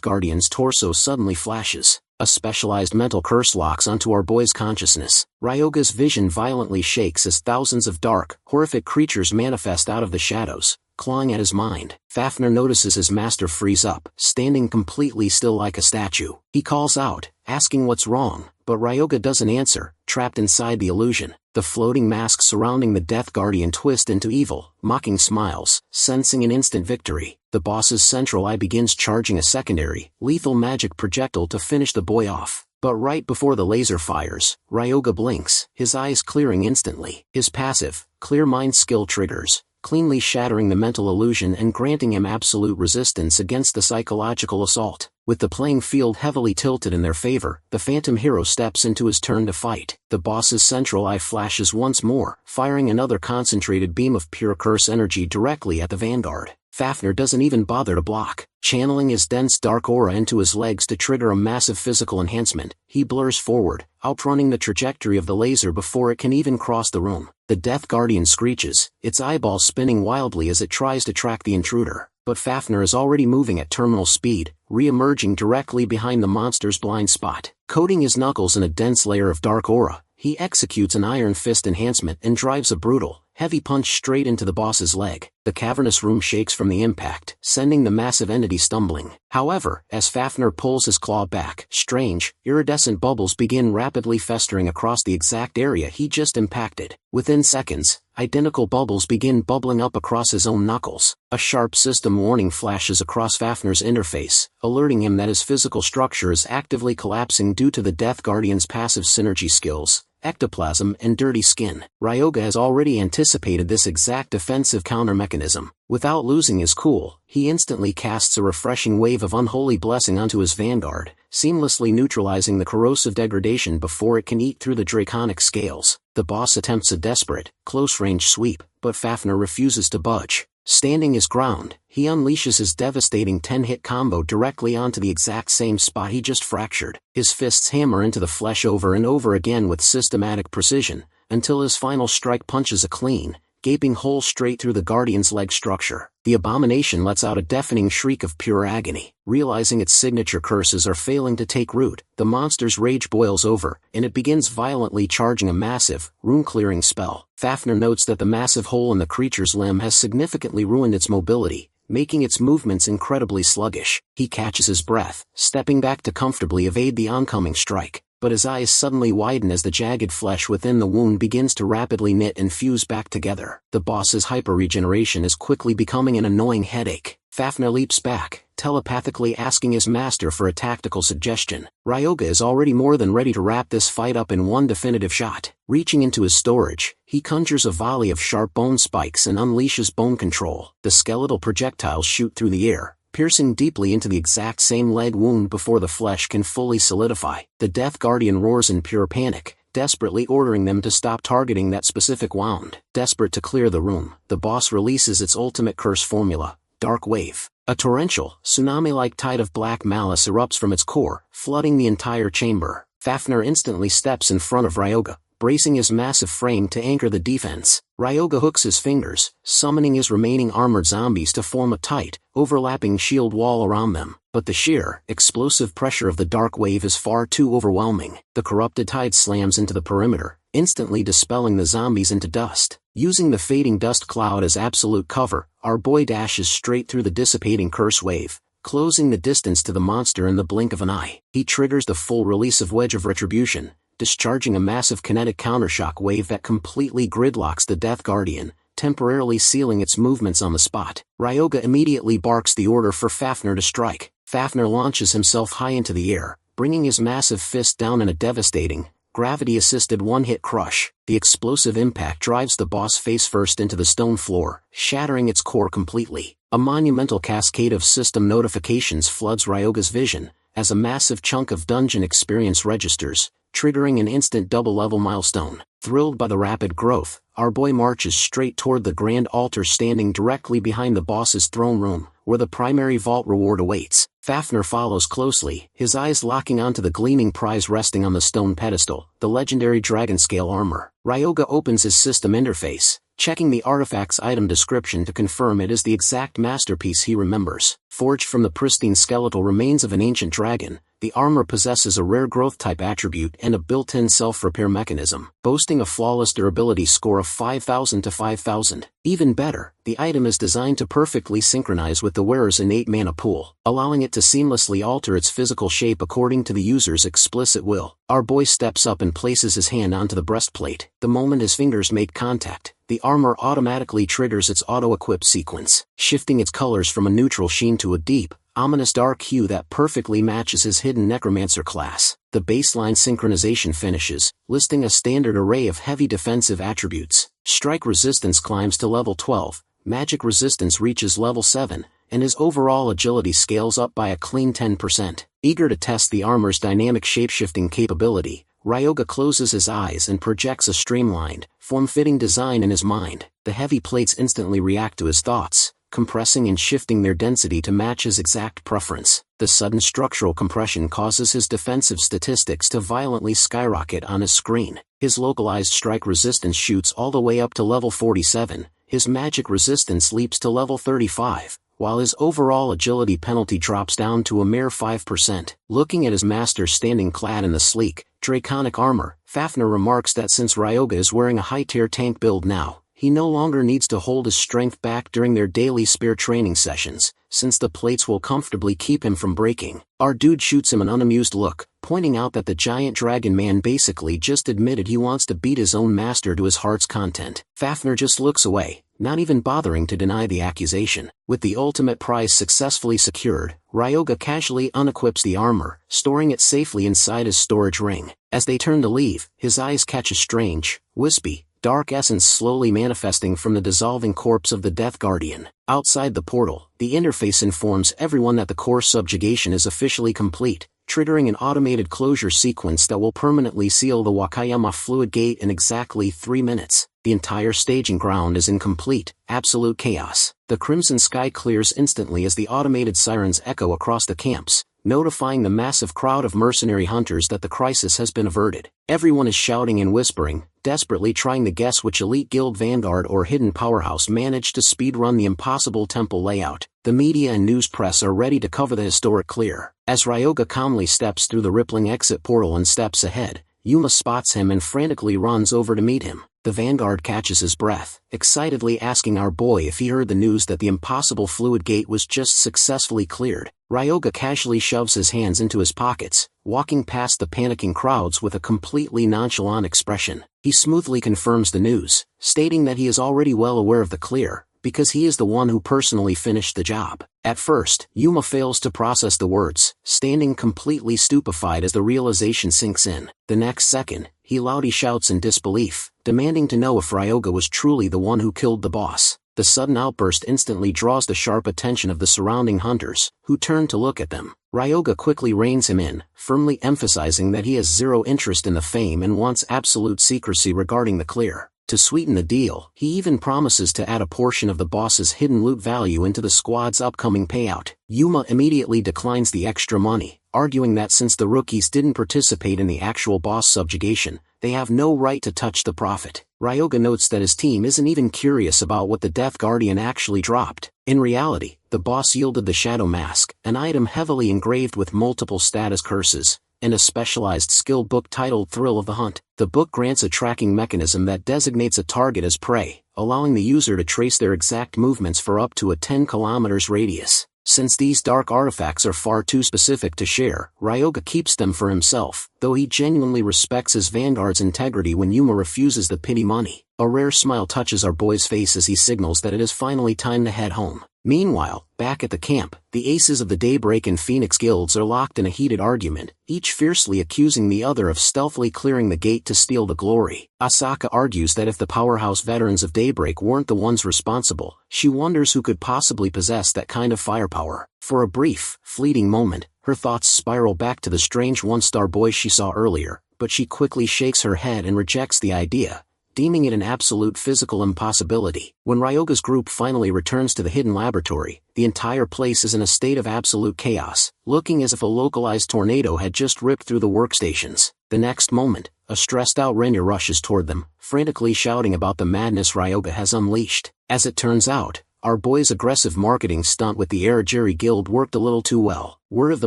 Guardian's torso suddenly flashes. A specialized mental curse locks onto our boy's consciousness. Ryoga's vision violently shakes as thousands of dark, horrific creatures manifest out of the shadows, clawing at his mind. Fafnir notices his master freeze up, standing completely still like a statue. He calls out, asking what's wrong, but Ryoga doesn't answer, trapped inside the illusion. The floating masks surrounding the Death Guardian twist into evil, mocking smiles, sensing an instant victory. The boss's central eye begins charging a secondary, lethal magic projectile to finish the boy off. But right before the laser fires, Ryoga blinks, his eyes clearing instantly. His passive, clear mind skill triggers, cleanly shattering the mental illusion and granting him absolute resistance against the psychological assault. With the playing field heavily tilted in their favor, the phantom hero steps into his turn to fight. The boss's central eye flashes once more, firing another concentrated beam of pure curse energy directly at the vanguard. Fafnir doesn't even bother to block. Channeling his dense dark aura into his legs to trigger a massive physical enhancement, he blurs forward, outrunning the trajectory of the laser before it can even cross the room. The Death Guardian screeches, its eyeballs spinning wildly as it tries to track the intruder. But Fafnir is already moving at terminal speed, re-emerging directly behind the monster's blind spot. Coating his knuckles in a dense layer of dark aura, he executes an Iron Fist enhancement and drives a brutal, heavy punch straight into the boss's leg. The cavernous room shakes from the impact, sending the massive entity stumbling. However, as Fafnir pulls his claw back, strange, iridescent bubbles begin rapidly festering across the exact area he just impacted. Within seconds, identical bubbles begin bubbling up across his own knuckles. A sharp system warning flashes across Fafnir's interface, alerting him that his physical structure is actively collapsing due to the Death Guardian's passive synergy skills, ectoplasm and dirty skin. Ryoga has already anticipated this exact defensive counter mechanism. Without losing his cool, he instantly casts a refreshing wave of unholy blessing onto his vanguard, seamlessly neutralizing the corrosive degradation before it can eat through the draconic scales. The boss attempts a desperate, close-range sweep, but Fafnir refuses to budge. Standing his ground, he unleashes his devastating 10-hit combo directly onto the exact same spot he just fractured. His fists hammer into the flesh over and over again with systematic precision, until his final strike punches a clean, gaping hole straight through the Guardian's leg structure. The abomination lets out a deafening shriek of pure agony. Realizing its signature curses are failing to take root, the monster's rage boils over, and it begins violently charging a massive, rune-clearing spell. Fafnir notes that the massive hole in the creature's limb has significantly ruined its mobility, making its movements incredibly sluggish. He catches his breath, stepping back to comfortably evade the oncoming strike. But his eyes suddenly widen as the jagged flesh within the wound begins to rapidly knit and fuse back together. The boss's hyper-regeneration is quickly becoming an annoying headache. Fafnir leaps back, telepathically asking his master for a tactical suggestion. Ryoga is already more than ready to wrap this fight up in one definitive shot. Reaching into his storage, he conjures a volley of sharp bone spikes and unleashes bone control. The skeletal projectiles shoot through the air, piercing deeply into the exact same leg wound before the flesh can fully solidify. The Death Guardian roars in pure panic, desperately ordering them to stop targeting that specific wound. Desperate to clear the room, the boss releases its ultimate curse formula, Dark Wave. A torrential, tsunami-like tide of black malice erupts from its core, flooding the entire chamber. Fafnir instantly steps in front of Ryoga, bracing his massive frame to anchor the defense. Ryoga hooks his fingers, summoning his remaining armored zombies to form a tight, overlapping shield wall around them. But the sheer, explosive pressure of the dark wave is far too overwhelming. The corrupted tide slams into the perimeter, instantly dispelling the zombies into dust. Using the fading dust cloud as absolute cover, our boy dashes straight through the dissipating curse wave, closing the distance to the monster in the blink of an eye. He triggers the full release of Wedge of Retribution, discharging a massive kinetic countershock wave that completely gridlocks the Death Guardian, temporarily sealing its movements on the spot. Ryoga immediately barks the order for Fafnir to strike. Fafnir launches himself high into the air, bringing his massive fist down in a devastating, gravity-assisted one-hit crush. The explosive impact drives the boss face-first into the stone floor, shattering its core completely. A monumental cascade of system notifications floods Ryoga's vision, as a massive chunk of dungeon experience registers, triggering an instant double-level milestone. Thrilled by the rapid growth, our boy marches straight toward the grand altar standing directly behind the boss's throne room, where the primary vault reward awaits. Fafnir follows closely, his eyes locking onto the gleaming prize resting on the stone pedestal, the legendary dragon-scale armor. Ryoga opens his system interface, checking the artifact's item description to confirm it is the exact masterpiece he remembers. Forged from the pristine skeletal remains of an ancient dragon, the armor possesses a rare growth-type attribute and a built-in self-repair mechanism, boasting a flawless durability score of 5,000 to 5,000. Even better, the item is designed to perfectly synchronize with the wearer's innate mana pool, allowing it to seamlessly alter its physical shape according to the user's explicit will. Our boy steps up and places his hand onto the breastplate. The moment his fingers make contact, the armor automatically triggers its auto-equip sequence, shifting its colors from a neutral sheen to a deep, ominous dark hue that perfectly matches his hidden Necromancer class. The baseline synchronization finishes, listing a standard array of heavy defensive attributes. Strike resistance climbs to level 12, magic resistance reaches level 7, and his overall agility scales up by a clean 10%. Eager to test the armor's dynamic shape-shifting capability, Ryoga closes his eyes and projects a streamlined, form-fitting design in his mind. The heavy plates instantly react to his thoughts, compressing and shifting their density to match his exact preference. The sudden structural compression causes his defensive statistics to violently skyrocket on his screen. His localized strike resistance shoots all the way up to level 47, his magic resistance leaps to level 35, while his overall agility penalty drops down to a mere 5%. Looking at his master standing clad in the sleek, draconic armor, Fafnir remarks that since Ryoga is wearing a high-tier tank build now, he no longer needs to hold his strength back during their daily spear training sessions, since the plates will comfortably keep him from breaking. Our dude shoots him an unamused look, pointing out that the giant dragon man basically just admitted he wants to beat his own master to his heart's content. Fafnir just looks away, not even bothering to deny the accusation. With the ultimate prize successfully secured, Ryoga casually unequips the armor, storing it safely inside his storage ring. As they turn to leave, his eyes catch a strange, wispy, dark essence slowly manifesting from the dissolving corpse of the Death Guardian. Outside the portal, the interface informs everyone that the core subjugation is officially complete, triggering an automated closure sequence that will permanently seal the Wakayama fluid gate in exactly 3 minutes. The entire staging ground is in complete, absolute chaos. The crimson sky clears instantly as the automated sirens echo across the camps, notifying the massive crowd of mercenary hunters that the crisis has been averted. Everyone is shouting and whispering, desperately trying to guess which elite guild vanguard or hidden powerhouse managed to speedrun the impossible temple layout. The media and news press are ready to cover the historic clear. As Ryoga calmly steps through the rippling exit portal and steps ahead, Yuma spots him and frantically runs over to meet him. The vanguard catches his breath, excitedly asking our boy if he heard the news that the impossible fluid gate was just successfully cleared. Ryoga casually shoves his hands into his pockets, walking past the panicking crowds with a completely nonchalant expression. He smoothly confirms the news, stating that he is already well aware of the clear, because he is the one who personally finished the job. At first, Yuma fails to process the words, standing completely stupefied as the realization sinks in. The next second, he loudly shouts in disbelief, demanding to know if Ryoga was truly the one who killed the boss. The sudden outburst instantly draws the sharp attention of the surrounding hunters, who turn to look at them. Ryoga quickly reins him in, firmly emphasizing that he has zero interest in the fame and wants absolute secrecy regarding the clear. To sweeten the deal, he even promises to add a portion of the boss's hidden loot value into the squad's upcoming payout. Yuma immediately declines the extra money, arguing that since the rookies didn't participate in the actual boss subjugation, they have no right to touch the profit. Ryoga notes that his team isn't even curious about what the Death Guardian actually dropped. In reality, the boss yielded the Shadow Mask, an item heavily engraved with multiple status curses, and a specialized skill book titled Thrill of the Hunt. The book grants a tracking mechanism that designates a target as prey, allowing the user to trace their exact movements for up to a 10 kilometers radius. Since these dark artifacts are far too specific to share, Ryoga keeps them for himself, though he genuinely respects his vanguard's integrity when Yuma refuses the pity money. A rare smile touches our boy's face as he signals that it is finally time to head home. Meanwhile, back at the camp, the aces of the Daybreak and Phoenix guilds are locked in a heated argument, each fiercely accusing the other of stealthily clearing the gate to steal the glory. Asaka argues that if the powerhouse veterans of Daybreak weren't the ones responsible, she wonders who could possibly possess that kind of firepower. For a brief, fleeting moment, her thoughts spiral back to the strange one-star boy she saw earlier, but she quickly shakes her head and rejects the idea, deeming it an absolute physical impossibility. When Ryoga's group finally returns to the hidden laboratory, the entire place is in a state of absolute chaos, looking as if a localized tornado had just ripped through the workstations. The next moment, a stressed-out Renya rushes toward them, frantically shouting about the madness Ryoga has unleashed. As it turns out, our boy's aggressive marketing stunt with the Arajiri Guild worked a little too well. Word of the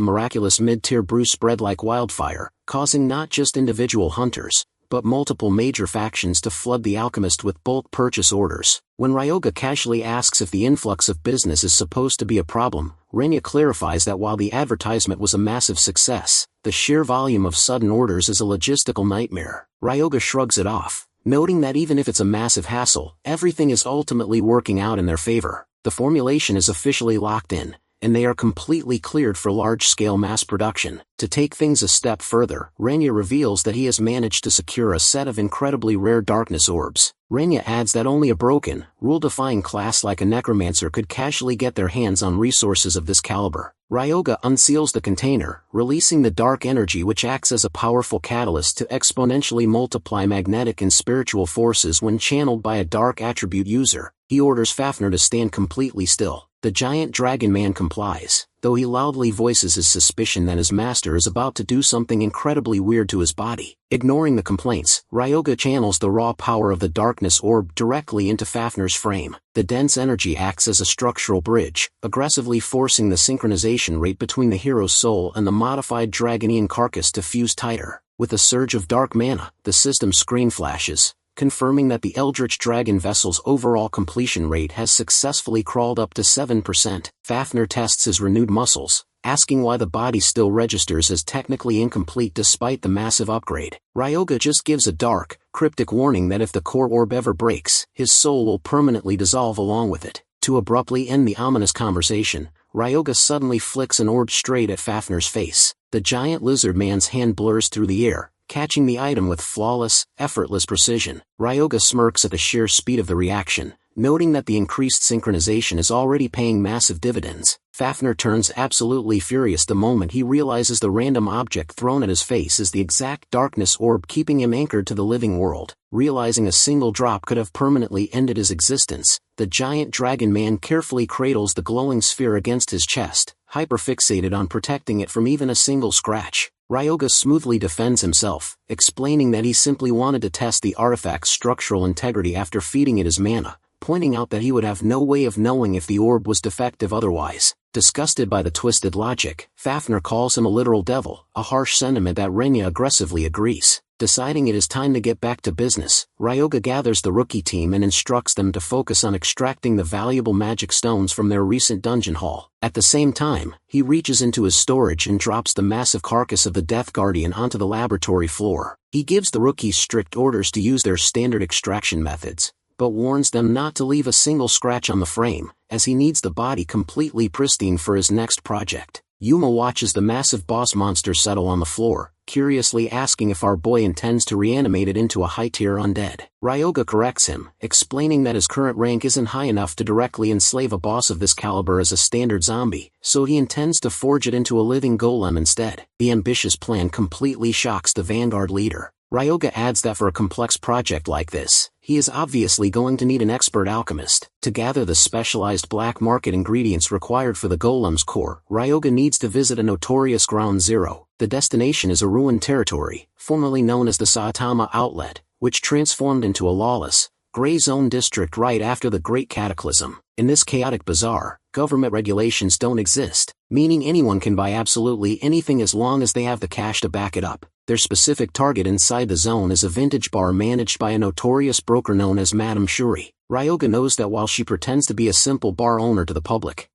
miraculous mid-tier brew spread like wildfire, causing not just individual hunters, but multiple major factions to flood the alchemist with bulk purchase orders. When Ryoga casually asks if the influx of business is supposed to be a problem, Renya clarifies that while the advertisement was a massive success, the sheer volume of sudden orders is a logistical nightmare. Ryoga shrugs it off, noting that even if it's a massive hassle, everything is ultimately working out in their favor. The formulation is officially locked in, and they are completely cleared for large-scale mass production. To take things a step further, Renya reveals that he has managed to secure a set of incredibly rare darkness orbs. Renya adds that only a broken, rule-defying class like a Necromancer could casually get their hands on resources of this caliber. Ryoga unseals the container, releasing the dark energy which acts as a powerful catalyst to exponentially multiply magnetic and spiritual forces when channeled by a dark attribute user. He orders Fafnir to stand completely still. The giant dragon man complies, though he loudly voices his suspicion that his master is about to do something incredibly weird to his body. Ignoring the complaints, Ryoga channels the raw power of the darkness orb directly into Fafnir's frame. The dense energy acts as a structural bridge, aggressively forcing the synchronization rate between the hero's soul and the modified dragonian carcass to fuse tighter. With a surge of dark mana, the system screen flashes, confirming that the Eldritch Dragon vessel's overall completion rate has successfully crawled up to 7%. Fafnir tests his renewed muscles, asking why the body still registers as technically incomplete despite the massive upgrade. Ryoga just gives a dark, cryptic warning that if the core orb ever breaks, his soul will permanently dissolve along with it. To abruptly end the ominous conversation, Ryoga suddenly flicks an orb straight at Fafnir's face. The giant lizard man's hand blurs through the air, catching the item with flawless, effortless precision. Ryoga smirks at the sheer speed of the reaction, noting that the increased synchronization is already paying massive dividends. Fafnir turns absolutely furious the moment he realizes the random object thrown at his face is the exact darkness orb keeping him anchored to the living world. Realizing a single drop could have permanently ended his existence, the giant dragon man carefully cradles the glowing sphere against his chest, hyperfixated on protecting it from even a single scratch. Ryoga smoothly defends himself, explaining that he simply wanted to test the artifact's structural integrity after feeding it his mana, pointing out that he would have no way of knowing if the orb was defective otherwise. Disgusted by the twisted logic, Fafnir calls him a literal devil, a harsh sentiment that Renya aggressively agrees. Deciding it is time to get back to business, Ryoga gathers the rookie team and instructs them to focus on extracting the valuable magic stones from their recent dungeon haul. At the same time, he reaches into his storage and drops the massive carcass of the Death Guardian onto the laboratory floor. He gives the rookies strict orders to use their standard extraction methods, but warns them not to leave a single scratch on the frame, as he needs the body completely pristine for his next project. Yuma watches the massive boss monster settle on the floor, curiously asking if our boy intends to reanimate it into a high-tier undead. Ryoga corrects him, explaining that his current rank isn't high enough to directly enslave a boss of this caliber as a standard zombie, so he intends to forge it into a living golem instead. The ambitious plan completely shocks the Vanguard leader. Ryoga adds that for a complex project like this, he is obviously going to need an expert alchemist. To gather the specialized black market ingredients required for the golem's core, Ryoga needs to visit a notorious Ground Zero. The destination is a ruined territory, formerly known as the Saitama Outlet, which transformed into a lawless, gray zone district right after the Great Cataclysm. In this chaotic bazaar, government regulations don't exist, meaning anyone can buy absolutely anything as long as they have the cash to back it up. Their specific target inside the zone is a vintage bar managed by a notorious broker known as Madame Shuri. Ryoga knows that while she pretends to be a simple bar owner to the public,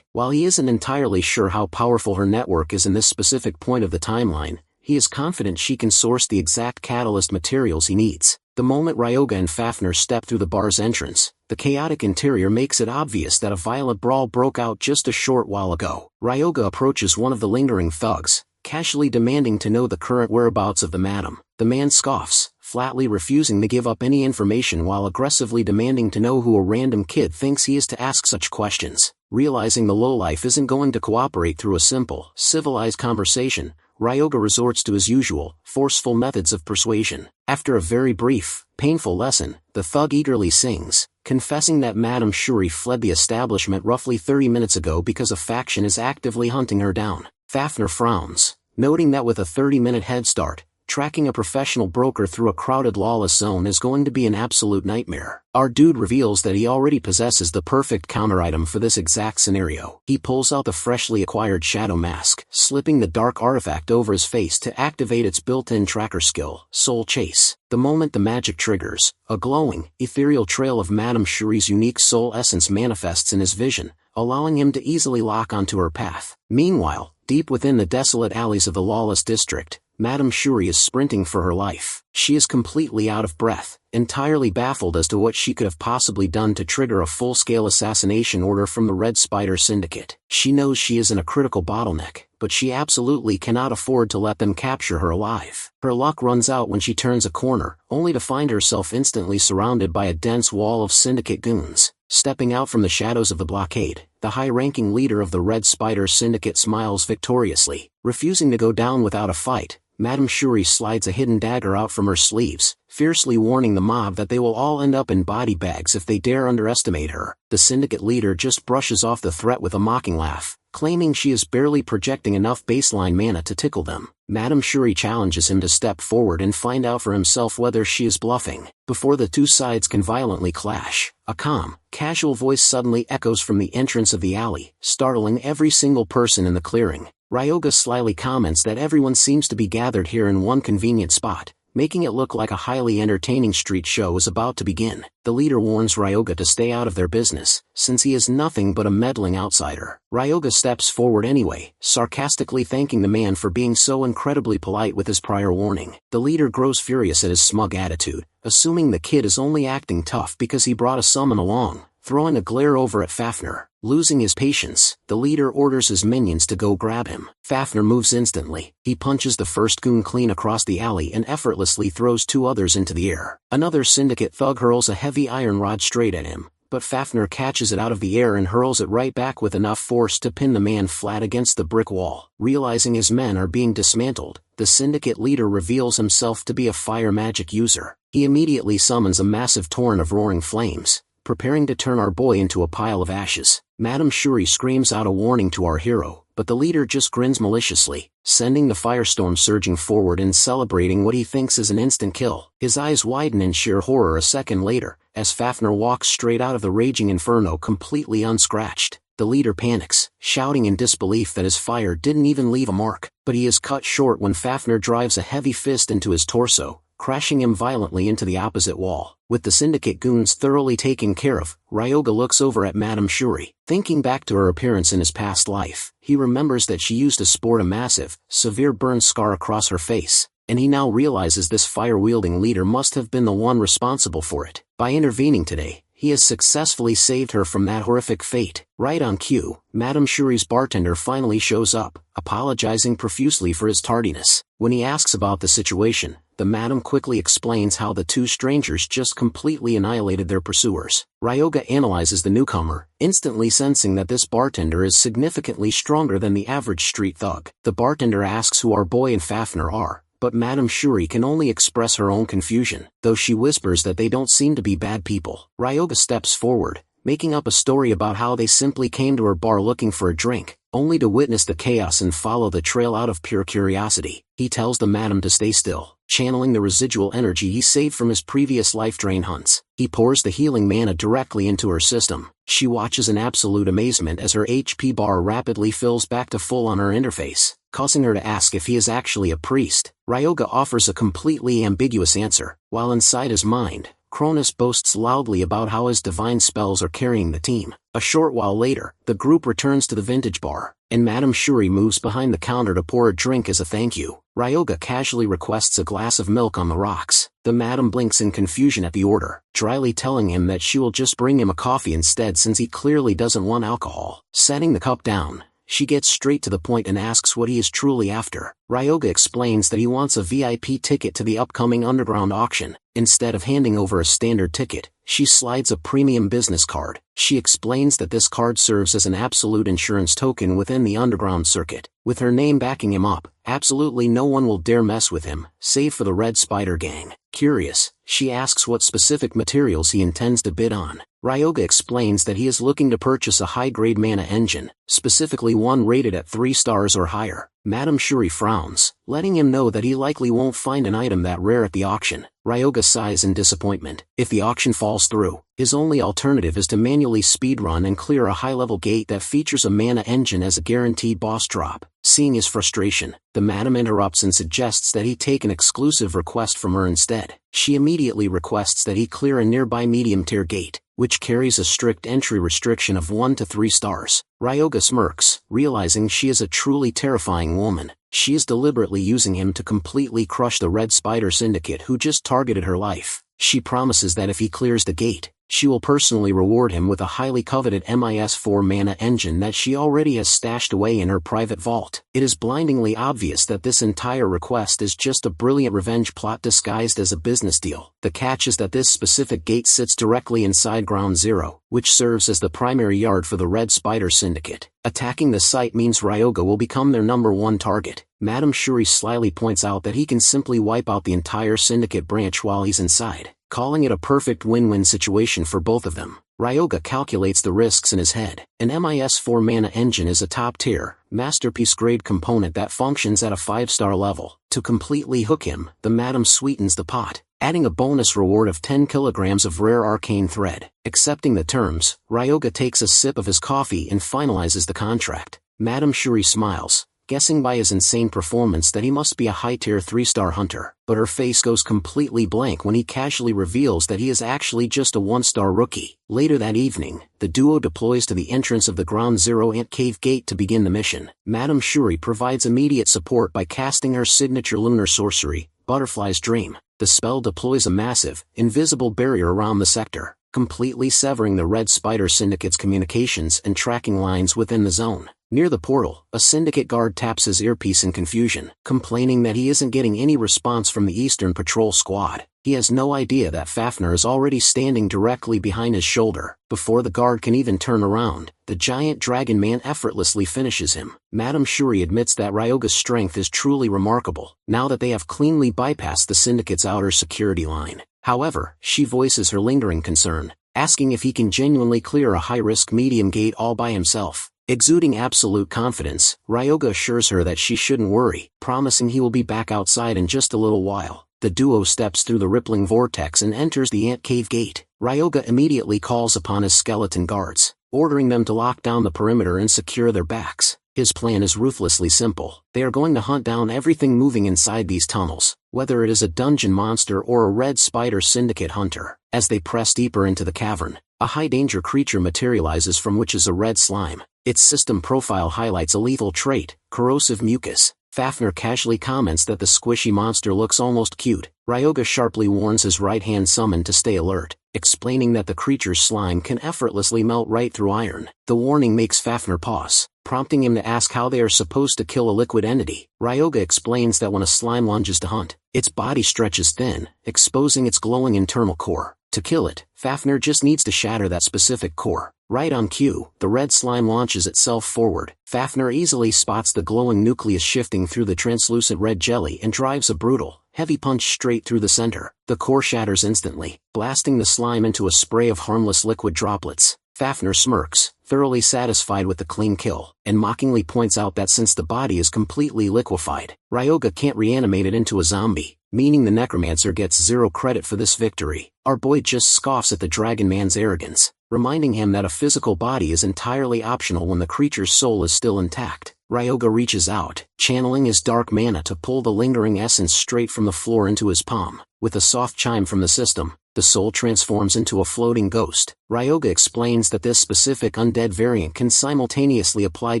while he isn't entirely sure how powerful her network is in this specific point of the timeline, he is confident she can source the exact catalyst materials he needs. The moment Ryoga and Fafnir step through the bar's entrance, the chaotic interior makes it obvious that a violent brawl broke out just a short while ago. Ryoga approaches one of the lingering thugs, casually demanding to know the current whereabouts of the madam. The man scoffs, flatly refusing to give up any information while aggressively demanding to know who a random kid thinks he is to ask such questions. Realizing the lowlife isn't going to cooperate through a simple, civilized conversation, Ryoga resorts to his usual, forceful methods of persuasion. After a very brief, painful lesson, the thug eagerly sings, confessing that Madame Shuri fled the establishment roughly 30 minutes ago because a faction is actively hunting her down. Fafnir frowns, noting that with a 30-minute head start, tracking a professional broker through a crowded lawless zone is going to be an absolute nightmare. Our dude reveals that he already possesses the perfect counter item for this exact scenario. He pulls out the freshly acquired shadow mask, slipping the dark artifact over his face to activate its built-in tracker skill, Soul Chase. The moment the magic triggers, a glowing, ethereal trail of Madame Shuri's unique soul essence manifests in his vision, allowing him to easily lock onto her path. Meanwhile, deep within the desolate alleys of the lawless district, Madame Shuri is sprinting for her life. She is completely out of breath, entirely baffled as to what she could have possibly done to trigger a full-scale assassination order from the Red Spider Syndicate. She knows she is in a critical bottleneck, but she absolutely cannot afford to let them capture her alive. Her luck runs out when she turns a corner, only to find herself instantly surrounded by a dense wall of Syndicate goons. Stepping out from the shadows of the blockade, the high-ranking leader of the Red Spider Syndicate smiles victoriously. Refusing to go down without a fight, Madame Shuri slides a hidden dagger out from her sleeves, fiercely warning the mob that they will all end up in body bags if they dare underestimate her. The Syndicate leader just brushes off the threat with a mocking laugh, claiming she is barely projecting enough baseline mana to tickle them. Madame Shuri challenges him to step forward and find out for himself whether she is bluffing. Before the two sides can violently clash, a calm, casual voice suddenly echoes from the entrance of the alley, startling every single person in the clearing. Ryoga slyly comments that everyone seems to be gathered here in one convenient spot, making it look like a highly entertaining street show is about to begin. The leader warns Ryoga to stay out of their business, since he is nothing but a meddling outsider. Ryoga steps forward anyway, sarcastically thanking the man for being so incredibly polite with his prior warning. The leader grows furious at his smug attitude, assuming the kid is only acting tough because he brought a summon along, throwing a glare over at Fafnir. Losing his patience, the leader orders his minions to go grab him. Fafnir moves instantly. He punches the first goon clean across the alley and effortlessly throws two others into the air. Another Syndicate thug hurls a heavy iron rod straight at him, but Fafnir catches it out of the air and hurls it right back with enough force to pin the man flat against the brick wall. Realizing his men are being dismantled, the Syndicate leader reveals himself to be a fire magic user. He immediately summons a massive torrent of roaring flames, preparing to turn our boy into a pile of ashes. Madame Shuri screams out a warning to our hero, but the leader just grins maliciously, sending the firestorm surging forward and celebrating what he thinks is an instant kill. His eyes widen in sheer horror a second later, as Fafnir walks straight out of the raging inferno completely unscratched. The leader panics, shouting in disbelief that his fire didn't even leave a mark, but he is cut short when Fafnir drives a heavy fist into his torso, crashing him violently into the opposite wall. With the Syndicate goons thoroughly taken care of, Ryoga looks over at Madame Shuri. Thinking back to her appearance in his past life, he remembers that she used to sport a massive, severe burn scar across her face, and he now realizes this fire-wielding leader must have been the one responsible for it. By intervening today, he He has successfully saved her from that horrific fate. Right on cue, Madame Shuri's bartender finally shows up, apologizing profusely for his tardiness. When he asks about the situation, the madam quickly explains how the two strangers just completely annihilated their pursuers. Ryoga analyzes the newcomer, instantly sensing that this bartender is significantly stronger than the average street thug. The bartender asks who our boy and Fafnir are, but Madame Shuri can only express her own confusion, though she whispers that they don't seem to be bad people. Ryoga steps forward, making up a story about how they simply came to her bar looking for a drink, only to witness the chaos and follow the trail out of pure curiosity. He tells the madam to stay still, channeling the residual energy he saved from his previous life drain hunts. He pours the healing mana directly into her system. She watches in absolute amazement as her HP bar rapidly fills back to full on her interface, causing her to ask if he is actually a priest. Ryoga offers a completely ambiguous answer, while inside his mind, Cronus boasts loudly about how his divine spells are carrying the team. A short while later, the group returns to the vintage bar, and Madame Shuri moves behind the counter to pour a drink as a thank you. Ryoga casually requests a glass of milk on the rocks. The madam blinks in confusion at the order, dryly telling him that she will just bring him a coffee instead since he clearly doesn't want alcohol. Setting the cup down, she gets straight to the point and asks what he is truly after. Ryoga explains that he wants a VIP ticket to the upcoming underground auction. Instead of handing over a standard ticket, she slides a premium business card. She explains that this card serves as an absolute insurance token within the underground circuit. With her name backing him up, absolutely no one will dare mess with him, save for the Red Spider Gang. Curious, she asks what specific materials he intends to bid on. Ryoga explains that he is looking to purchase a high-grade mana engine, specifically one rated at 3 stars or higher. Madame Shuri frowns, letting him know that he likely won't find an item that rare at the auction. Ryoga sighs in disappointment. If the auction falls through, his only alternative is to manually speedrun and clear a high-level gate that features a mana engine as a guaranteed boss drop. Seeing his frustration, the madam interrupts and suggests that he take an exclusive request from her instead. She immediately requests that he clear a nearby medium-tier gate, which carries a strict entry restriction of 1 to 3 stars. Ryoga smirks, realizing she is a truly terrifying woman. She is deliberately using him to completely crush the Red Spider Syndicate who just targeted her life. She promises that if he clears the gate, she will personally reward him with a highly coveted MIS4 mana engine that she already has stashed away in her private vault. It is blindingly obvious that this entire request is just a brilliant revenge plot disguised as a business deal. The catch is that this specific gate sits directly inside Ground Zero, which serves as the primary yard for the Red Spider Syndicate. Attacking the site means Ryoga will become their #1 target. Madame Shuri slyly points out that he can simply wipe out the entire Syndicate branch while he's inside, calling it a perfect win-win situation for both of them. Ryoga calculates the risks in his head. An MIS4 mana engine is a top-tier, masterpiece-grade component that functions at a 5-star level. To completely hook him, the madam sweetens the pot, adding a bonus reward of 10 kilograms of rare arcane thread. Accepting the terms, Ryoga takes a sip of his coffee and finalizes the contract. Madame Shuri smiles, guessing by his insane performance that he must be a high-tier 3-star hunter, but her face goes completely blank when he casually reveals that he is actually just a 1-star rookie. Later that evening, the duo deploys to the entrance of the Ground Zero Ant Cave gate to begin the mission. Madame Shuri provides immediate support by casting her signature lunar sorcery, Butterfly's Dream. The spell deploys a massive, invisible barrier around the sector, completely severing the Red Spider Syndicate's communications and tracking lines within the zone. Near the portal, a Syndicate guard taps his earpiece in confusion, complaining that he isn't getting any response from the Eastern Patrol Squad. He has no idea that Fafnir is already standing directly behind his shoulder. Before the guard can even turn around, the giant dragon man effortlessly finishes him. Madame Shuri admits that Ryoga's strength is truly remarkable, now that they have cleanly bypassed the Syndicate's outer security line. However, she voices her lingering concern, asking if he can genuinely clear a high-risk medium gate all by himself. Exuding absolute confidence, Ryoga assures her that she shouldn't worry, promising he will be back outside in just a little while. The duo steps through the rippling vortex and enters the ant cave gate. Ryoga immediately calls upon his skeleton guards, ordering them to lock down the perimeter and secure their backs. His plan is ruthlessly simple. They are going to hunt down everything moving inside these tunnels, whether it is a dungeon monster or a Red Spider Syndicate hunter. As they press deeper into the cavern, a high-danger creature materializes from which is a red slime. Its system profile highlights a lethal trait, corrosive mucus. Fafnir casually comments that the squishy monster looks almost cute. Ryoga sharply warns his right-hand summon to stay alert. explaining that the creature's slime can effortlessly melt right through iron. The warning makes Fafnir pause, prompting him to ask how they are supposed to kill a liquid entity. Ryoga explains that when a slime lunges to hunt, its body stretches thin, exposing its glowing internal core. To kill it, Fafnir just needs to shatter that specific core. Right on cue, the red slime launches itself forward. Fafnir easily spots the glowing nucleus shifting through the translucent red jelly and drives a brutal, heavy punch straight through the center. The core shatters instantly, blasting the slime into a spray of harmless liquid droplets. Fafnir smirks, thoroughly satisfied with the clean kill, and mockingly points out that since the body is completely liquefied, Ryoga can't reanimate it into a zombie, meaning the Necromancer gets zero credit for this victory. Our boy just scoffs at the Dragon Man's arrogance, reminding him that a physical body is entirely optional when the creature's soul is still intact. Ryoga reaches out, channeling his dark mana to pull the lingering essence straight from the floor into his palm. With a soft chime from the system, the soul transforms into a floating ghost. Ryoga explains that this specific undead variant can simultaneously apply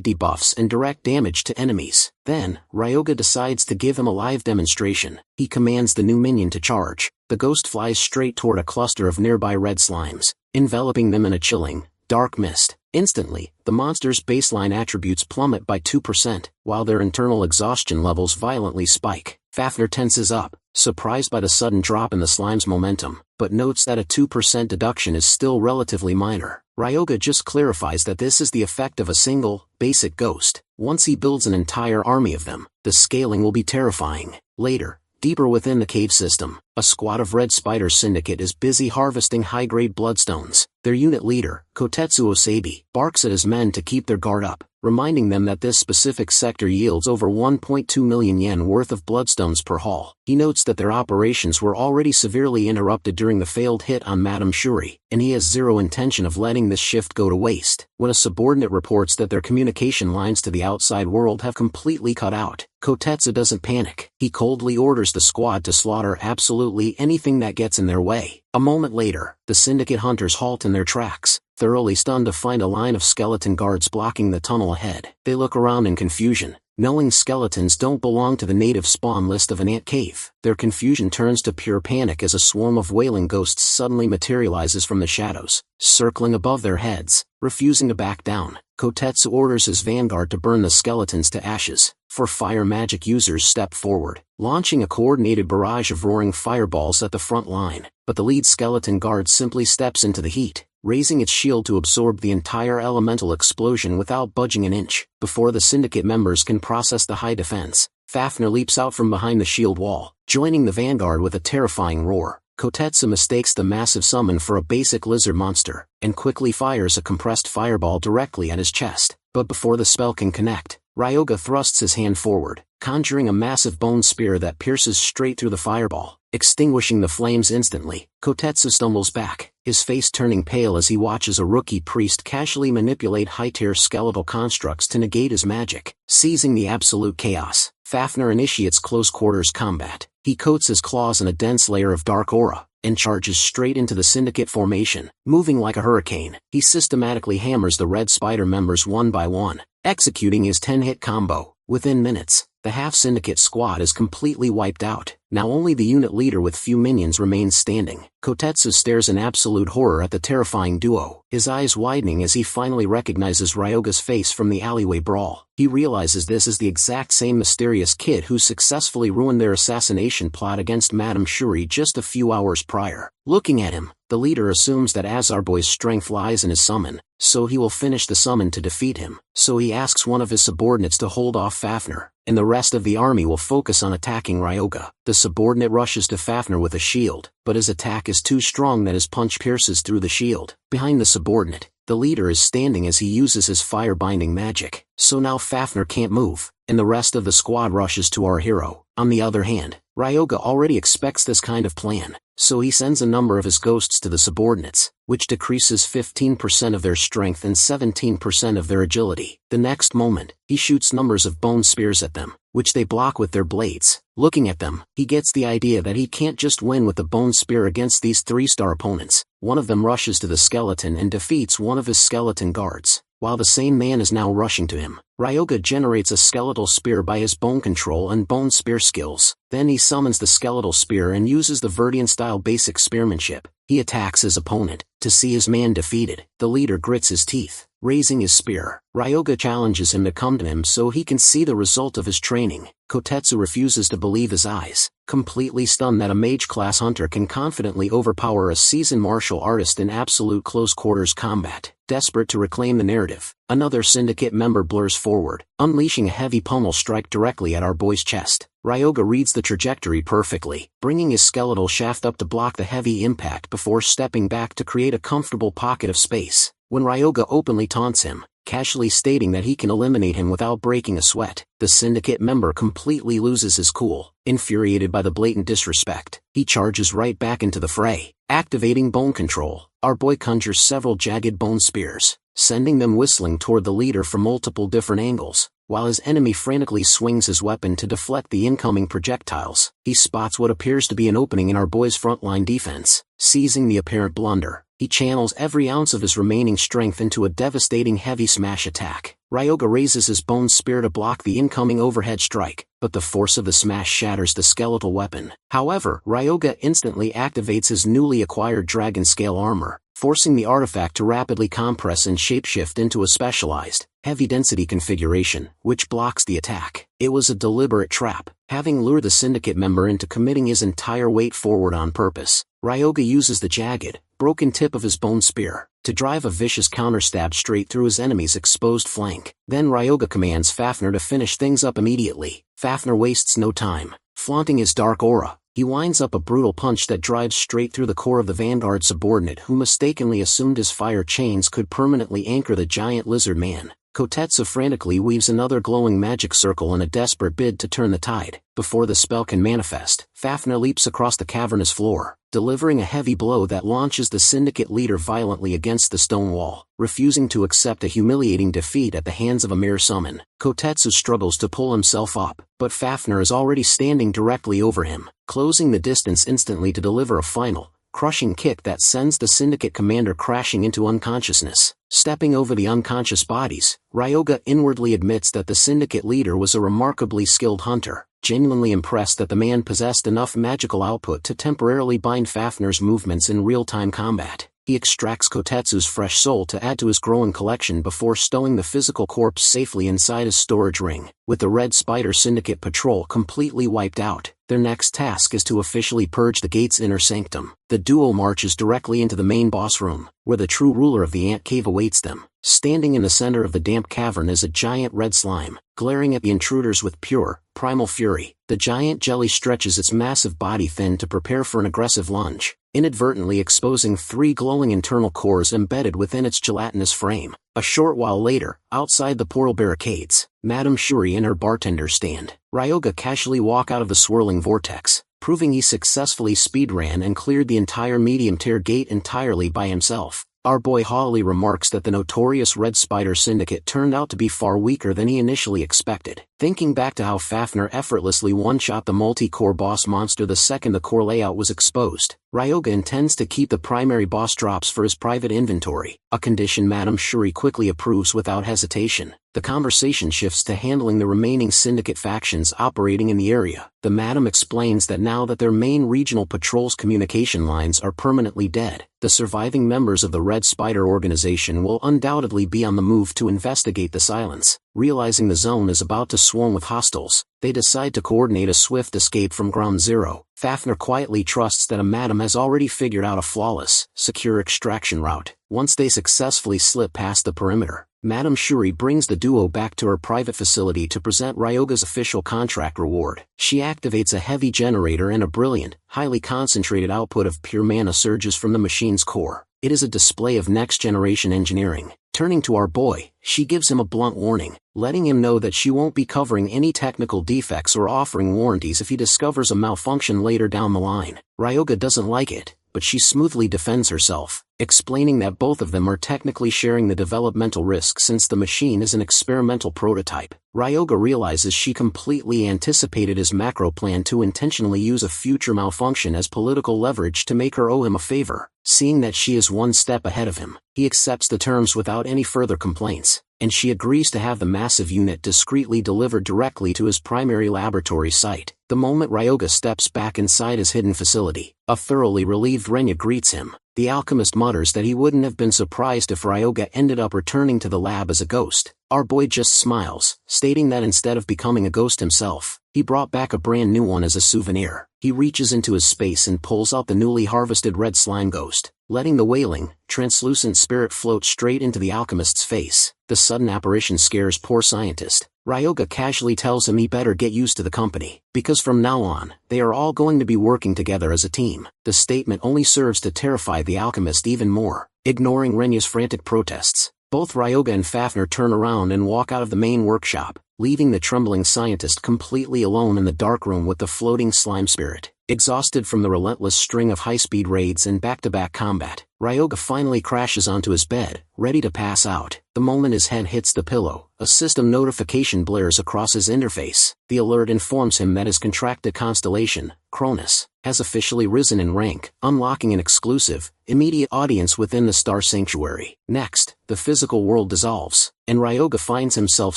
debuffs and direct damage to enemies. Then, Ryoga decides to give him a live demonstration. He commands the new minion to charge. The ghost flies straight toward a cluster of nearby red slimes, enveloping them in a chilling, dark mist. Instantly, the monster's baseline attributes plummet by 2%, while their internal exhaustion levels violently spike. Fafnir tenses up, surprised by the sudden drop in the slime's momentum, but notes that a 2% deduction is still relatively minor. Ryoga just clarifies that this is the effect of a single, basic ghost. Once he builds an entire army of them, the scaling will be terrifying. Later, deeper within the cave system, a squad of Red Spider Syndicate is busy harvesting high-grade bloodstones. Their unit leader, Kotetsu Osabi, barks at his men to keep their guard up, reminding them that this specific sector yields over 1.2 million yen worth of bloodstones per haul. He notes that their operations were already severely interrupted during the failed hit on Madame Shuri, and he has zero intention of letting this shift go to waste. When a subordinate reports that their communication lines to the outside world have completely cut out, Kotetsu doesn't panic. He coldly orders the squad to slaughter absolutely anything that gets in their way. A moment later, the Syndicate hunters halt in their tracks, thoroughly stunned to find a line of skeleton guards blocking the tunnel ahead. They look around in confusion, knowing skeletons don't belong to the native spawn list of an ant cave. Their confusion turns to pure panic as a swarm of wailing ghosts suddenly materializes from the shadows, circling above their heads. Refusing to back down, Kotetsu orders his vanguard to burn the skeletons to ashes. For fire magic users step forward, launching a coordinated barrage of roaring fireballs at the front line, but the lead skeleton guard simply steps into the heat, raising its shield to absorb the entire elemental explosion without budging an inch. Before the Syndicate members can process the high defense, Fafnir leaps out from behind the shield wall, joining the vanguard with a terrifying roar. Kotetsu mistakes the massive summon for a basic lizard monster, and quickly fires a compressed fireball directly at his chest. But before the spell can connect, Ryoga thrusts his hand forward, conjuring a massive bone spear that pierces straight through the fireball, extinguishing the flames instantly. Kotetsu stumbles back, his face turning pale as he watches a rookie priest casually manipulate high-tier skeletal constructs to negate his magic. Seizing the absolute chaos, Fafnir initiates close-quarters combat. He coats his claws in a dense layer of dark aura, and charges straight into the Syndicate formation. Moving like a hurricane, he systematically hammers the Red Spider members one by one, executing his 10-hit combo. Within minutes, the half-Syndicate squad is completely wiped out. Now only the unit leader with few minions remains standing. Kotetsu stares in absolute horror at the terrifying duo, his eyes widening as he finally recognizes Ryoga's face from the alleyway brawl. He realizes this is the exact same mysterious kid who successfully ruined their assassination plot against Madame Shuri just a few hours prior. Looking at him, the leader assumes that Azarboy's strength lies in his summon, so he will finish the summon to defeat him. So he asks one of his subordinates to hold off Fafnir, and the rest of the army will focus on attacking Ryoga. The subordinate rushes to Fafnir with a shield, but his attack is too strong that his punch pierces through the shield. Behind the subordinate, the leader is standing as he uses his fire-binding magic, so now Fafnir can't move, and the rest of the squad rushes to our hero. On the other hand, Ryoga already expects this kind of plan, so he sends a number of his ghosts to the subordinates, which decreases 15% of their strength and 17% of their agility. The next moment, he shoots numbers of bone spears at them, which they block with their blades. Looking at them, he gets the idea that he can't just win with the bone spear against these 3-star opponents. One of them rushes to the skeleton and defeats one of his skeleton guards, while the same man is now rushing to him. Ryoga generates a skeletal spear by his bone control and bone spear skills. Then he summons the skeletal spear and uses the Verdian-style basic spearmanship, He attacks his opponent. To see his man defeated, the leader grits his teeth, raising his spear. Ryoga challenges him to come to him so he can see the result of his training. Kotetsu refuses to believe his eyes, completely stunned that a mage-class hunter can confidently overpower a seasoned martial artist in absolute close-quarters combat. Desperate to reclaim the narrative, another syndicate member blurs forward, unleashing a heavy pummel strike directly at our boy's chest. Ryoga reads the trajectory perfectly, bringing his skeletal shaft up to block the heavy impact before stepping back to create a comfortable pocket of space. When Ryoga openly taunts him, casually stating that he can eliminate him without breaking a sweat, the syndicate member completely loses his cool. Infuriated by the blatant disrespect, he charges right back into the fray. Activating bone control, our boy conjures several jagged bone spears, sending them whistling toward the leader from multiple different angles. While his enemy frantically swings his weapon to deflect the incoming projectiles, he spots what appears to be an opening in our boy's frontline defense. Seizing the apparent blunder, he channels every ounce of his remaining strength into a devastating heavy smash attack. Ryoga raises his bone spear to block the incoming overhead strike, but the force of the smash shatters the skeletal weapon. However, Ryoga instantly activates his newly acquired dragon scale armor, forcing the artifact to rapidly compress and shapeshift into a specialized, heavy-density configuration, which blocks the attack. It was a deliberate trap, having lured the syndicate member into committing his entire weight forward on purpose. Ryoga uses the jagged, broken tip of his bone spear to drive a vicious counterstab straight through his enemy's exposed flank. Then Ryoga commands Fafnir to finish things up immediately. Fafnir wastes no time. Flaunting his dark aura, he winds up a brutal punch that drives straight through the core of the Vanguard subordinate who mistakenly assumed his fire chains could permanently anchor the giant lizard man. Kotetsu frantically weaves another glowing magic circle in a desperate bid to turn the tide. Before the spell can manifest, Fafnir leaps across the cavernous floor, delivering a heavy blow that launches the syndicate leader violently against the stone wall. Refusing to accept a humiliating defeat at the hands of a mere summon, Kotetsu struggles to pull himself up, but Fafnir is already standing directly over him, closing the distance instantly to deliver a final, crushing kick that sends the syndicate commander crashing into unconsciousness. Stepping over the unconscious bodies, Ryoga inwardly admits that the syndicate leader was a remarkably skilled hunter, genuinely impressed that the man possessed enough magical output to temporarily bind Fafnir's movements in real-time combat. He extracts Kotetsu's fresh soul to add to his growing collection before stowing the physical corpse safely inside his storage ring. With the Red Spider Syndicate patrol completely wiped out, their next task is to officially purge the gate's inner sanctum. The duo marches directly into the main boss room, where the true ruler of the ant cave awaits them. Standing in the center of the damp cavern is a giant red slime, glaring at the intruders with pure, primal fury. The giant jelly stretches its massive body thin to prepare for an aggressive lunge, inadvertently exposing 3 glowing internal cores embedded within its gelatinous frame. A short while later, outside the portal barricades, Madame Shuri and her bartender stand. Ryoga casually walk out of the swirling vortex, proving he successfully speedran and cleared the entire medium-tier gate entirely by himself. Our boy Holly remarks that the notorious Red Spider Syndicate turned out to be far weaker than he initially expected. Thinking back to how Fafnir effortlessly one-shot the multi-core boss monster the second the core layout was exposed, Ryoga intends to keep the primary boss drops for his private inventory, a condition Madame Shuri quickly approves without hesitation. The conversation shifts to handling the remaining syndicate factions operating in the area. The Madam explains that now that their main regional patrol's communication lines are permanently dead, the surviving members of the Red Spider organization will undoubtedly be on the move to investigate the silence. Realizing the zone is about to swarm with hostiles, they decide to coordinate a swift escape from Ground Zero. Fafnir quietly trusts that a madam has already figured out a flawless, secure extraction route. Once they successfully slip past the perimeter, Madame Shuri brings the duo back to her private facility to present Ryoga's official contract reward. She activates a heavy generator and a brilliant, highly concentrated output of pure mana surges from the machine's core. It is a display of next-generation engineering. Turning to our boy, she gives him a blunt warning, letting him know that she won't be covering any technical defects or offering warranties if he discovers a malfunction later down the line. Ryoga doesn't like it, but she smoothly defends herself, explaining that both of them are technically sharing the developmental risk since the machine is an experimental prototype. Ryoga realizes she completely anticipated his macro plan to intentionally use a future malfunction as political leverage to make her owe him a favor. Seeing that she is one step ahead of him, he accepts the terms without any further complaints, and she agrees to have the massive unit discreetly delivered directly to his primary laboratory site. The moment Ryoga steps back inside his hidden facility, a thoroughly relieved Renya greets him. The alchemist mutters that he wouldn't have been surprised if Ryoga ended up returning to the lab as a ghost. Our boy just smiles, stating that instead of becoming a ghost himself, he brought back a brand new one as a souvenir. He reaches into his space and pulls out the newly harvested red slime ghost, letting the wailing, translucent spirit float straight into the alchemist's face. The sudden apparition scares poor scientist. Ryoga casually tells him he better get used to the company, because from now on, they are all going to be working together as a team. The statement only serves to terrify the alchemist even more. Ignoring Renya's frantic protests, both Ryoga and Fafnir turn around and walk out of the main workshop, leaving the trembling scientist completely alone in the dark room with the floating slime spirit. Exhausted from the relentless string of high-speed raids and back-to-back combat, Ryoga finally crashes onto his bed, ready to pass out. The moment his head hits the pillow, a system notification blares across his interface. The alert informs him that his contracted constellation, Cronus, has officially risen in rank, unlocking an exclusive, immediate audience within the Star Sanctuary. Next, the physical world dissolves, and Ryoga finds himself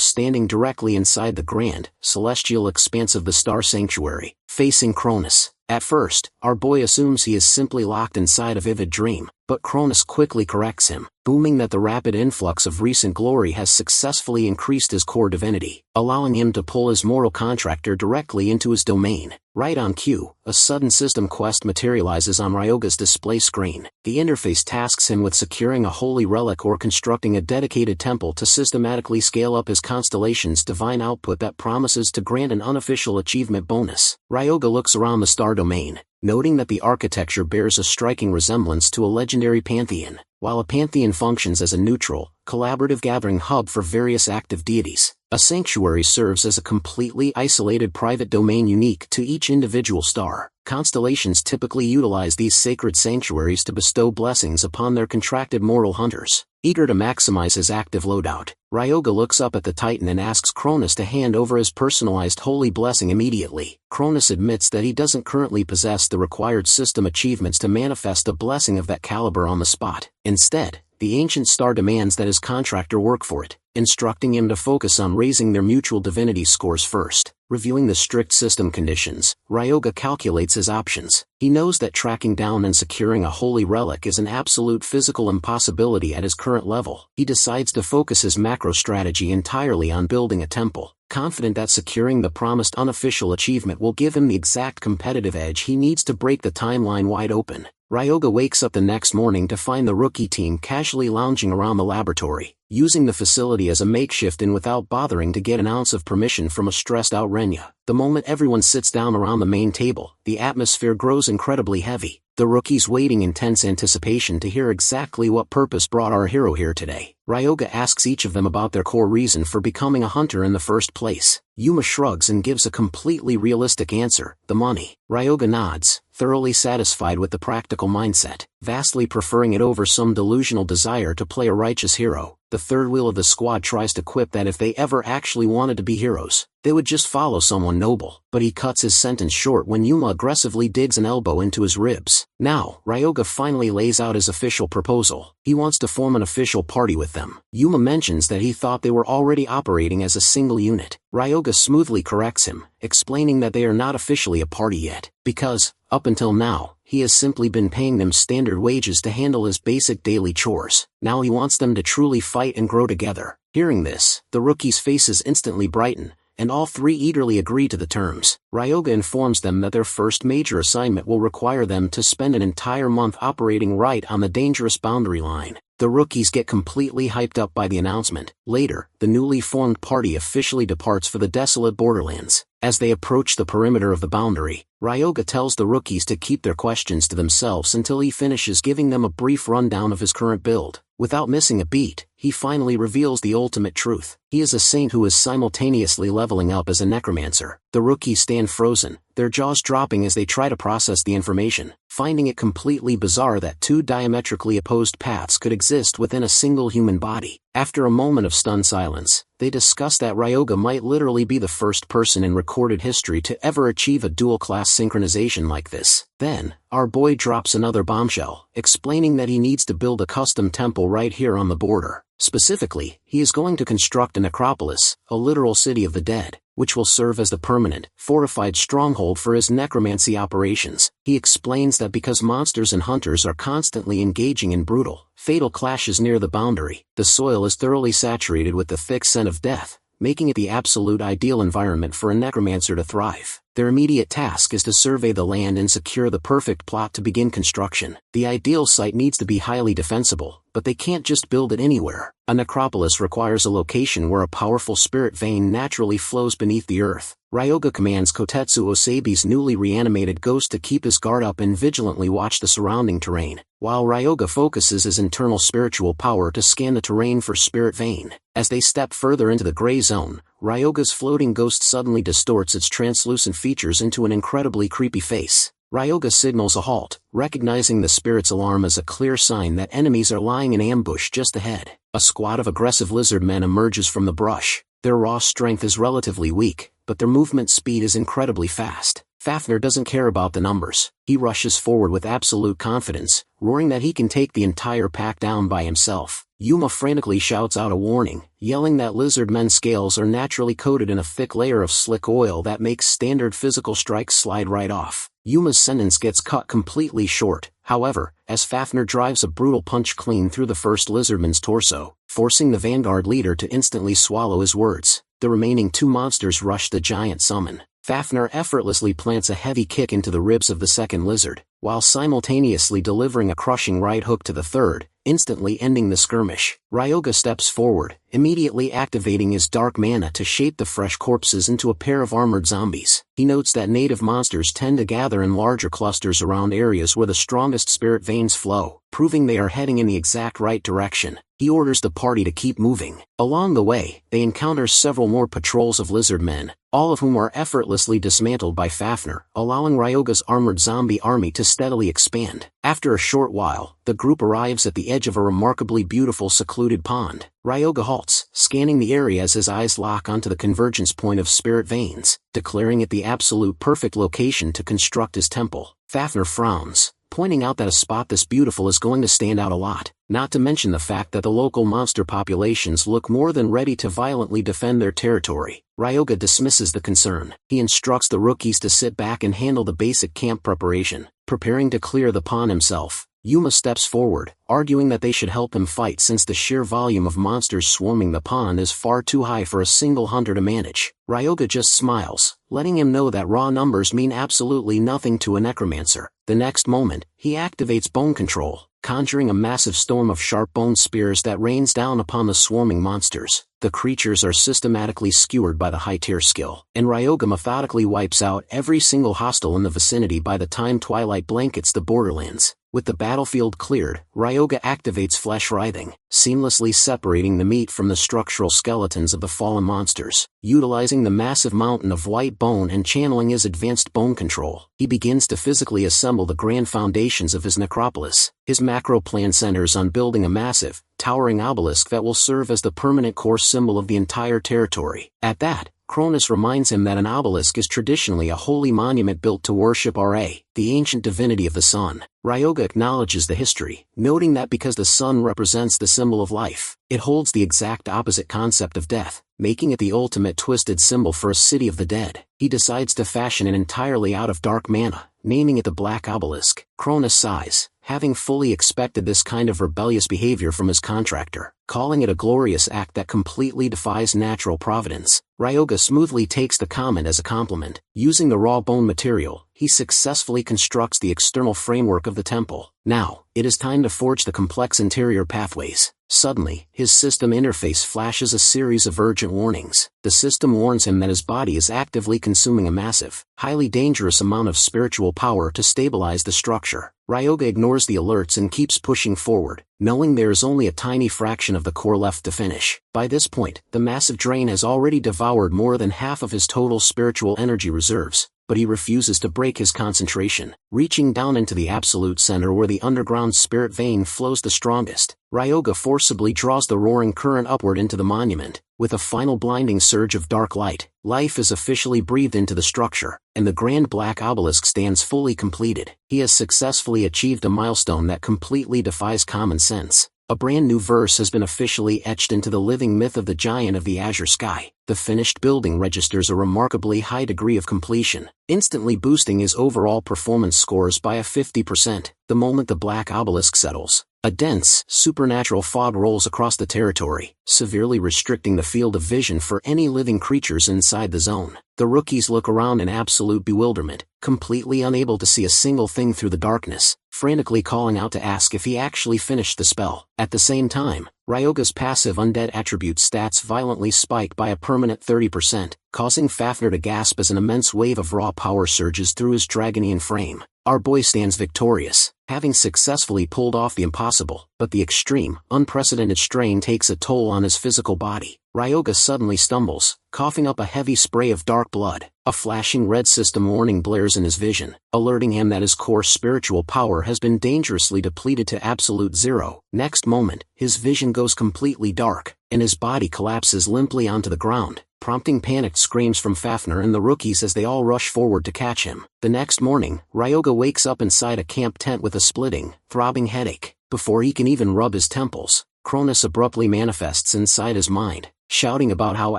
standing directly inside the grand, celestial expanse of the Star Sanctuary, facing Cronus. At first, our boy assumes he is simply locked inside a vivid dream, but Cronus quickly corrects him, booming that the rapid influx of recent glory has successfully increased his core divinity, allowing him to pull his mortal contractor directly into his domain. Right on cue, a sudden system quest materializes on Ryoga's display screen. The interface tasks him with securing a holy relic or constructing a dedicated temple to systematically scale up his constellation's divine output that promises to grant an unofficial achievement bonus. Ryoga looks around the star domain, noting that the architecture bears a striking resemblance to a legendary pantheon. While a pantheon functions as a neutral, collaborative gathering hub for various active deities, a sanctuary serves as a completely isolated private domain unique to each individual star. Constellations typically utilize these sacred sanctuaries to bestow blessings upon their contracted mortal hunters. Eager to maximize his active loadout, Ryoga looks up at the Titan and asks Cronus to hand over his personalized holy blessing immediately. Cronus admits that he doesn't currently possess the required system achievements to manifest a blessing of that caliber on the spot. Instead, the ancient star demands that his contractor work for it, instructing him to focus on raising their mutual divinity scores first. Reviewing the strict system conditions, Ryoga calculates his options. He knows that tracking down and securing a holy relic is an absolute physical impossibility at his current level. He decides to focus his macro strategy entirely on building a temple, confident that securing the promised unofficial achievement will give him the exact competitive edge he needs to break the timeline wide open. Ryoga wakes up the next morning to find the rookie team casually lounging around the laboratory, using the facility as a makeshift inn without bothering to get an ounce of permission from a stressed-out Renya. The moment everyone sits down around the main table, the atmosphere grows incredibly heavy. The rookies waiting in tense anticipation to hear exactly what purpose brought our hero here today. Ryoga asks each of them about their core reason for becoming a hunter in the first place. Yuma shrugs and gives a completely realistic answer: the money. Ryoga nods, thoroughly satisfied with the practical mindset, vastly preferring it over some delusional desire to play a righteous hero. The third wheel of the squad tries to quip that if they ever actually wanted to be heroes, they would just follow someone noble, but he cuts his sentence short when Yuma aggressively digs an elbow into his ribs. Now, Ryoga finally lays out his official proposal. He wants to form an official party with them. Yuma mentions that he thought they were already operating as a single unit. Ryoga smoothly corrects him, explaining that they are not officially a party yet, because, up until now, he has simply been paying them standard wages to handle his basic daily chores. Now he wants them to truly fight and grow together. Hearing this, the rookies' faces instantly brighten, and all three eagerly agree to the terms. Ryoga informs them that their first major assignment will require them to spend an entire month operating right on the dangerous boundary line. The rookies get completely hyped up by the announcement. Later, the newly formed party officially departs for the desolate borderlands. As they approach the perimeter of the boundary, Ryoga tells the rookies to keep their questions to themselves until he finishes giving them a brief rundown of his current build. Without missing a beat, he finally reveals the ultimate truth. He is a saint who is simultaneously leveling up as a necromancer. The rookies stand frozen, their jaws dropping as they try to process the information, finding it completely bizarre that two diametrically opposed paths could exist within a single human body. After a moment of stunned silence, they discuss that Ryoga might literally be the first person in recorded history to ever achieve a dual-class synchronization like this. Then, our boy drops another bombshell, explaining that he needs to build a custom temple right here on the border. Specifically, he is going to construct a necropolis, a literal city of the dead. which will serve as the permanent, fortified stronghold for his necromancy operations. He explains that because monsters and hunters are constantly engaging in brutal, fatal clashes near the boundary, the soil is thoroughly saturated with the thick scent of death, making it the absolute ideal environment for a necromancer to thrive. Their immediate task is to survey the land and secure the perfect plot to begin construction. The ideal site needs to be highly defensible, but they can't just build it anywhere. A necropolis requires a location where a powerful spirit vein naturally flows beneath the earth. Ryoga commands Kotetsu Osabi's newly reanimated ghost to keep his guard up and vigilantly watch the surrounding terrain, while Ryoga focuses his internal spiritual power to scan the terrain for spirit vein. As they step further into the gray zone, Ryoga's floating ghost suddenly distorts its translucent features into an incredibly creepy face. Ryoga signals a halt, recognizing the spirit's alarm as a clear sign that enemies are lying in ambush just ahead. A squad of aggressive lizard men emerges from the brush. Their raw strength is relatively weak, but their movement speed is incredibly fast. Fafnir doesn't care about the numbers. He rushes forward with absolute confidence, roaring that he can take the entire pack down by himself. Yuma frantically shouts out a warning, yelling that lizard men's scales are naturally coated in a thick layer of slick oil that makes standard physical strikes slide right off. Yuma's sentence gets cut completely short, however, as Fafnir drives a brutal punch clean through the first lizardman's torso, forcing the vanguard leader to instantly swallow his words. The remaining two monsters rush the giant summon. Fafnir effortlessly plants a heavy kick into the ribs of the second lizard, while simultaneously delivering a crushing right hook to the third, instantly ending the skirmish. Ryoga steps forward, immediately activating his dark mana to shape the fresh corpses into a pair of armored zombies. He notes that native monsters tend to gather in larger clusters around areas where the strongest spirit veins flow, proving they are heading in the exact right direction. He orders the party to keep moving. Along the way, they encounter several more patrols of lizard men, all of whom are effortlessly dismantled by Fafnir, allowing Ryoga's armored zombie army to steadily expand. After a short while, the group arrives at the edge of a remarkably beautiful secluded pond. Ryoga halts, scanning the area as his eyes lock onto the convergence point of spirit veins, declaring it the absolute perfect location to construct his temple. Fafnir frowns, pointing out that a spot this beautiful is going to stand out a lot, not to mention the fact that the local monster populations look more than ready to violently defend their territory. Ryoga dismisses the concern. He instructs the rookies to sit back and handle the basic camp preparation. Preparing to clear the pond himself, Yuma steps forward, arguing that they should help him fight since the sheer volume of monsters swarming the pond is far too high for a single hunter to manage. Ryoga just smiles, letting him know that raw numbers mean absolutely nothing to a necromancer. The next moment, he activates bone control, conjuring a massive storm of sharp bone spears that rains down upon the swarming monsters. The creatures are systematically skewered by the high-tier skill, and Ryoga methodically wipes out every single hostile in the vicinity by the time twilight blankets the borderlands. With the battlefield cleared, Ryoga activates flesh writhing, seamlessly separating the meat from the structural skeletons of the fallen monsters. Utilizing the massive mountain of white bone and channeling his advanced bone control, he begins to physically assemble the grand foundations of his necropolis. His macro plan centers on building a massive, towering obelisk that will serve as the permanent core symbol of the entire territory. At that, Cronus reminds him that an obelisk is traditionally a holy monument built to worship Ra, the ancient divinity of the sun. Ryoga acknowledges the history, noting that because the sun represents the symbol of life, it holds the exact opposite concept of death, making it the ultimate twisted symbol for a city of the dead. He decides to fashion it entirely out of dark mana, naming it the Black Obelisk. Cronus sighs, having fully expected this kind of rebellious behavior from his contractor, calling it a glorious act that completely defies natural providence. Ryoga smoothly takes the comment as a compliment. Using the raw bone material, he successfully constructs the external framework of the temple. Now, it is time to forge the complex interior pathways. Suddenly, his system interface flashes a series of urgent warnings. The system warns him that his body is actively consuming a massive, highly dangerous amount of spiritual power to stabilize the structure. Ryoga ignores the alerts and keeps pushing forward, knowing there is only a tiny fraction of the core left to finish. By this point, the massive drain has already devoured more than half of his total spiritual energy reserves, but he refuses to break his concentration. Reaching down into the absolute center where the underground spirit vein flows the strongest, Ryoga forcibly draws the roaring current upward into the monument. With a final blinding surge of dark light, life is officially breathed into the structure, and the grand black obelisk stands fully completed. He has successfully achieved a milestone that completely defies common sense. A brand new verse has been officially etched into the living myth of the giant of the azure sky. The finished building registers a remarkably high degree of completion, instantly boosting his overall performance scores by a 50%. The moment the black obelisk settles, a dense, supernatural fog rolls across the territory, severely restricting the field of vision for any living creatures inside the zone. The rookies look around in absolute bewilderment, completely unable to see a single thing through the darkness, frantically calling out to ask if he actually finished the spell. At the same time, Ryoga's passive undead attribute stats violently spike by a permanent 30%, causing Fafnir to gasp as an immense wave of raw power surges through his dragonian frame. Our boy stands victorious, having successfully pulled off the impossible, but the extreme, unprecedented strain takes a toll on his physical body. Ryoga suddenly stumbles, coughing up a heavy spray of dark blood. A flashing red system warning blares in his vision, alerting him that his core spiritual power has been dangerously depleted to absolute zero. Next moment, his vision goes completely dark, and his body collapses limply onto the ground, prompting panicked screams from Fafnir and the rookies as they all rush forward to catch him. The next morning, Ryoga wakes up inside a camp tent with a splitting, throbbing headache. Before he can even rub his temples, Cronus abruptly manifests inside his mind, shouting about how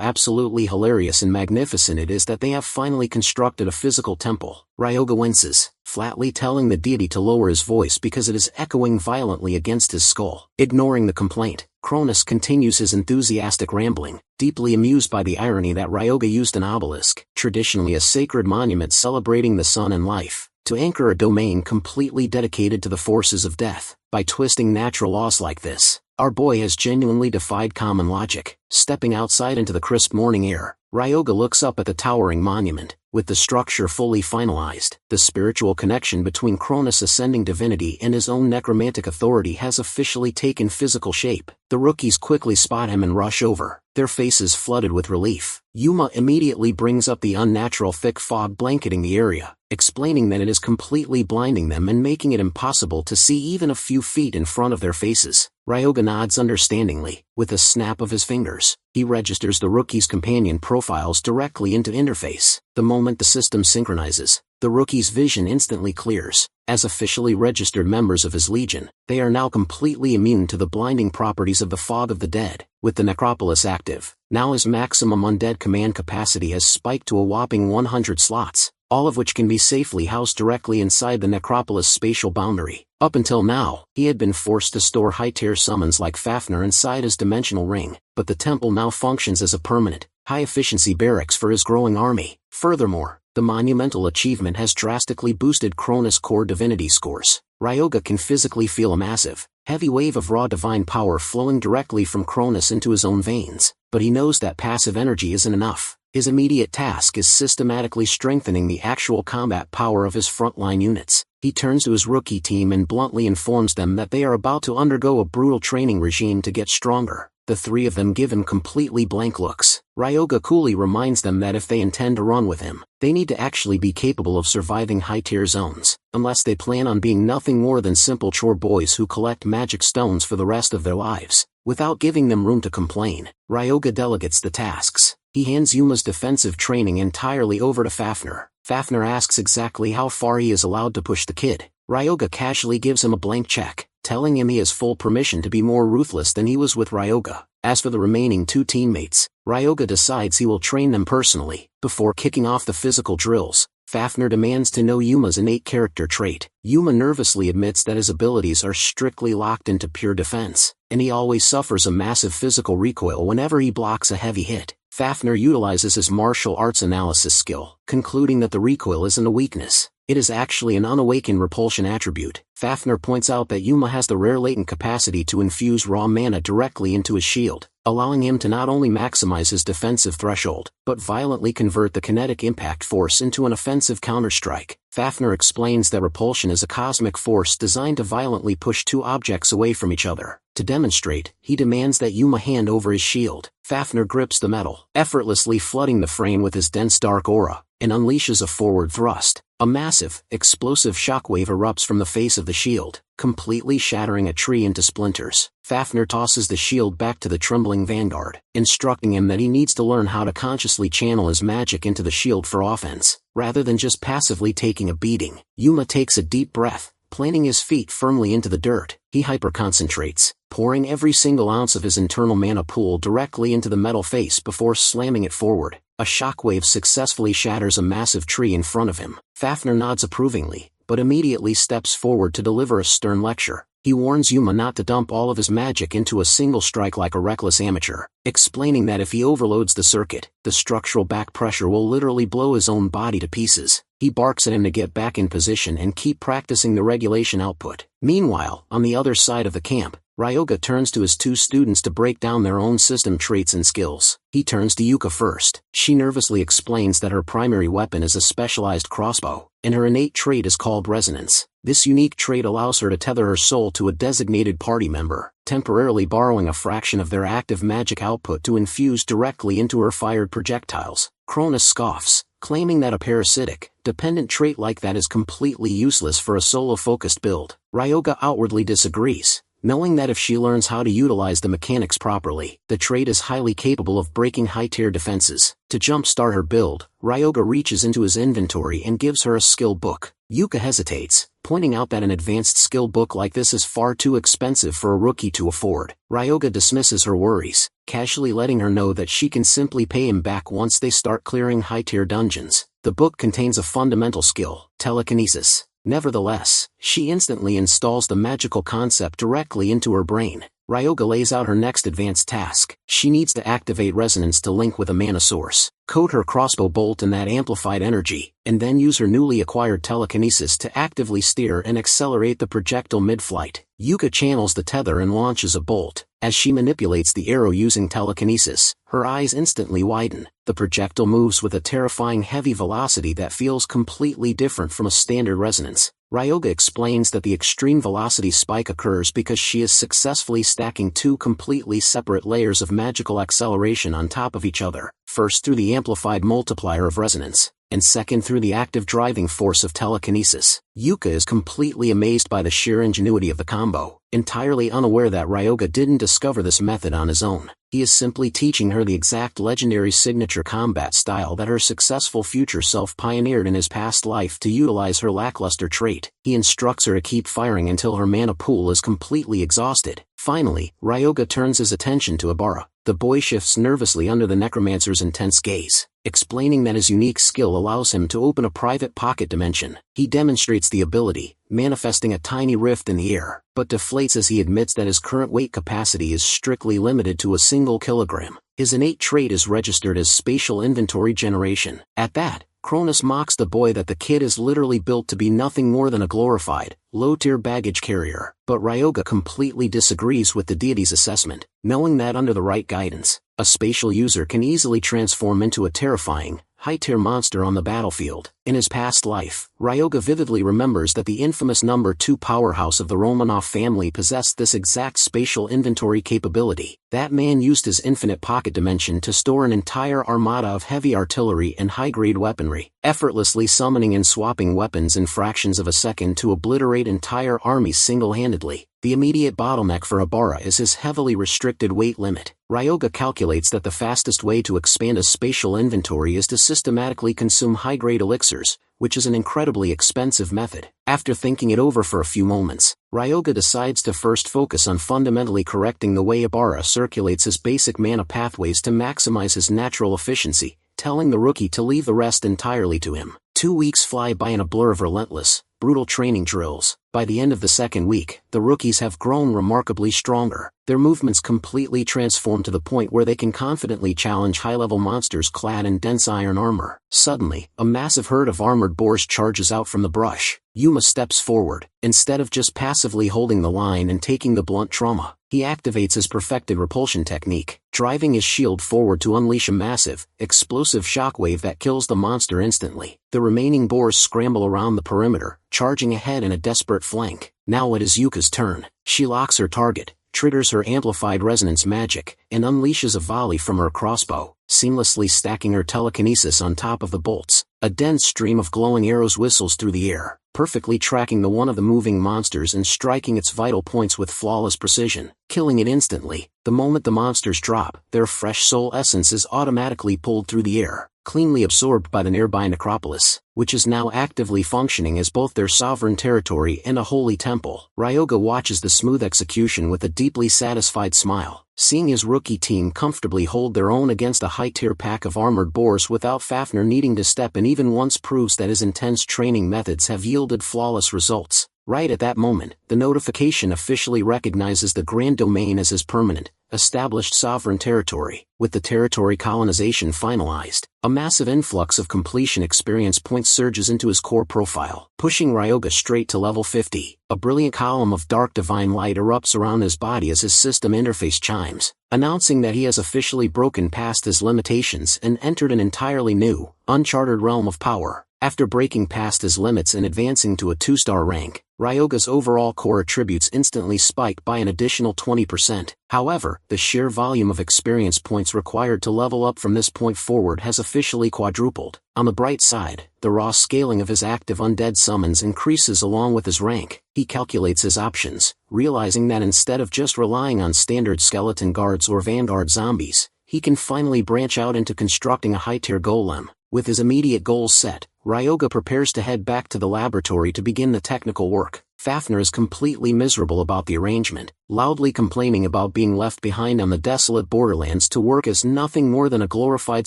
absolutely hilarious and magnificent it is that they have finally constructed a physical temple. Ryoga winces, flatly telling the deity to lower his voice because it is echoing violently against his skull. Ignoring the complaint, Cronus continues his enthusiastic rambling, deeply amused by the irony that Ryoga used an obelisk, traditionally a sacred monument celebrating the sun and life, to anchor a domain completely dedicated to the forces of death. By twisting natural laws like this, our boy has genuinely defied common logic. Stepping outside into the crisp morning air, Ryoga looks up at the towering monument. With the structure fully finalized, the spiritual connection between Cronus' ascending divinity and his own necromantic authority has officially taken physical shape. The rookies quickly spot him and rush over, their faces flooded with relief. Yuma immediately brings up the unnatural thick fog blanketing the area, explaining that it is completely blinding them and making it impossible to see even a few feet in front of their faces. Ryoga nods understandingly. With a snap of his fingers, he registers the rookie's companion profiles directly into interface. The moment the system synchronizes, the rookie's vision instantly clears. As officially registered members of his legion, they are now completely immune to the blinding properties of the fog of the dead. With the necropolis active, now his maximum undead command capacity has spiked to a whopping 100 slots, all of which can be safely housed directly inside the necropolis spatial boundary. Up until now, he had been forced to store high-tier summons like Fafnir inside his dimensional ring, but the temple now functions as a permanent, high-efficiency barracks for his growing army. Furthermore, the monumental achievement has drastically boosted Cronus' core divinity scores. Ryoga can physically feel a massive, heavy wave of raw divine power flowing directly from Cronus into his own veins, but he knows that passive energy isn't enough. His immediate task is systematically strengthening the actual combat power of his frontline units. He turns to his rookie team and bluntly informs them that they are about to undergo a brutal training regime to get stronger. The three of them give him completely blank looks. Ryoga coolly reminds them that if they intend to run with him, they need to actually be capable of surviving high-tier zones, unless they plan on being nothing more than simple chore boys who collect magic stones for the rest of their lives. Without giving them room to complain, Ryoga delegates the tasks. He hands Yuma's defensive training entirely over to Fafnir. Fafnir asks exactly how far he is allowed to push the kid. Ryoga casually gives him a blank check, telling him he has full permission to be more ruthless than he was with Ryoga. As for the remaining two teammates, Ryoga decides he will train them personally. Before kicking off the physical drills, Fafnir demands to know Yuma's innate character trait. Yuma nervously admits that his abilities are strictly locked into pure defense, and he always suffers a massive physical recoil whenever he blocks a heavy hit. Fafnir utilizes his martial arts analysis skill, concluding that the recoil isn't a weakness. It is actually an unawakened repulsion attribute. Fafnir points out that Yuma has the rare latent capacity to infuse raw mana directly into his shield, allowing him to not only maximize his defensive threshold, but violently convert the kinetic impact force into an offensive counterstrike. Fafnir explains that repulsion is a cosmic force designed to violently push two objects away from each other. To demonstrate, he demands that Yuma hand over his shield. Fafnir grips the metal, effortlessly flooding the frame with his dense dark aura, and unleashes a forward thrust. A massive, explosive shockwave erupts from the face of the shield, completely shattering a tree into splinters. Fafnir tosses the shield back to the trembling vanguard, instructing him that he needs to learn how to consciously channel his magic into the shield for offense, rather than just passively taking a beating. Yuma takes a deep breath, Planting his feet firmly into the dirt, he hyper-concentrates, pouring every single ounce of his internal mana pool directly into the metal face before slamming it forward. A shockwave successfully shatters a massive tree in front of him. Fafnir nods approvingly, but immediately steps forward to deliver a stern lecture. He warns Yuma not to dump all of his magic into a single strike like a reckless amateur, explaining that if he overloads the circuit, the structural back pressure will literally blow his own body to pieces. He barks at him to get back in position and keep practicing the regulation output. Meanwhile, on the other side of the camp, Ryoga turns to his two students to break down their own system traits and skills. He turns to Yuka first. She nervously explains that her primary weapon is a specialized crossbow, and her innate trait is called resonance. This unique trait allows her to tether her soul to a designated party member, temporarily borrowing a fraction of their active magic output to infuse directly into her fired projectiles. Cronus scoffs, claiming that a parasitic, dependent trait like that is completely useless for a solo-focused build. Ryoga outwardly disagrees, knowing that if she learns how to utilize the mechanics properly, the trait is highly capable of breaking high-tier defenses. To jumpstart her build, Ryoga reaches into his inventory and gives her a skill book. Yuka hesitates, pointing out that an advanced skill book like this is far too expensive for a rookie to afford. Ryoga dismisses her worries, casually letting her know that she can simply pay him back once they start clearing high-tier dungeons. The book contains a fundamental skill, telekinesis. Nevertheless, she instantly installs the magical concept directly into her brain. Ryoga lays out her next advanced task. She needs to activate resonance to link with a mana source, coat her crossbow bolt in that amplified energy, and then use her newly acquired telekinesis to actively steer and accelerate the projectile mid-flight. Yuka channels the tether and launches a bolt. As she manipulates the arrow using telekinesis, her eyes instantly widen. The projectile moves with a terrifying heavy velocity that feels completely different from a standard resonance. Ryoga explains that the extreme velocity spike occurs because she is successfully stacking two completely separate layers of magical acceleration on top of each other, first through the amplified multiplier of resonance, and second through the active driving force of telekinesis. Yuka is completely amazed by the sheer ingenuity of the combo, entirely unaware that Ryoga didn't discover this method on his own. He is simply teaching her the exact legendary signature combat style that her successful future self pioneered in his past life to utilize her lackluster trait. He instructs her to keep firing until her mana pool is completely exhausted. Finally, Ryoga turns his attention to Ibarra. The boy shifts nervously under the Necromancer's intense gaze, explaining that his unique skill allows him to open a private pocket dimension. He demonstrates the ability, manifesting a tiny rift in the air, but deflates as he admits that his current weight capacity is strictly limited to a single kilogram. His innate trait is registered as spatial inventory generation. At that, Cronus mocks the boy that the kid is literally built to be nothing more than a glorified, low-tier baggage carrier, but Ryoga completely disagrees with the deity's assessment, knowing that under the right guidance, a spatial user can easily transform into a terrifying, high-tier monster on the battlefield. In his past life, Ryoga vividly remembers that the infamous number 2 powerhouse of the Romanov family possessed this exact spatial inventory capability. That man used his infinite pocket dimension to store an entire armada of heavy artillery and high-grade weaponry, effortlessly summoning and swapping weapons in fractions of a second to obliterate entire armies single-handedly. The immediate bottleneck for Ibarra is his heavily restricted weight limit. Ryoga calculates that the fastest way to expand a spatial inventory is to systematically consume high-grade elixirs, which is an incredibly expensive method. After thinking it over for a few moments, Ryoga decides to first focus on fundamentally correcting the way Ibarra circulates his basic mana pathways to maximize his natural efficiency, telling the rookie to leave the rest entirely to him. 2 weeks fly by in a blur of relentless, brutal training drills. By the end of the second week, the rookies have grown remarkably stronger. Their movements completely transform to the point where they can confidently challenge high-level monsters clad in dense iron armor. Suddenly, a massive herd of armored boars charges out from the brush. Yuma steps forward. Instead of just passively holding the line and taking the blunt trauma, he activates his perfected repulsion technique, driving his shield forward to unleash a massive, explosive shockwave that kills the monster instantly. The remaining boars scramble around the perimeter, charging ahead in a desperate flank. Now it is Yuka's turn. She locks her target, triggers her amplified resonance magic, and unleashes a volley from her crossbow, seamlessly stacking her telekinesis on top of the bolts. A dense stream of glowing arrows whistles through the air, perfectly tracking the one of the moving monsters and striking its vital points with flawless precision, killing it instantly. The moment the monsters drop, their fresh soul essence is automatically pulled through the air, cleanly absorbed by the nearby necropolis, which is now actively functioning as both their sovereign territory and a holy temple. Ryoga watches the smooth execution with a deeply satisfied smile. Seeing his rookie team comfortably hold their own against a high-tier pack of armored boars without Fafnir needing to step in even once proves that his intense training methods have yielded flawless results. Right at that moment, the notification officially recognizes the Grand Domain as his permanent, established sovereign territory. With the territory colonization finalized, a massive influx of completion experience points surges into his core profile, pushing Ryoga straight to level 50. A brilliant column of dark divine light erupts around his body as his system interface chimes, announcing that he has officially broken past his limitations and entered an entirely new, uncharted realm of power. After breaking past his limits and advancing to a 2-star rank, Ryoga's overall core attributes instantly spike by an additional 20%. However, the sheer volume of experience points required to level up from this point forward has officially quadrupled. On the bright side, the raw scaling of his active undead summons increases along with his rank. He calculates his options, realizing that instead of just relying on standard skeleton guards or vanguard zombies, he can finally branch out into constructing a high-tier golem. With his immediate goals set, Ryoga prepares to head back to the laboratory to begin the technical work. Fafnir is completely miserable about the arrangement, loudly complaining about being left behind on the desolate borderlands to work as nothing more than a glorified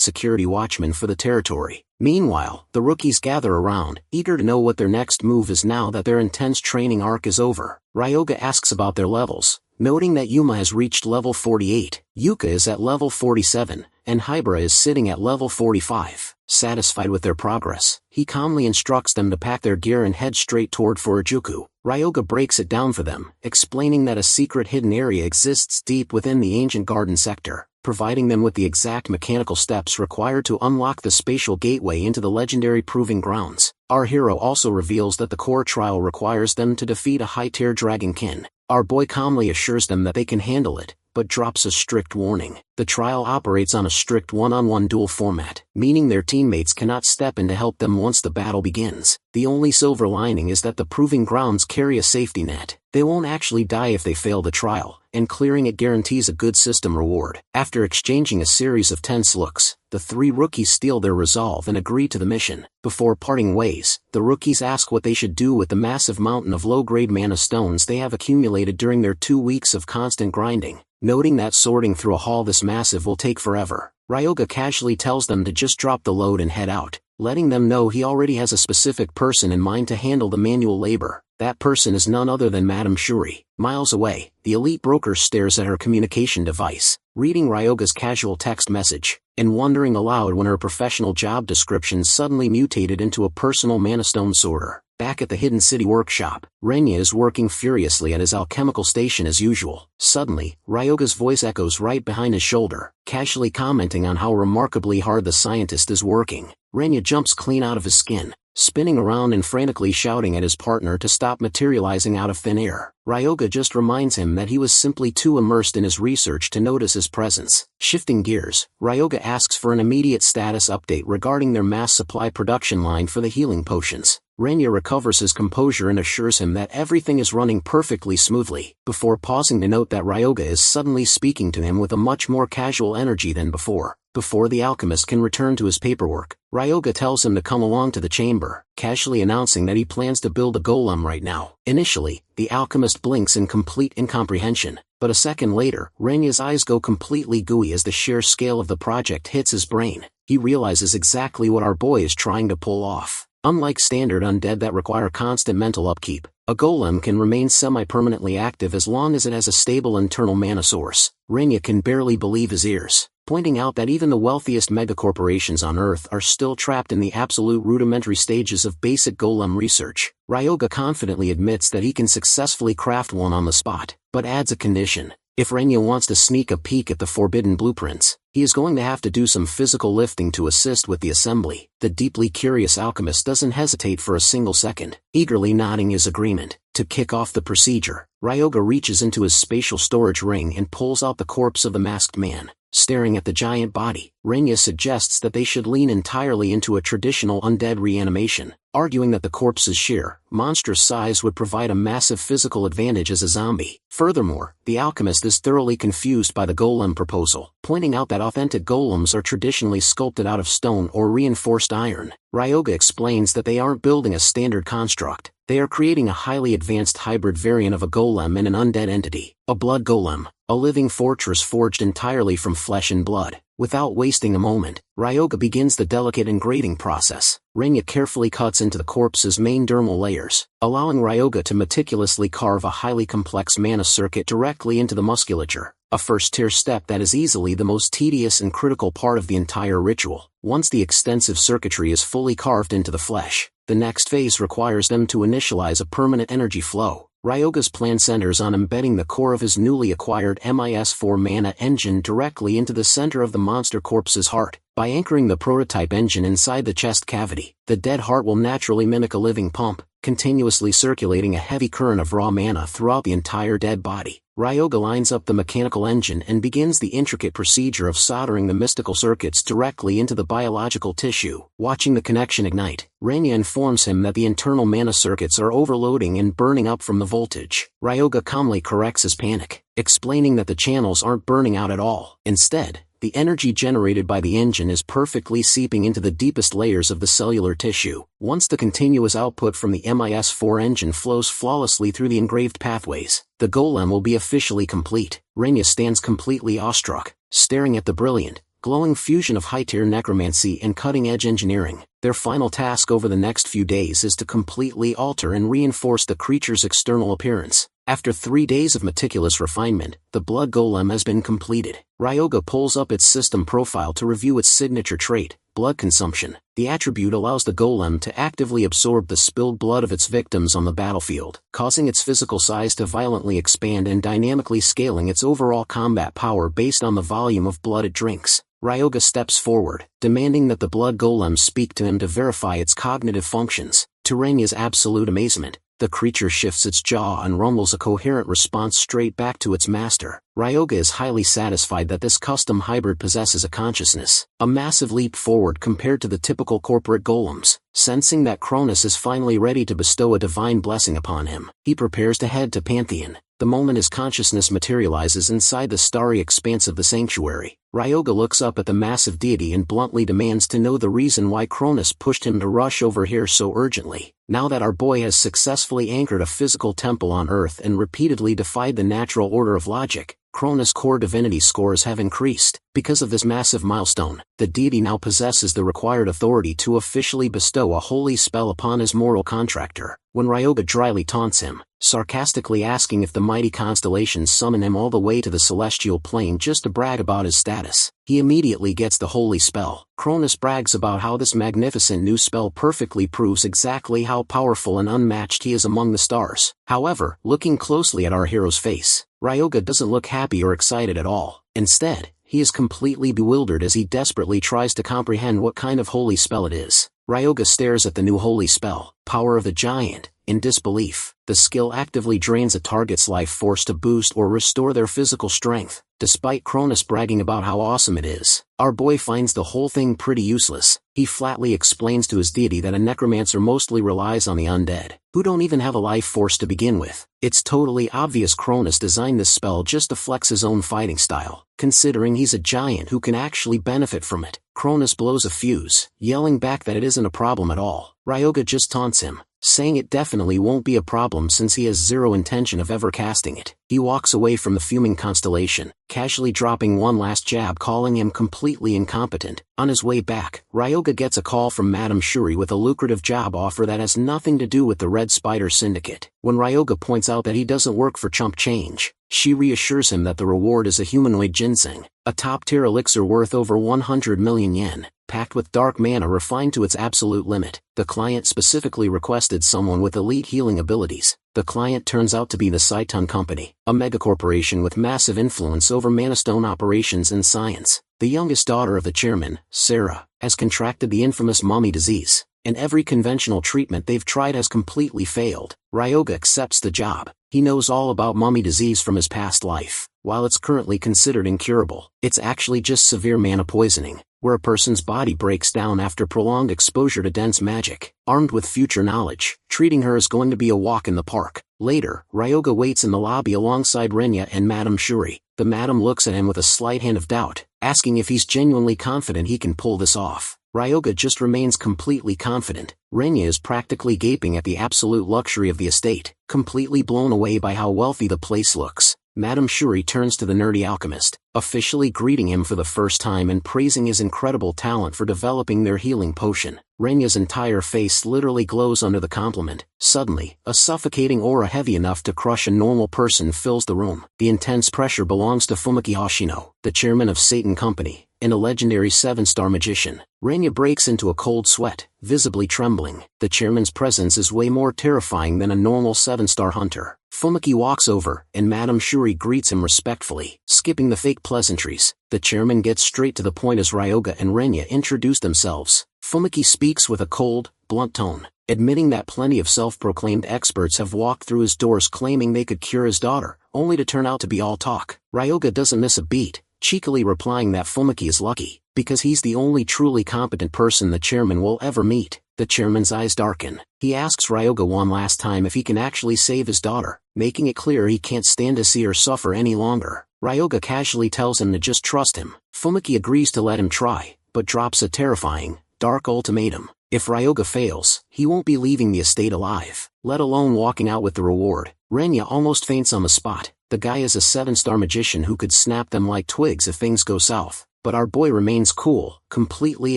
security watchman for the territory. Meanwhile, the rookies gather around, eager to know what their next move is now that their intense training arc is over. Ryoga asks about their levels, noting that Yuma has reached level 48, Yuka is at level 47, and Hybra is sitting at level 45. Satisfied with their progress, he calmly instructs them to pack their gear and head straight toward Furujuku. Ryoga breaks it down for them, explaining that a secret hidden area exists deep within the ancient garden sector, providing them with the exact mechanical steps required to unlock the spatial gateway into the legendary proving grounds. Our hero also reveals that the core trial requires them to defeat a high-tier dragonkin. Our boy calmly assures them that they can handle it, but drops a strict warning. The trial operates on a strict one-on-one duel format, meaning their teammates cannot step in to help them once the battle begins. The only silver lining is that the proving grounds carry a safety net. They won't actually die if they fail the trial, and clearing it guarantees a good system reward. After exchanging a series of tense looks, the three rookies steel their resolve and agree to the mission. Before parting ways, the rookies ask what they should do with the massive mountain of low-grade mana stones they have accumulated during their 2 weeks of constant grinding. Noting that sorting through a haul this massive will take forever, Ryoga casually tells them to just drop the load and head out, letting them know he already has a specific person in mind to handle the manual labor. That person is none other than Madame Shuri. Miles away, the elite broker stares at her communication device, reading Ryoga's casual text message, and wondering aloud when her professional job description suddenly mutated into a personal mana stone sorter. Back at the Hidden City workshop, Renya is working furiously at his alchemical station as usual. Suddenly, Ryoga's voice echoes right behind his shoulder, casually commenting on how remarkably hard the scientist is working. Renya jumps clean out of his skin, spinning around and frantically shouting at his partner to stop materializing out of thin air. Ryoga just reminds him that he was simply too immersed in his research to notice his presence. Shifting gears, Ryoga asks for an immediate status update regarding their mass supply production line for the healing potions. Renya recovers his composure and assures him that everything is running perfectly smoothly, before pausing to note that Ryoga is suddenly speaking to him with a much more casual energy than before. Before the alchemist can return to his paperwork, Ryoga tells him to come along to the chamber, casually announcing that he plans to build a golem right now. Initially, the alchemist blinks in complete incomprehension, but a second later, Renya's eyes go completely gooey as the sheer scale of the project hits his brain. He realizes exactly what our boy is trying to pull off. Unlike standard undead that require constant mental upkeep, a golem can remain semi-permanently active as long as it has a stable internal mana source. Renya can barely believe his ears, pointing out that even the wealthiest megacorporations on Earth are still trapped in the absolute rudimentary stages of basic golem research. Ryoga confidently admits that he can successfully craft one on the spot, but adds a condition. If Renya wants to sneak a peek at the forbidden blueprints, he is going to have to do some physical lifting to assist with the assembly. The deeply curious alchemist doesn't hesitate for a single second, eagerly nodding his agreement. To kick off the procedure, Ryoga reaches into his spatial storage ring and pulls out the corpse of the masked man. Staring at the giant body, Renya suggests that they should lean entirely into a traditional undead reanimation. arguing that the corpse's sheer, monstrous size would provide a massive physical advantage as a zombie. Furthermore, the alchemist is thoroughly confused by the golem proposal, pointing out that authentic golems are traditionally sculpted out of stone or reinforced iron. Ryoga explains that they aren't building a standard construct, they are creating a highly advanced hybrid variant of a golem and an undead entity, a blood golem, a living fortress forged entirely from flesh and blood. Without wasting a moment, Ryoga begins the delicate engraving process. Renya carefully cuts into the corpse's main dermal layers, allowing Ryoga to meticulously carve a highly complex mana circuit directly into the musculature, a first-tier step that is easily the most tedious and critical part of the entire ritual. Once the extensive circuitry is fully carved into the flesh, the next phase requires them to initialize a permanent energy flow. Ryoga's plan centers on embedding the core of his newly acquired MIS-4 mana engine directly into the center of the monster corpse's heart. By anchoring the prototype engine inside the chest cavity, the dead heart will naturally mimic a living pump, continuously circulating a heavy current of raw mana throughout the entire dead body. Ryoga lines up the mechanical engine and begins the intricate procedure of soldering the mystical circuits directly into the biological tissue. Watching the connection ignite, Renya informs him that the internal mana circuits are overloading and burning up from the voltage. Ryoga calmly corrects his panic, explaining that the channels aren't burning out at all. Instead, the energy generated by the engine is perfectly seeping into the deepest layers of the cellular tissue. Once the continuous output from the MIS-4 engine flows flawlessly through the engraved pathways, the golem will be officially complete. Renya stands completely awestruck, staring at the brilliant, glowing fusion of high-tier necromancy and cutting-edge engineering. Their final task over the next few days is to completely alter and reinforce the creature's external appearance. After 3 days of meticulous refinement, the blood golem has been completed. Ryoga pulls up its system profile to review its signature trait, blood consumption. The attribute allows the golem to actively absorb the spilled blood of its victims on the battlefield, causing its physical size to violently expand and dynamically scaling its overall combat power based on the volume of blood it drinks. Ryoga steps forward, demanding that the blood golem speak to him to verify its cognitive functions. To Renya's absolute amazement, the creature shifts its jaw and rumbles a coherent response straight back to its master. Ryoga is highly satisfied that this custom hybrid possesses a consciousness, a massive leap forward compared to the typical corporate golems. Sensing that Cronus is finally ready to bestow a divine blessing upon him, he prepares to head to Pantheon. The moment his consciousness materializes inside the starry expanse of the sanctuary, Ryoga looks up at the massive deity and bluntly demands to know the reason why Cronus pushed him to rush over here so urgently. Now that our boy has successfully anchored a physical temple on Earth and repeatedly defied the natural order of logic, Cronus' core divinity scores have increased. Because of this massive milestone, the deity now possesses the required authority to officially bestow a holy spell upon his mortal contractor. When Ryoga dryly taunts him, sarcastically asking if the mighty constellations summon him all the way to the celestial plane just to brag about his status, he immediately gets the holy spell. Cronus brags about how this magnificent new spell perfectly proves exactly how powerful and unmatched he is among the stars. However, looking closely at our hero's face, Ryoga doesn't look happy or excited at all. Instead, he is completely bewildered as he desperately tries to comprehend what kind of holy spell it is. Ryoga stares at the new holy spell, Power of the Giant, in disbelief. The skill actively drains a target's life force to boost or restore their physical strength. Despite Cronus bragging about how awesome it is, our boy finds the whole thing pretty useless. He flatly explains to his deity that a necromancer mostly relies on the undead, who don't even have a life force to begin with. It's totally obvious Cronus designed this spell just to flex his own fighting style, considering he's a giant who can actually benefit from it. Cronus blows a fuse, yelling back that it isn't a problem at all. Ryoga just taunts him, saying it definitely won't be a problem since he has zero intention of ever casting it. He walks away from the fuming constellation, casually dropping one last jab calling him completely incompetent. On his way back, Ryoga gets a call from Madame Shuri with a lucrative job offer that has nothing to do with the Red Spider Syndicate. When Ryoga points out that he doesn't work for chump change, she reassures him that the reward is a humanoid ginseng, a top-tier elixir worth over 100 million yen, packed with dark mana refined to its absolute limit. The client specifically requested someone with elite healing abilities. The client turns out to be the Saitun Company, a megacorporation with massive influence over Manastone operations and science. The youngest daughter of the chairman, Sarah, has contracted the infamous mummy disease, and every conventional treatment they've tried has completely failed. Ryoga accepts the job. He knows all about mummy disease from his past life. While it's currently considered incurable, it's actually just severe mana poisoning, where a person's body breaks down after prolonged exposure to dense magic. Armed with future knowledge, treating her is going to be a walk in the park. Later, Ryoga waits in the lobby alongside Renya and Madame Shuri. The madam looks at him with a slight hint of doubt, asking if he's genuinely confident he can pull this off. Ryoga just remains completely confident. Renya is practically gaping at the absolute luxury of the estate, completely blown away by how wealthy the place looks. Madame Shuri turns to the nerdy alchemist, officially greeting him for the first time and praising his incredible talent for developing their healing potion. Renya's entire face literally glows under the compliment. Suddenly, a suffocating aura heavy enough to crush a normal person fills the room. The intense pressure belongs to Fumiki Hoshino, the chairman of Satan Company, and a legendary 7-star magician. Renya breaks into a cold sweat, visibly trembling. The chairman's presence is way more terrifying than a normal 7-star hunter. Fumiki walks over, and Madame Shuri greets him respectfully. Skipping the fake pleasantries, the chairman gets straight to the point as Ryoga and Renya introduce themselves. Fumiki speaks with a cold, blunt tone, admitting that plenty of self-proclaimed experts have walked through his doors claiming they could cure his daughter, only to turn out to be all talk. Ryoga doesn't miss a beat, cheekily replying that Fumiki is lucky, because he's the only truly competent person the chairman will ever meet. The chairman's eyes darken. He asks Ryoga one last time if he can actually save his daughter, making it clear he can't stand to see her suffer any longer. Ryoga casually tells him to just trust him. Fumiki agrees to let him try, but drops a terrifying, dark ultimatum. If Ryoga fails, he won't be leaving the estate alive, let alone walking out with the reward. Renya almost faints on the spot. The guy is a 7-star magician who could snap them like twigs if things go south. But our boy remains cool, completely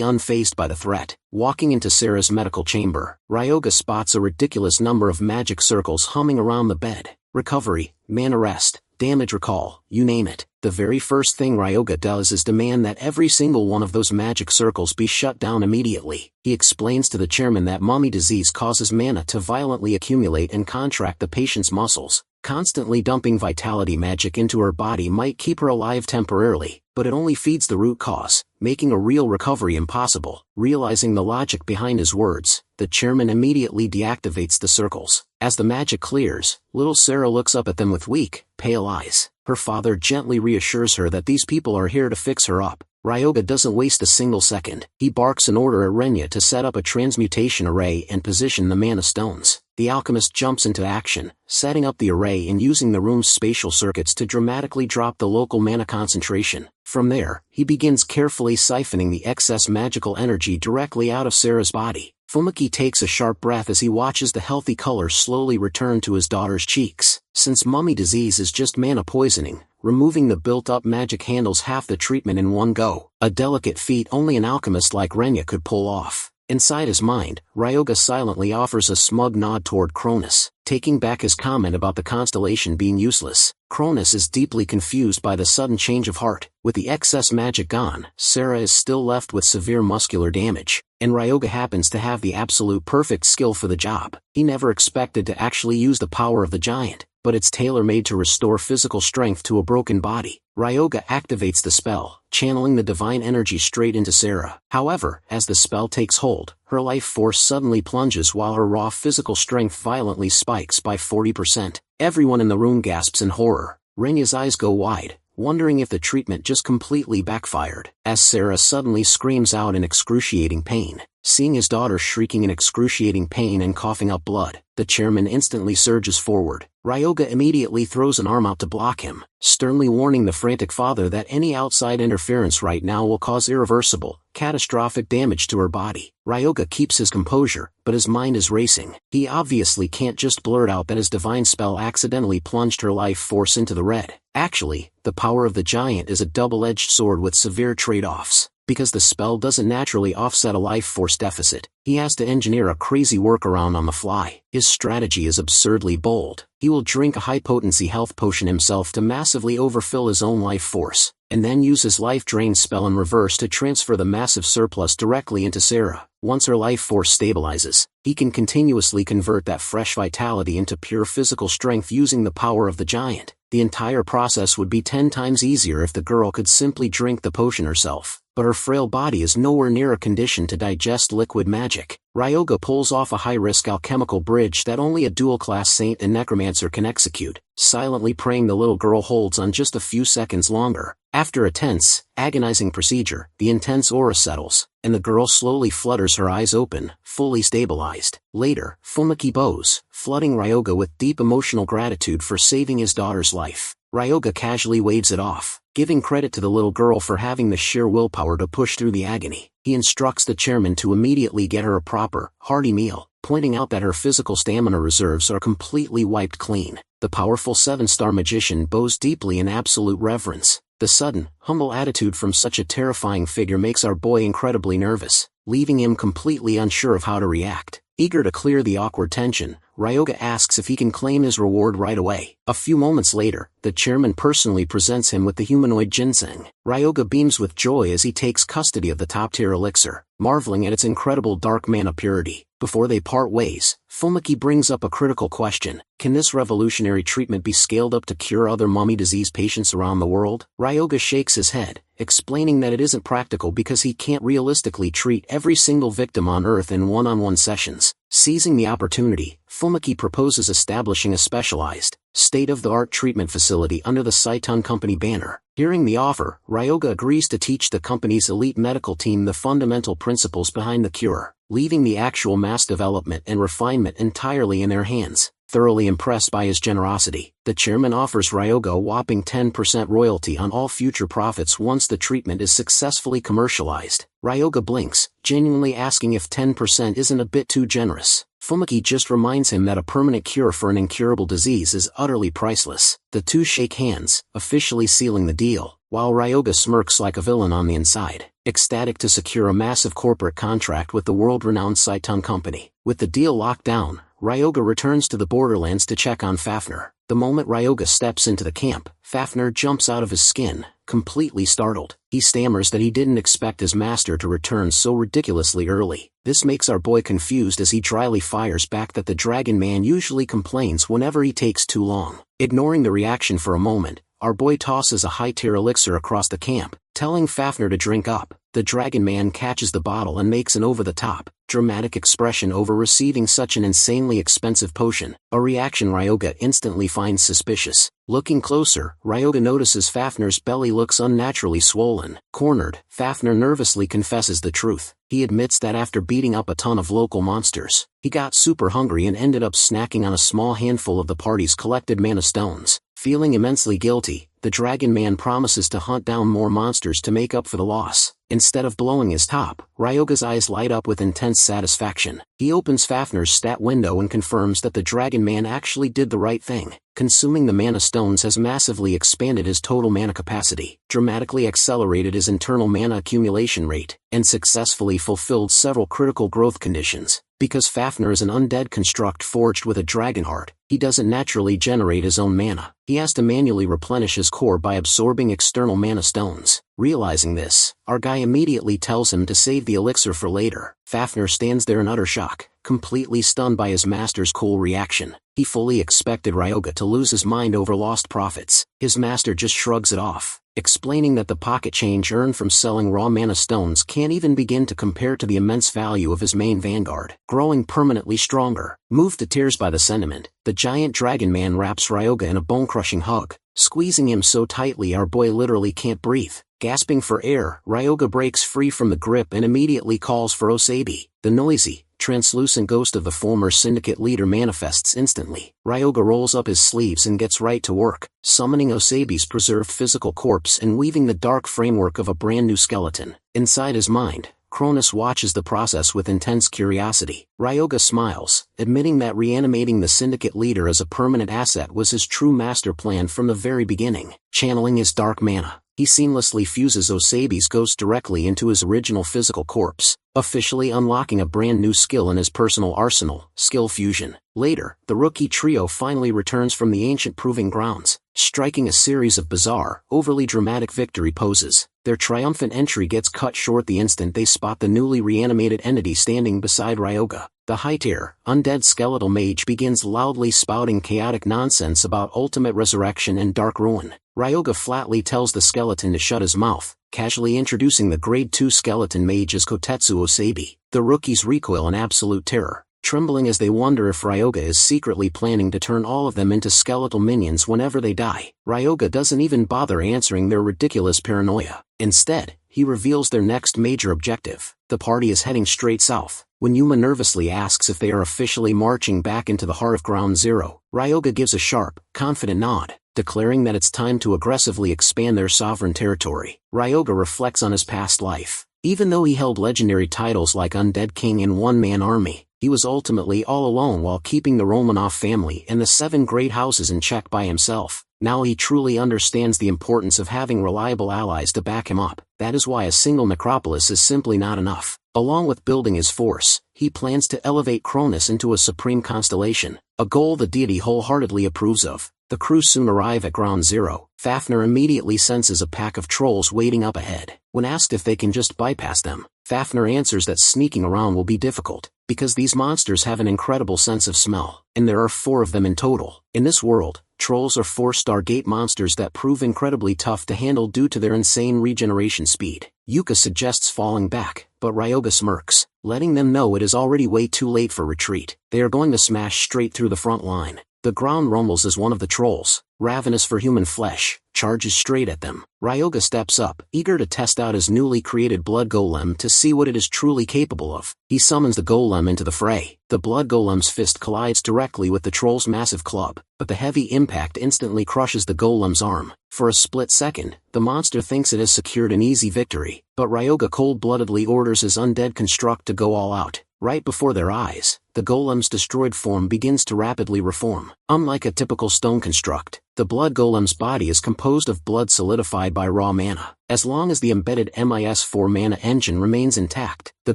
unfazed by the threat. Walking into Sarah's medical chamber, Ryoga spots a ridiculous number of magic circles humming around the bed. Recovery, mana rest, damage recall, you name it. The very first thing Ryoga does is demand that every single one of those magic circles be shut down immediately. He explains to the chairman that mummy disease causes mana to violently accumulate and contract the patient's muscles. Constantly dumping vitality magic into her body might keep her alive temporarily, but it only feeds the root cause, making a real recovery impossible. Realizing the logic behind his words, the chairman immediately deactivates the circles. As the magic clears, little Sarah looks up at them with weak, pale eyes. Her father gently reassures her that these people are here to fix her up. Ryoga doesn't waste a single second. He barks an order at Renya to set up a transmutation array and position the mana stones. The alchemist jumps into action, setting up the array and using the room's spatial circuits to dramatically drop the local mana concentration. From there, he begins carefully siphoning the excess magical energy directly out of Sarah's body. Fumiki takes a sharp breath as he watches the healthy color slowly return to his daughter's cheeks. Since mummy disease is just mana poisoning, removing the built-up magic handles half the treatment in one go, a delicate feat only an alchemist like Renya could pull off. Inside his mind, Ryoga silently offers a smug nod toward Cronus, taking back his comment about the constellation being useless. Cronus is deeply confused by the sudden change of heart. With the excess magic gone, Sarah is still left with severe muscular damage, and Ryoga happens to have the absolute perfect skill for the job. He never expected to actually use the power of the giant, but it's tailor-made to restore physical strength to a broken body. Ryoga activates the spell, channeling the divine energy straight into Sarah. However, as the spell takes hold, her life force suddenly plunges while her raw physical strength violently spikes by 40%. Everyone in the room gasps in horror. Renya's eyes go wide, wondering if the treatment just completely backfired, as Sarah suddenly screams out in excruciating pain. Seeing his daughter shrieking in excruciating pain and coughing up blood, the chairman instantly surges forward. Ryoga immediately throws an arm out to block him, sternly warning the frantic father that any outside interference right now will cause irreversible, catastrophic damage to her body. Ryoga keeps his composure, but his mind is racing. He obviously can't just blurt out that his divine spell accidentally plunged her life force into the red. Actually, the power of the giant is a double-edged sword with severe trade-offs. Because the spell doesn't naturally offset a life force deficit, he has to engineer a crazy workaround on the fly. His strategy is absurdly bold. He will drink a high-potency health potion himself to massively overfill his own life force, and then use his life drain spell in reverse to transfer the massive surplus directly into Sarah. Once her life force stabilizes, he can continuously convert that fresh vitality into pure physical strength using the power of the giant. The entire process would be 10 times easier if the girl could simply drink the potion herself, but her frail body is nowhere near a condition to digest liquid magic. Ryoga pulls off a high-risk alchemical bridge that only a dual-class saint and necromancer can execute, silently praying the little girl holds on just a few seconds longer. After a tense, agonizing procedure, the intense aura settles, and the girl slowly flutters her eyes open, fully stabilized. Later, Fumaki bows, flooding Ryoga with deep emotional gratitude for saving his daughter's life. Ryoga casually waves it off, giving credit to the little girl for having the sheer willpower to push through the agony. He instructs the chairman to immediately get her a proper, hearty meal, pointing out that her physical stamina reserves are completely wiped clean. The powerful 7-star magician bows deeply in absolute reverence. The sudden, humble attitude from such a terrifying figure makes our boy incredibly nervous, leaving him completely unsure of how to react. Eager to clear the awkward tension, Ryoga asks if he can claim his reward right away. A few moments later, the chairman personally presents him with the humanoid ginseng. Ryoga beams with joy as he takes custody of the top-tier elixir, marveling at its incredible dark mana purity. Before they part ways, Fumaki brings up a critical question. Can this revolutionary treatment be scaled up to cure other mummy disease patients around the world? Ryoga shakes his head, explaining that it isn't practical because he can't realistically treat every single victim on Earth in one-on-one sessions. Seizing the opportunity, Fumaki proposes establishing a specialized, state-of-the-art treatment facility under the Saitun Company banner. Hearing the offer, Ryoga agrees to teach the company's elite medical team the fundamental principles behind the cure, leaving the actual mass development and refinement entirely in their hands. Thoroughly impressed by his generosity, the chairman offers Ryoga a whopping 10% royalty on all future profits once the treatment is successfully commercialized. Ryoga blinks, genuinely asking if 10% isn't a bit too generous. Fumaki just reminds him that a permanent cure for an incurable disease is utterly priceless. The two shake hands, officially sealing the deal, while Ryoga smirks like a villain on the inside, ecstatic to secure a massive corporate contract with the world-renowned Saitun Company. With the deal locked down, Ryoga returns to the borderlands to check on Fafnir. The moment Ryoga steps into the camp, Fafnir jumps out of his skin, completely startled. He stammers that he didn't expect his master to return so ridiculously early. This makes our boy confused as he dryly fires back that the Dragon Man usually complains whenever he takes too long. Ignoring the reaction for a moment, our boy tosses a high-tier elixir across the camp, telling Fafnir to drink up. The Dragon Man catches the bottle and makes an over-the-top, dramatic expression over receiving such an insanely expensive potion, a reaction Ryoga instantly finds suspicious. Looking closer, Ryoga notices Fafnir's belly looks unnaturally swollen. Cornered, Fafnir nervously confesses the truth. He admits that after beating up a ton of local monsters, he got super hungry and ended up snacking on a small handful of the party's collected mana stones. Feeling immensely guilty, the Dragon Man promises to hunt down more monsters to make up for the loss. Instead of blowing his top, Ryoga's eyes light up with intense satisfaction. He opens Fafnir's stat window and confirms that the Dragon Man actually did the right thing. Consuming the mana stones has massively expanded his total mana capacity, dramatically accelerated his internal mana accumulation rate, and successfully fulfilled several critical growth conditions. Because Fafnir is an undead construct forged with a dragon heart, he doesn't naturally generate his own mana. He has to manually replenish his core by absorbing external mana stones. Realizing this, our guy immediately tells him to save the elixir for later. Fafnir stands there in utter shock, completely stunned by his master's cool reaction. He fully expected Ryoga to lose his mind over lost profits. His master just shrugs it off, explaining that the pocket change earned from selling raw mana stones can't even begin to compare to the immense value of his main vanguard, growing permanently stronger. Moved to tears by the sentiment, the giant Dragon Man wraps Ryoga in a bone-crushing hug, squeezing him so tightly our boy literally can't breathe. Gasping for air, Ryoga breaks free from the grip and immediately calls for Osabi. The noisy, translucent ghost of the former syndicate leader manifests instantly. Ryoga rolls up his sleeves and gets right to work, summoning Osabi's preserved physical corpse and weaving the dark framework of a brand new skeleton. Inside his mind, Cronus watches the process with intense curiosity. Ryoga smiles, admitting that reanimating the syndicate leader as a permanent asset was his true master plan from the very beginning. Channeling his dark mana, he seamlessly fuses Osabi's ghost directly into his original physical corpse, officially unlocking a brand new skill in his personal arsenal, skill fusion. Later, the rookie trio finally returns from the ancient proving grounds, striking a series of bizarre, overly dramatic victory poses. Their triumphant entry gets cut short the instant they spot the newly reanimated entity standing beside Ryoga. The Hightier, undead skeletal mage begins loudly spouting chaotic nonsense about ultimate resurrection and dark ruin. Ryoga flatly tells the skeleton to shut his mouth, casually introducing the Grade 2 skeleton mage as Kotetsu Osabi. The rookies recoil in absolute terror, trembling as they wonder if Ryoga is secretly planning to turn all of them into skeletal minions whenever they die. Ryoga doesn't even bother answering their ridiculous paranoia. Instead, he reveals their next major objective. The party is heading straight south. When Yuma nervously asks if they are officially marching back into the heart of Ground Zero, Ryoga gives a sharp, confident nod, declaring that it's time to aggressively expand their sovereign territory. Ryoga reflects on his past life. Even though he held legendary titles like Undead King and One-Man Army, he was ultimately all alone while keeping the Romanov family and the 7 great houses in check by himself. Now he truly understands the importance of having reliable allies to back him up. That is why a single necropolis is simply not enough. Along with building his force, he plans to elevate Cronus into a supreme constellation, a goal the deity wholeheartedly approves of. The crew soon arrive at Ground Zero. Fafnir immediately senses a pack of trolls waiting up ahead. When asked if they can just bypass them, Fafnir answers that sneaking around will be difficult, because these monsters have an incredible sense of smell, and there are 4 of them in total. In this world, trolls are 4-star gate monsters that prove incredibly tough to handle due to their insane regeneration speed. Yuka suggests falling back, but Ryoga smirks, letting them know it is already way too late for retreat. They are going to smash straight through the front line. The ground rumbles as one of the trolls, ravenous for human flesh, charges straight at them. Ryoga steps up, eager to test out his newly created blood golem to see what it is truly capable of. He summons the golem into the fray. The blood golem's fist collides directly with the troll's massive club, but the heavy impact instantly crushes the golem's arm. For a split second, the monster thinks it has secured an easy victory, but Ryoga cold-bloodedly orders his undead construct to go all out. Right before their eyes, the golem's destroyed form begins to rapidly reform. Unlike a typical stone construct, the blood golem's body is composed of blood solidified by raw mana. As long as the embedded MIS4 mana engine remains intact, the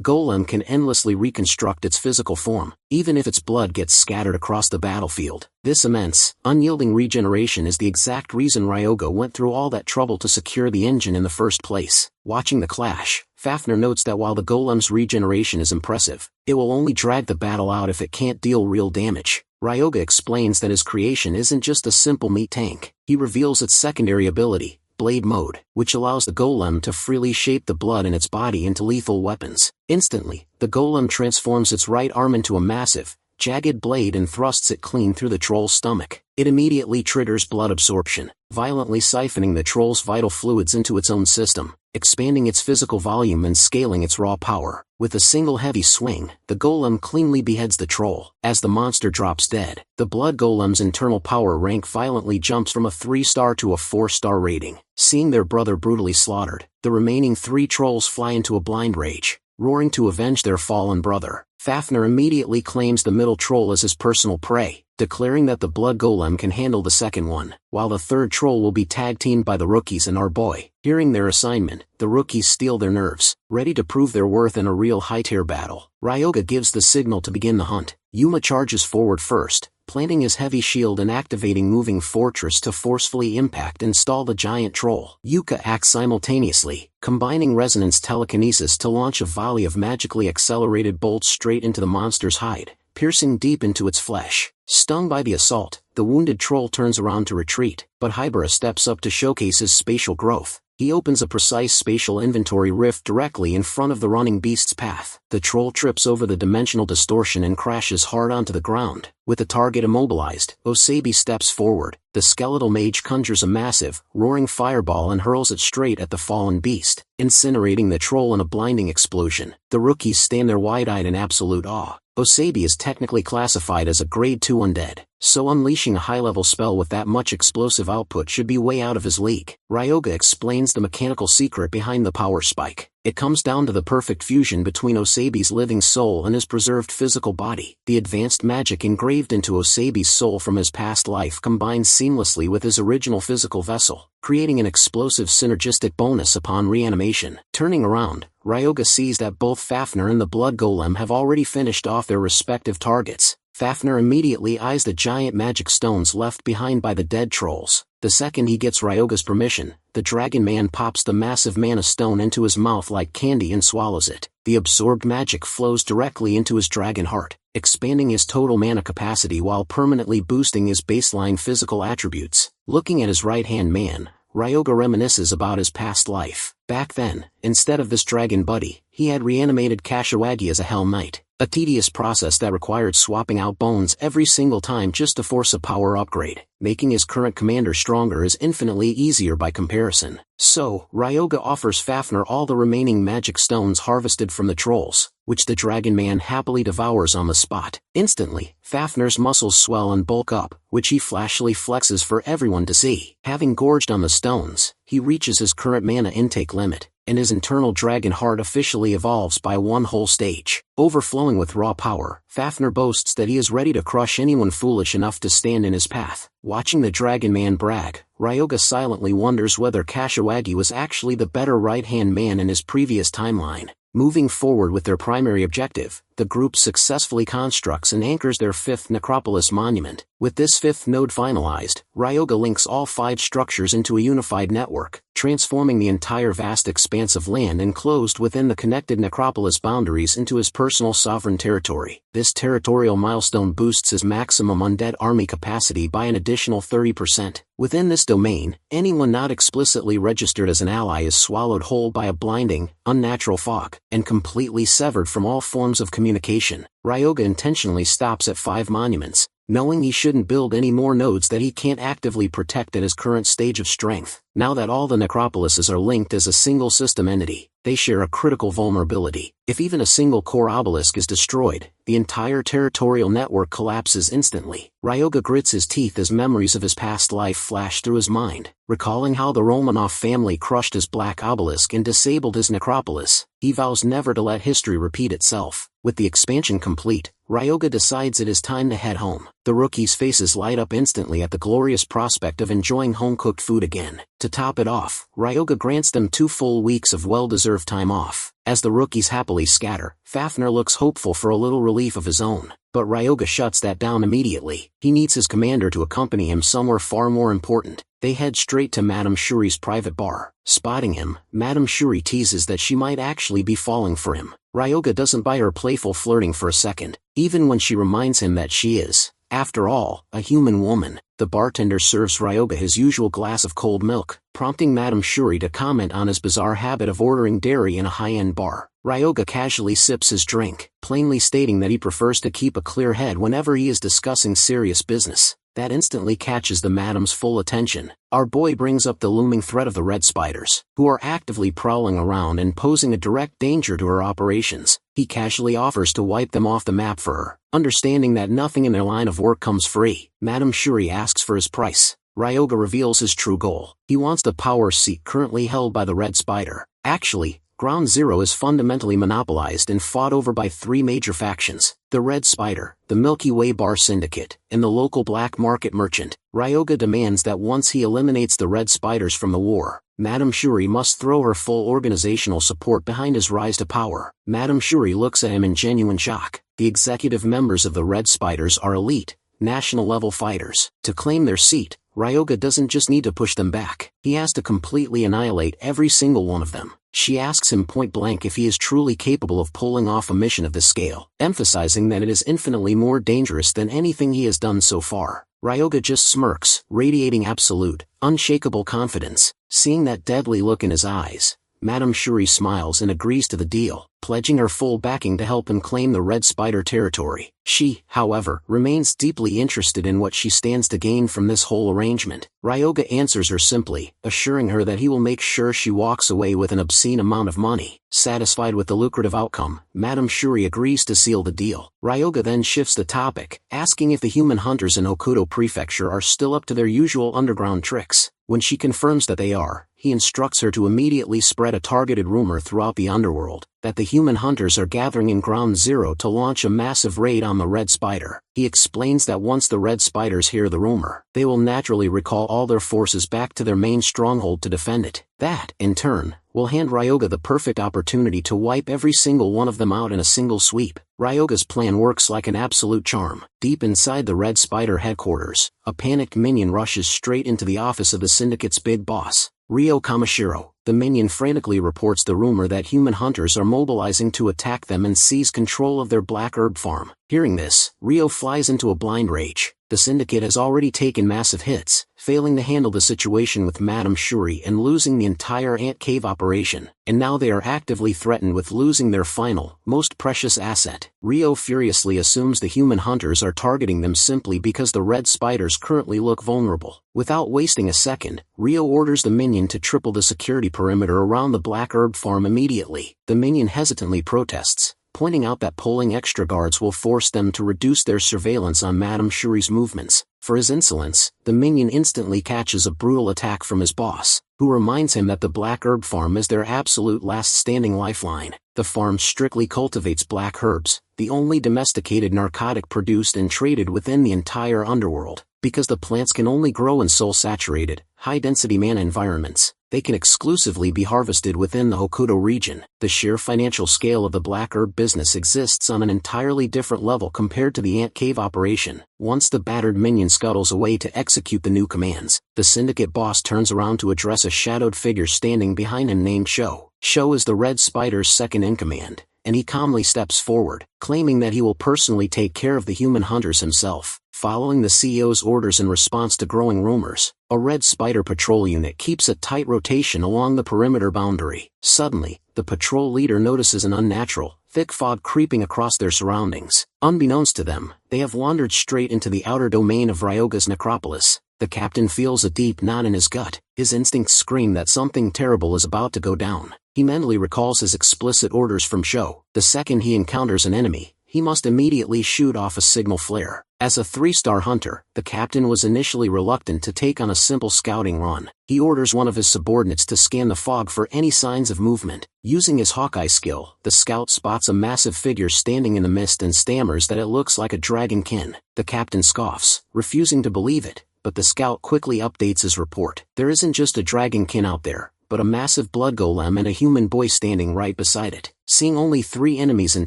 golem can endlessly reconstruct its physical form, even if its blood gets scattered across the battlefield. This immense, unyielding regeneration is the exact reason Ryoga went through all that trouble to secure the engine in the first place. Watching the clash, Fafnir notes that while the golem's regeneration is impressive, it will only drag the battle out if it can't deal real damage. Ryoga explains that his creation isn't just a simple meat tank. He reveals its secondary ability, Blade Mode, which allows the golem to freely shape the blood in its body into lethal weapons. Instantly, the golem transforms its right arm into a massive, jagged blade and thrusts it clean through the troll's stomach. It immediately triggers blood absorption, violently siphoning the troll's vital fluids into its own system, expanding its physical volume and scaling its raw power. With a single heavy swing, the golem cleanly beheads the troll. As the monster drops dead, the blood golem's internal power rank violently jumps from a 3-star to a 4-star rating. Seeing their brother brutally slaughtered, the remaining 3 trolls fly into a blind rage, roaring to avenge their fallen brother. Fafnir immediately claims the middle troll as his personal prey, declaring that the blood golem can handle the second one, while the third troll will be tag-teamed by the rookies and our boy. Hearing their assignment, the rookies steel their nerves, ready to prove their worth in a real high-tier battle. Ryoga gives the signal to begin the hunt. Yuma charges forward first, planting his heavy shield and activating Moving Fortress to forcefully impact and stall the giant troll. Yuka acts simultaneously, combining resonance telekinesis to launch a volley of magically accelerated bolts straight into the monster's hide, piercing deep into its flesh. Stung by the assault, the wounded troll turns around to retreat, but Hybera steps up to showcase his spatial growth. He opens a precise spatial inventory rift directly in front of the running beast's path. The troll trips over the dimensional distortion and crashes hard onto the ground. With the target immobilized, Osabi steps forward. The skeletal mage conjures a massive, roaring fireball and hurls it straight at the fallen beast, incinerating the troll in a blinding explosion. The rookies stand there wide-eyed in absolute awe. Osabi is technically classified as a Grade 2 undead, so unleashing a high-level spell with that much explosive output should be way out of his league. Ryoga explains the mechanical secret behind the power spike. It comes down to the perfect fusion between Osabi's living soul and his preserved physical body. The advanced magic engraved into Osabi's soul from his past life combines seamlessly with his original physical vessel, creating an explosive synergistic bonus upon reanimation. Turning around, Ryoga sees that both Fafnir and the Blood Golem have already finished off their respective targets. Fafnir immediately eyes the giant magic stones left behind by the dead trolls. The second he gets Ryoga's permission, the Dragon Man pops the massive mana stone into his mouth like candy and swallows it. The absorbed magic flows directly into his dragon heart, expanding his total mana capacity while permanently boosting his baseline physical attributes. Looking at his right-hand man, Ryoga reminisces about his past life. Back then, instead of this dragon buddy, he had reanimated Kashiwagi as a Hell Knight. A tedious process that required swapping out bones every single time just to force a power upgrade. Making his current commander stronger is infinitely easier by comparison. So, Ryoga offers Fafnir all the remaining magic stones harvested from the trolls, which the Dragon Man happily devours on the spot. Instantly, Fafnir's muscles swell and bulk up, which he flashily flexes for everyone to see. Having gorged on the stones, he reaches his current mana intake limit, and his internal dragon heart officially evolves by one whole stage. Overflowing with raw power, Fafnir boasts that he is ready to crush anyone foolish enough to stand in his path. Watching the Dragon Man brag, Ryoga silently wonders whether Kashiwagi was actually the better right-hand man in his previous timeline. Moving forward with their primary objective, the group successfully constructs and anchors their fifth necropolis monument. With this fifth node finalized, Ryoga links all 5 structures into a unified network, transforming the entire vast expanse of land enclosed within the connected necropolis boundaries into his personal sovereign territory. This territorial milestone boosts his maximum undead army capacity by an additional 30%. Within this domain, anyone not explicitly registered as an ally is swallowed whole by a blinding, unnatural fog, and completely severed from all forms of communication. Ryoga intentionally stops at 5 monuments, knowing he shouldn't build any more nodes that he can't actively protect at his current stage of strength. Now that all the necropolises are linked as a single system entity, they share a critical vulnerability. If even a single core obelisk is destroyed, the entire territorial network collapses instantly. Ryoga grits his teeth as memories of his past life flash through his mind, recalling how the Romanov family crushed his black obelisk and disabled his necropolis. He vows never to let history repeat itself. With the expansion complete, Ryoga decides it is time to head home. The rookies' faces light up instantly at the glorious prospect of enjoying home-cooked food again. To top it off, Ryoga grants them 2 full weeks of well-deserved time off. As the rookies happily scatter, Fafnir looks hopeful for a little relief of his own. But Ryoga shuts that down immediately. He needs his commander to accompany him somewhere far more important. They head straight to Madame Shuri's private bar. Spotting him, Madame Shuri teases that she might actually be falling for him. Ryoga doesn't buy her playful flirting for a second, even when she reminds him that she is, after all, a human woman. The bartender serves Ryoga his usual glass of cold milk, prompting Madame Shuri to comment on his bizarre habit of ordering dairy in a high-end bar. Ryoga casually sips his drink, plainly stating that he prefers to keep a clear head whenever he is discussing serious business. That instantly catches the madam's full attention. Our boy brings up the looming threat of the red spiders, who are actively prowling around and posing a direct danger to her operations. He casually offers to wipe them off the map for her. Understanding that nothing in their line of work comes free, Madame Shuri asks for his price. Ryoga reveals his true goal. He wants the power seat currently held by the red spider. Actually, Ground Zero is fundamentally monopolized and fought over by 3 major factions: the Red Spider, the Milky Way Bar Syndicate, and the local black market merchant. Ryoga demands that once he eliminates the Red Spiders from the war, Madame Shuri must throw her full organizational support behind his rise to power. Madame Shuri looks at him in genuine shock. The executive members of the Red Spiders are elite, national-level fighters. To claim their seat, Ryoga doesn't just need to push them back, he has to completely annihilate every single one of them. She asks him point-blank if he is truly capable of pulling off a mission of this scale, emphasizing that it is infinitely more dangerous than anything he has done so far. Ryoga just smirks, radiating absolute, unshakable confidence. Seeing that deadly look in his eyes, Madame Shuri smiles and agrees to the deal, pledging her full backing to help him claim the Red Spider territory. She, however, remains deeply interested in what she stands to gain from this whole arrangement. Ryoga answers her simply, assuring her that he will make sure she walks away with an obscene amount of money. Satisfied with the lucrative outcome, Madame Shuri agrees to seal the deal. Ryoga then shifts the topic, asking if the human hunters in Hokuto Prefecture are still up to their usual underground tricks. When she confirms that they are, he instructs her to immediately spread a targeted rumor throughout the underworld, that the human hunters are gathering in Ground Zero to launch a massive raid on the Red Spider. He explains that once the Red Spiders hear the rumor, they will naturally recall all their forces back to their main stronghold to defend it. That, in turn, will hand Ryoga the perfect opportunity to wipe every single one of them out in a single sweep. Ryoga's plan works like an absolute charm. Deep inside the Red Spider headquarters, a panicked minion rushes straight into the office of the Syndicate's big boss, Ryo Kamishiro. The minion frantically reports the rumor that human hunters are mobilizing to attack them and seize control of their black herb farm. Hearing this, Ryo flies into a blind rage. The Syndicate has already taken massive hits, failing to handle the situation with Madame Shuri and losing the entire ant cave operation, and now they are actively threatened with losing their final, most precious asset. Ryo furiously assumes the human hunters are targeting them simply because the Red Spiders currently look vulnerable. Without wasting a second, Ryo orders the minion to triple the security perimeter around the black herb farm immediately. The minion hesitantly protests, pointing out that pulling extra guards will force them to reduce their surveillance on Madame Shuri's movements. For his insolence, the minion instantly catches a brutal attack from his boss, who reminds him that the black herb farm is their absolute last standing lifeline. The farm strictly cultivates black herbs, the only domesticated narcotic produced and traded within the entire underworld. Because the plants can only grow in soul-saturated, high-density mana environments, they can exclusively be harvested within the Hokuto region. The sheer financial scale of the black herb business exists on an entirely different level compared to the ant cave operation. Once the battered minion scuttles away to execute the new commands, the Syndicate boss turns around to address a shadowed figure standing behind him named Sho. Sho is the Red Spider's second-in-command, and he calmly steps forward, claiming that he will personally take care of the human hunters himself. Following the CEO's orders in response to growing rumors, a Red Spider patrol unit keeps a tight rotation along the perimeter boundary. Suddenly, the patrol leader notices an unnatural, thick fog creeping across their surroundings. Unbeknownst to them, they have wandered straight into the outer domain of Ryoga's necropolis. The captain feels a deep knot in his gut. His instincts scream that something terrible is about to go down. He mentally recalls his explicit orders from Sho. The second he encounters an enemy, he must immediately shoot off a signal flare. As a 3-star hunter, the captain was initially reluctant to take on a simple scouting run. He orders one of his subordinates to scan the fog for any signs of movement. Using his Hawkeye skill, the scout spots a massive figure standing in the mist and stammers that it looks like a dragonkin. The captain scoffs, refusing to believe it, but the scout quickly updates his report. There isn't just a dragonkin out there, but a massive blood golem and a human boy standing right beside it. Seeing only 3 enemies in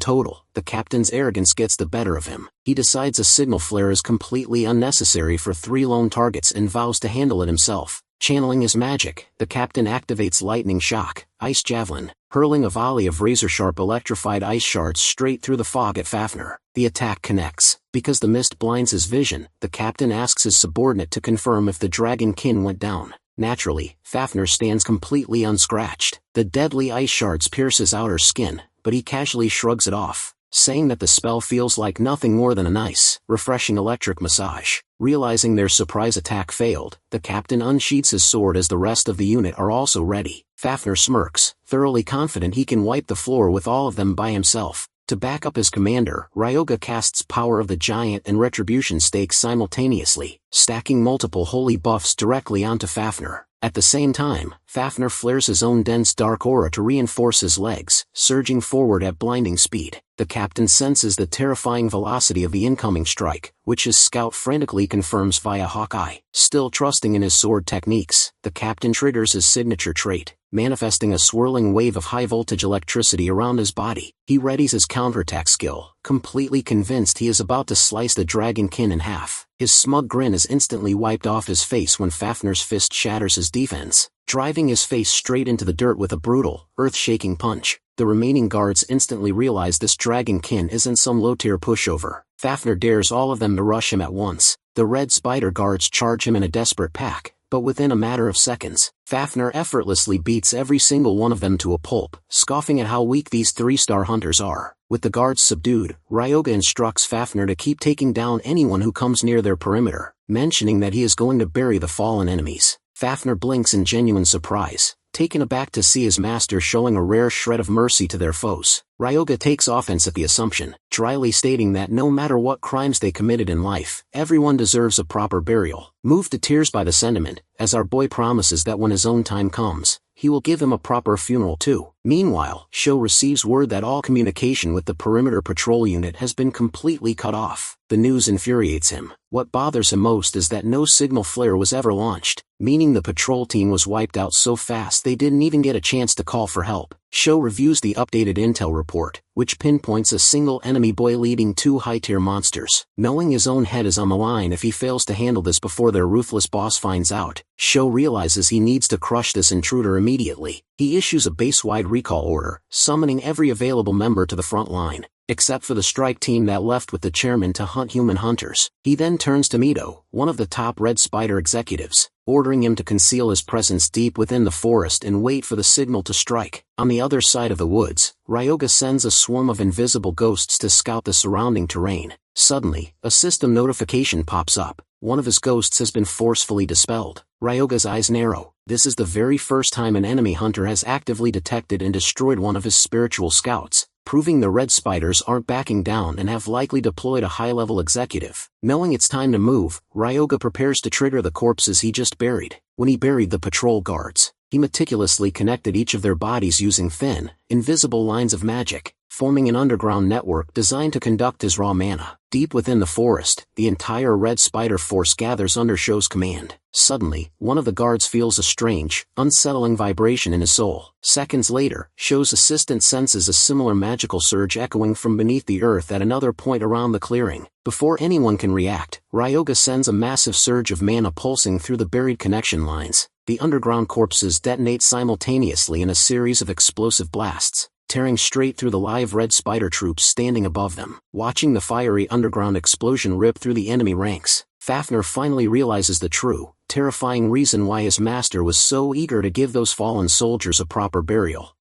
total, the captain's arrogance gets the better of him. He decides a signal flare is completely unnecessary for 3 lone targets and vows to handle it himself. Channeling his magic, the captain activates Lightning Shock, Ice Javelin, hurling a volley of razor-sharp electrified ice shards straight through the fog at Fafnir. The attack connects. Because the mist blinds his vision, the captain asks his subordinate to confirm if the dragonkin went down. Naturally, Fafnir stands completely unscratched. The deadly ice shards pierce his outer skin, but he casually shrugs it off, saying that the spell feels like nothing more than a nice, refreshing electric massage. Realizing their surprise attack failed, the captain unsheathes his sword as the rest of the unit are also ready. Fafnir smirks, thoroughly confident he can wipe the floor with all of them by himself. To back up his commander, Ryoga casts Power of the Giant and Retribution stakes simultaneously, stacking multiple holy buffs directly onto Fafnir. At the same time, Fafnir flares his own dense dark aura to reinforce his legs, surging forward at blinding speed. The captain senses the terrifying velocity of the incoming strike, which his scout frantically confirms via Hawkeye. Still trusting in his sword techniques, the captain triggers his signature trait, manifesting a swirling wave of high-voltage electricity around his body. He readies his counterattack skill, completely convinced he is about to slice the dragonkin in half. His smug grin is instantly wiped off his face when Fafnir's fist shatters his defense, driving his face straight into the dirt with a brutal, earth-shaking punch. The remaining guards instantly realize this dragonkin isn't some low-tier pushover. Fafnir dares all of them to rush him at once. The Red Spider guards charge him in a desperate pack, but within a matter of seconds, Fafnir effortlessly beats every single one of them to a pulp, scoffing at how weak these 3-star hunters are. With the guards subdued, Ryoga instructs Fafnir to keep taking down anyone who comes near their perimeter, mentioning that he is going to bury the fallen enemies. Fafnir blinks in genuine surprise, taken aback to see his master showing a rare shred of mercy to their foes. Ryoga takes offense at the assumption, dryly stating that no matter what crimes they committed in life, everyone deserves a proper burial. Moved to tears by the sentiment, as our boy promises that when his own time comes, he will give him a proper funeral too. Meanwhile, Sho receives word that all communication with the perimeter patrol unit has been completely cut off. The news infuriates him. What bothers him most is that no signal flare was ever launched, meaning the patrol team was wiped out so fast they didn't even get a chance to call for help. Sho reviews the updated intel report, which pinpoints a single enemy boy leading 2 high-tier monsters. Knowing his own head is on the line if he fails to handle this before their ruthless boss finds out, Sho realizes he needs to crush this intruder immediately. He issues a base-wide recall order, summoning every available member to the front line, except for the strike team that left with the chairman to hunt human hunters. He then turns to Mito, one of the top Red Spider executives, ordering him to conceal his presence deep within the forest and wait for the signal to strike. On the other side of the woods, Ryoga sends a swarm of invisible ghosts to scout the surrounding terrain. Suddenly, a system notification pops up. One of his ghosts has been forcefully dispelled. Ryoga's eyes narrow. This is the very first time an enemy hunter has actively detected and destroyed one of his spiritual scouts, proving the Red Spiders aren't backing down and have likely deployed a high-level executive. Knowing it's time to move, Ryoga prepares to trigger the corpses he just buried. When he buried the patrol guards, he meticulously connected each of their bodies using thin, invisible lines of magic, forming an underground network designed to conduct his raw mana. Deep within the forest, the entire Red Spider force gathers under Sho's command. Suddenly, one of the guards feels a strange, unsettling vibration in his soul. Seconds later, Sho's assistant senses a similar magical surge echoing from beneath the earth at another point around the clearing. Before anyone can react, Ryoga sends a massive surge of mana pulsing through the buried connection lines. The underground corpses detonate simultaneously in a series of explosive blasts, tearing straight through the live Red Spider troops standing above them. Watching the fiery underground explosion rip through the enemy ranks, Fafnir finally realizes the true, terrifying reason why his master was so eager to give those fallen soldiers a proper burial.